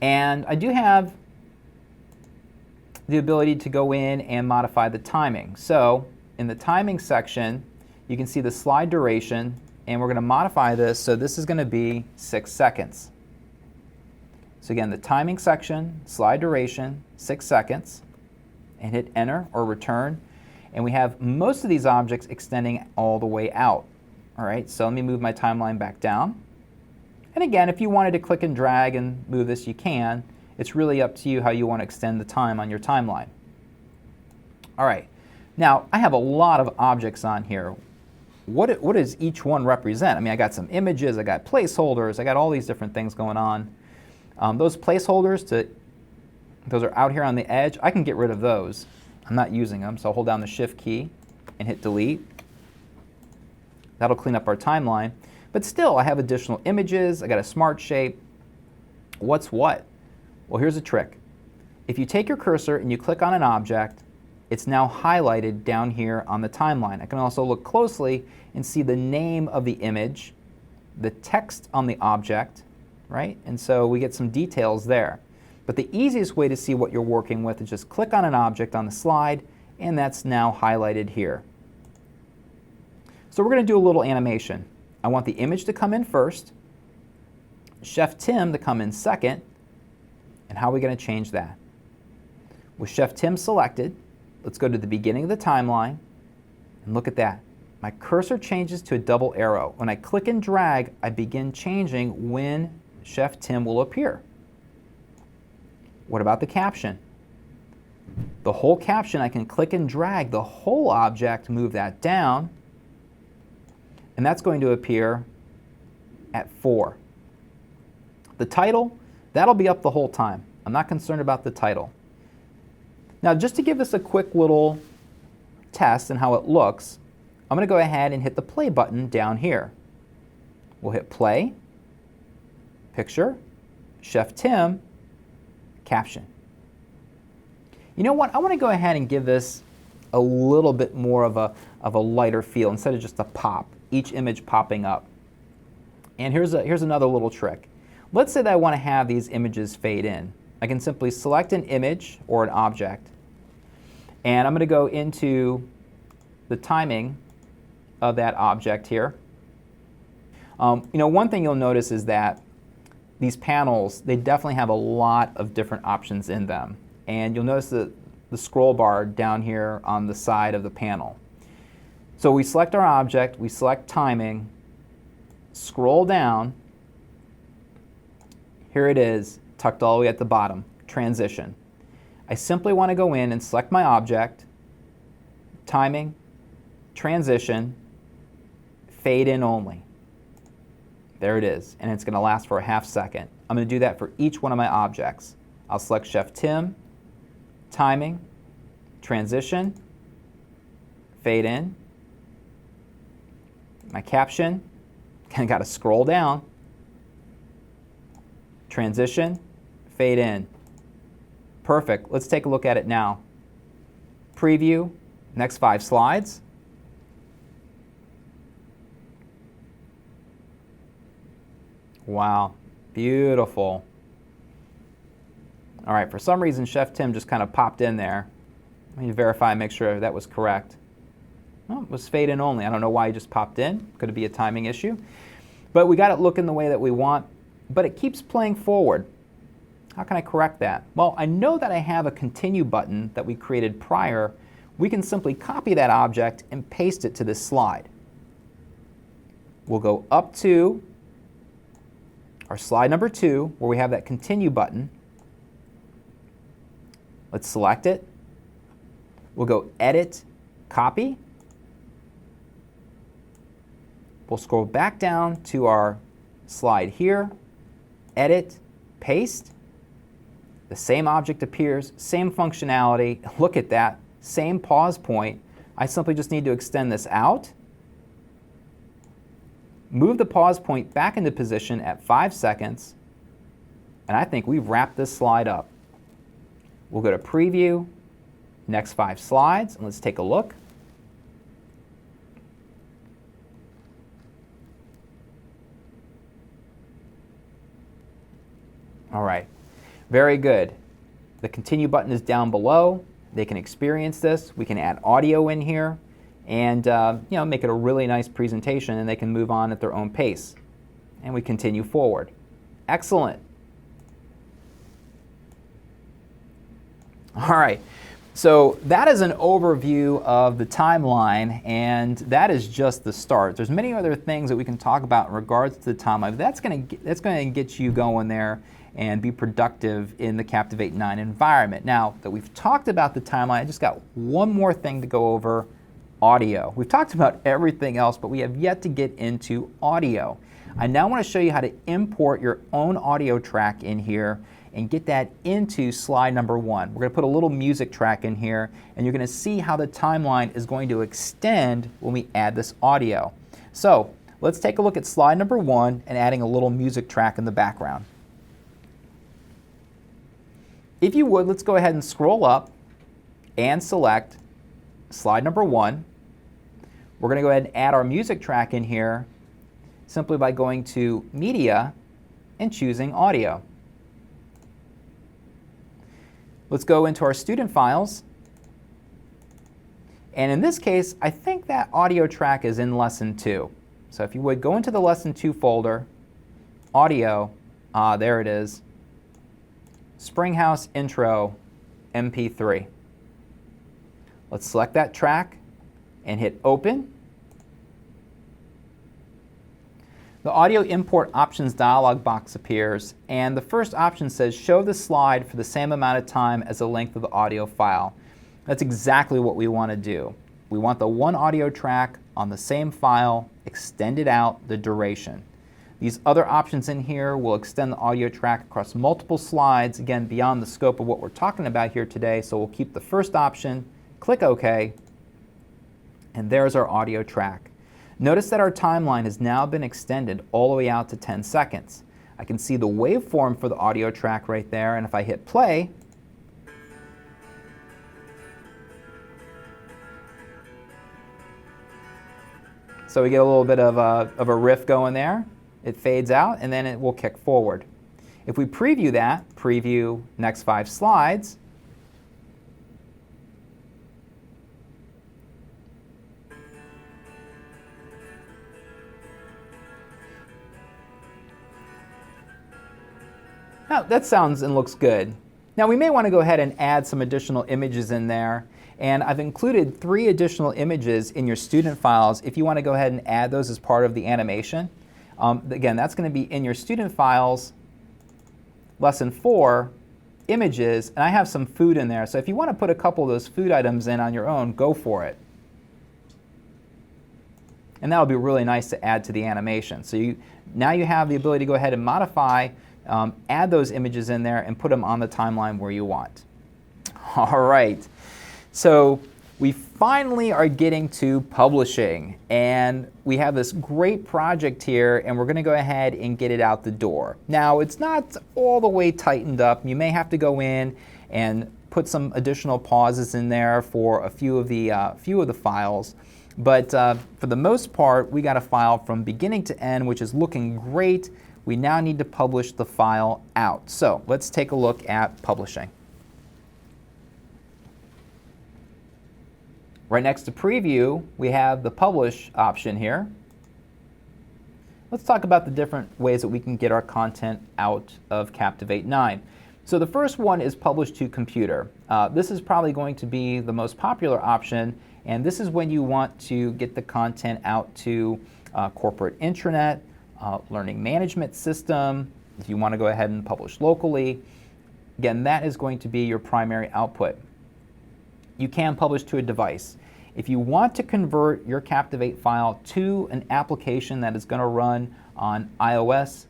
And I do have the ability to go in and modify the timing. So in the timing section, you can see the slide duration, and we're going to modify this so this is going to be 6 seconds. So again, the timing section, slide duration, 6 seconds, and hit enter or return. And we have most of these objects extending all the way out. All right, so let me move my timeline back down. And again, if you wanted to click and drag and move this, you can. It's really up to you how you want to extend the time on your timeline. All right, now I have a lot of objects on here. What does each one represent? I mean, I got some images, I got placeholders, I got all these different things going on. Those placeholders, those are out here on the edge. I can get rid of those. I'm not using them, so I'll hold down the Shift key and hit delete. That'll clean up our timeline. But still, I have additional images, I got a smart shape. What's what? Well, here's a trick. If you take your cursor and you click on an object, it's now highlighted down here on the timeline. I can also look closely and see the name of the image, the text on the object, right? And so we get some details there. But the easiest way to see what you're working with is just click on an object on the slide, and that's now highlighted here. So we're going to do a little animation. I want the image to come in first, Chef Tim to come in second, and how are we going to change that? With Chef Tim selected, let's go to the beginning of the timeline, and look at that. My cursor changes to a double arrow. When I click and drag, I begin changing when Chef Tim will appear. What about the caption? The whole caption, I can click and drag the whole object, move that down, and that's going to appear at 4. The title, that'll be up the whole time. I'm not concerned about the title. Now, just to give us a quick little test and how it looks, I'm going to go ahead and hit the play button down here. We'll hit play, picture, Chef Tim, caption. You know what? I want to go ahead and give this a little bit more of a lighter feel instead of just a pop, each image popping up. And here's another little trick. Let's say that I want to have these images fade in. I can simply select an image or an object, and I'm going to go into the timing of that object here. One thing you'll notice is that these panels, they definitely have a lot of different options in them. And you'll notice the scroll bar down here on the side of the panel. So we select our object, we select timing, scroll down, here it is, tucked all the way at the bottom, transition. I simply want to go in and select my object, timing, transition, fade in only. There it is, and it's going to last for a half second. I'm going to do that for each one of my objects. I'll select Chef Tim, timing, transition, fade in. My caption, I got to scroll down, transition, fade in. Perfect. Let's take a look at it now. Preview, next 5 slides. Wow, beautiful. All right, for some reason, Chef Tim just kind of popped in there. Let me verify and make sure that was correct. Well, it was fade in only. I don't know why he just popped in. Could it be a timing issue? But we got it looking the way that we want, but it keeps playing forward. How can I correct that? Well, I know that I have a continue button that we created prior. We can simply copy that object and paste it to this slide. We'll go up to our slide number 2, where we have that continue button. Let's select it. We'll go edit, copy. We'll scroll back down to our slide here, edit, paste. The same object appears, same functionality. Look at that, same pause point. I simply just need to extend this out. Move the pause point back into position at 5 seconds, and I think we've wrapped this slide up. We'll go to preview, next 5 slides, and let's take a look. All right, very good. The continue button is down below. They can experience this. We can add audio in here and make it a really nice presentation, and they can move on at their own pace. And we continue forward. Excellent. All right. So that is an overview of the timeline, and that is just the start. There's many other things that we can talk about in regards to the timeline. That's going to get you going there and be productive in the Captivate 9 environment. Now that we've talked about the timeline, I just got one more thing to go over: audio. We've talked about everything else, but we have yet to get into audio. I now want to show you how to import your own audio track in here and get that into slide number 1. We're going to put a little music track in here, and you're going to see how the timeline is going to extend when we add this audio. So let's take a look at slide number 1 and adding a little music track in the background. If you would, let's go ahead and scroll up and select slide number 1. We're going to go ahead and add our music track in here simply by going to Media and choosing Audio. Let's go into our student files. And in this case, I think that audio track is in Lesson 2. So if you would, go into the Lesson 2 folder, Audio, there it is, Springhouse Intro MP3. Let's select that track and hit Open. The Audio Import Options dialog box appears, and the first option says show the slide for the same amount of time as the length of the audio file. That's exactly what we want to do. We want the one audio track on the same file extended out the duration. These other options in here will extend the audio track across multiple slides, again beyond the scope of what we're talking about here today, so we'll keep the first option, click OK, and there's our audio track. Notice that our timeline has now been extended all the way out to 10 seconds. I can see the waveform for the audio track right there, and if I hit play, so we get a little bit of a riff going there. It fades out, and then it will kick forward. If we preview that, preview next 5 slides, now, that sounds and looks good. Now we may want to go ahead and add some additional images in there, and I've included 3 additional images in your student files if you want to go ahead and add those as part of the animation. Again, that's going to be in your student files, Lesson 4, Images, and I have some food in there, so if you want to put a couple of those food items in on your own, go for it. And that will be really nice to add to the animation. So now you have the ability to go ahead and modify, add those images in there and put them on the timeline where you want. All right, so we finally are getting to publishing, and we have this great project here, and we're going to go ahead and get it out the door. Now, it's not all the way tightened up. You may have to go in and put some additional pauses in there for a few of the files. But for the most part, we got a file from beginning to end, which is looking great. We now need to publish the file out. So let's take a look at publishing. Right next to preview, we have the publish option here. Let's talk about the different ways that we can get our content out of Captivate 9. So the first one is publish to computer. This is probably going to be the most popular option, and this is when you want to get the content out to corporate intranet, learning management system, if you want to go ahead and publish locally. Again, that is going to be your primary output. You can publish to a device. If you want to convert your Captivate file to an application that is going to run on iOS,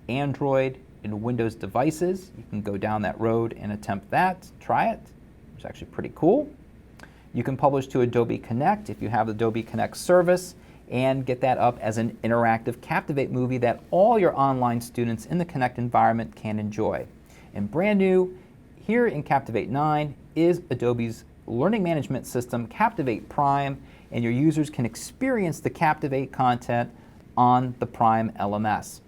Android, and Windows devices, you can go down that road and attempt that, try it. It's actually pretty cool. You can publish to Adobe Connect if you have the Adobe Connect service, and get that up as an interactive Captivate movie that all your online students in the Connect environment can enjoy. And brand new here in Captivate 9 is Adobe's learning management system, Captivate Prime, and your users can experience the Captivate content on the Prime LMS.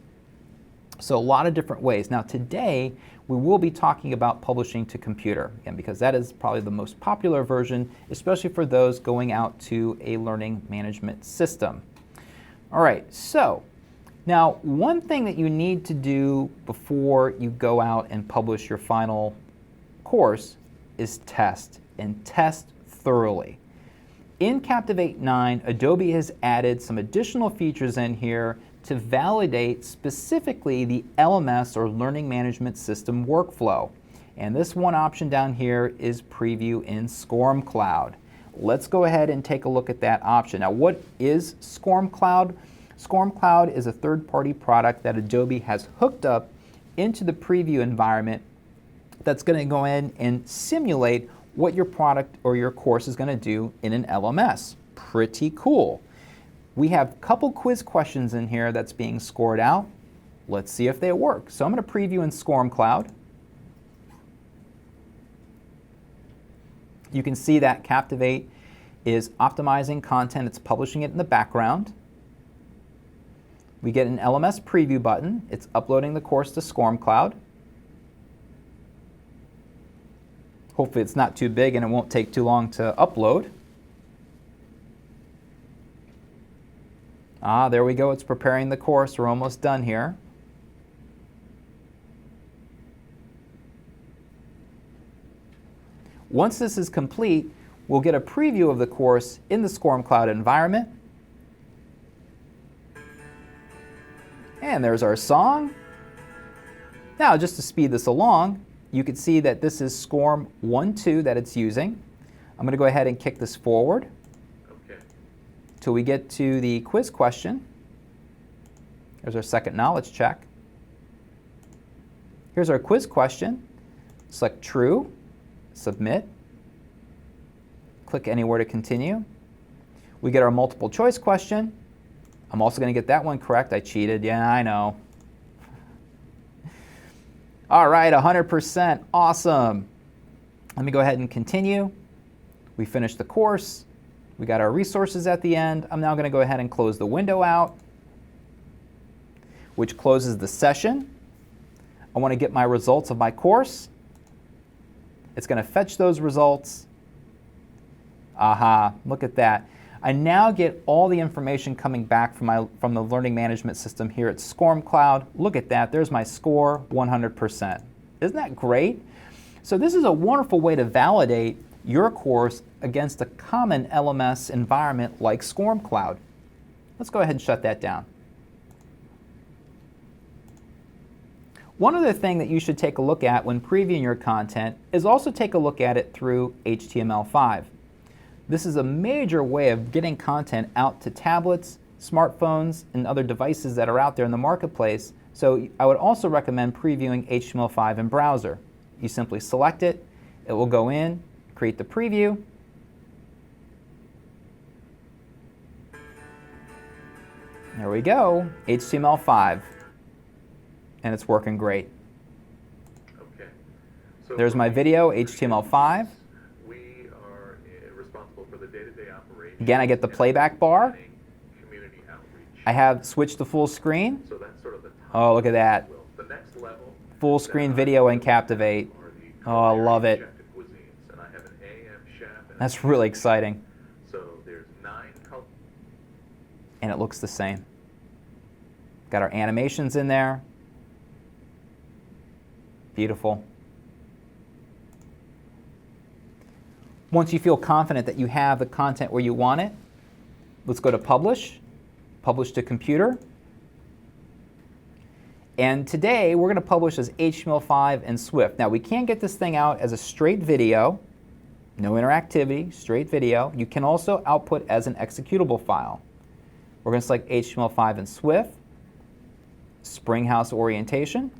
So a lot of different ways. Now today, we will be talking about publishing to computer, again, because that is probably the most popular version, especially for those going out to a learning management system. All right, so now one thing that you need to do before you go out and publish your final course is test, and test thoroughly. In Captivate 9, Adobe has added some additional features in here to validate specifically the LMS or Learning Management System workflow. And this one option down here is Preview in SCORM Cloud. Let's go ahead and take a look at that option. Now, what is SCORM Cloud? SCORM Cloud is a third-party product that Adobe has hooked up into the preview environment that's going to go in and simulate what your product or your course is going to do in an LMS. Pretty cool. We have a couple quiz questions in here that's being scored out. Let's see if they work. So I'm going to preview in SCORM Cloud. You can see that Captivate is optimizing content. It's publishing it in the background. We get an LMS preview button. It's uploading the course to SCORM Cloud. Hopefully it's not too big and it won't take too long to upload. There we go. It's preparing the course. We're almost done here. Once this is complete, we'll get a preview of the course in the SCORM Cloud environment. And there's our song. Now, just to speed this along, you can see that this is SCORM 1.2 that it's using. I'm going to go ahead and kick this forward till we get to the quiz question. There's our second knowledge check. Here's our quiz question. Select true, submit, click anywhere to continue. We get our multiple choice question. I'm also going to get that one correct. I cheated. Yeah, I know. All right, 100%. Awesome. Let me go ahead and continue. We finished the course. We got our resources at the end. I'm now going to go ahead and close the window out, which closes the session. I want to get my results of my course. It's going to fetch those results. Aha, look at that. I now get all the information coming back from the learning management system here at SCORM Cloud. Look at that. There's my score, 100%. Isn't that great? So this is a wonderful way to validate your course against a common LMS environment like SCORM Cloud. Let's go ahead and shut that down. One other thing that you should take a look at when previewing your content is also take a look at it through HTML5. This is a major way of getting content out to tablets, smartphones, and other devices that are out there in the marketplace. So I would also recommend previewing HTML5 in browser. You simply select it, it will go in, create the preview. There we go, HTML5. And it's working great. Okay. So there's my video, HTML5. Again, I get the playback bar. I have switched to full screen. Oh, look at that. Full screen video in Captivate. Oh, I love it. That's really exciting. And it looks the same. Got our animations in there. Beautiful. Once you feel confident that you have the content where you want it, let's go to Publish, Publish to Computer. And today we're going to publish as HTML5 and Swift. Now we can get this thing out as a straight video, no interactivity, straight video. You can also output as an executable file. We're going to select HTML5 and Swift, Springhouse orientation.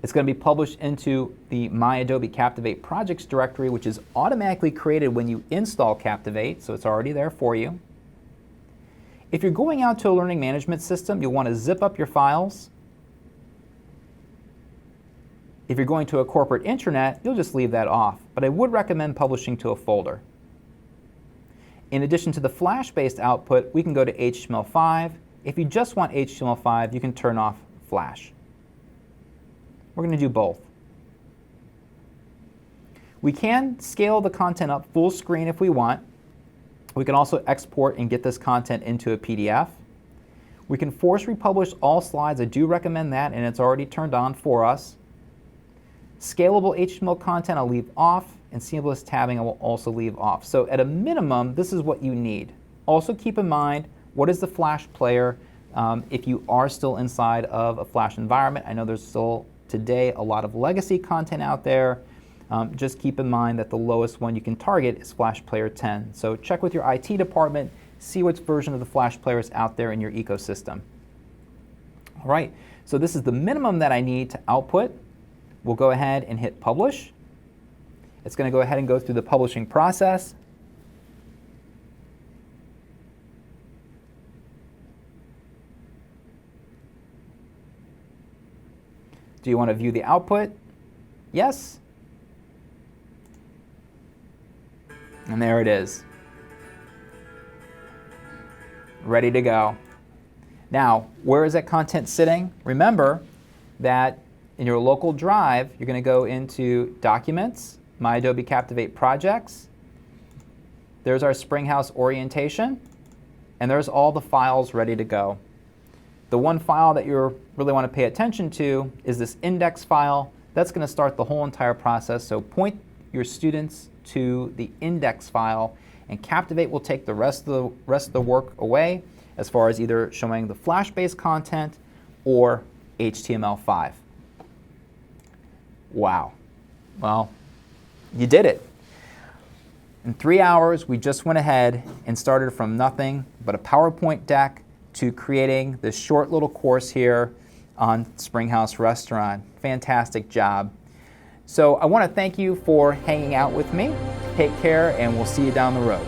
It's going to be published into the My Adobe Captivate Projects directory, which is automatically created when you install Captivate, so it's already there for you. If you're going out to a learning management system, you'll want to zip up your files. If you're going to a corporate intranet, you'll just leave that off, but I would recommend publishing to a folder. In addition to the Flash-based output, we can go to HTML5. If you just want HTML5, you can turn off Flash. We're going to do both. We can scale the content up full screen if we want. We can also export and get this content into a PDF. We can force republish all slides. I do recommend that, and it's already turned on for us. Scalable HTML content I'll leave off, and seamless tabbing I will also leave off. So at a minimum, this is what you need. Also keep in mind, what is the Flash player if you are still inside of a Flash environment. I know there's still today a lot of legacy content out there. Just keep in mind that the lowest one you can target is Flash Player 10. So check with your IT department, see which version of the Flash player is out there in your ecosystem. All right, so this is the minimum that I need to output. We'll go ahead and hit publish. It's going to go ahead and go through the publishing process. Do you want to view the output? Yes. And there it is. Ready to go. Now, where is that content sitting? Remember that in your local drive, you're going to go into Documents, My Adobe Captivate Projects. There's our Springhouse orientation, and there's all the files ready to go. The one file that you really want to pay attention to is this index file. That's going to start the whole entire process. So point your students to the index file, and Captivate will take the rest of the work away as far as either showing the Flash-based content or HTML5. Wow. Well, you did it. In 3 hours, we just went ahead and started from nothing but a PowerPoint deck to creating this short little course here on Springhouse Restaurant. Fantastic job. So I want to thank you for hanging out with me. Take care, and we'll see you down the road.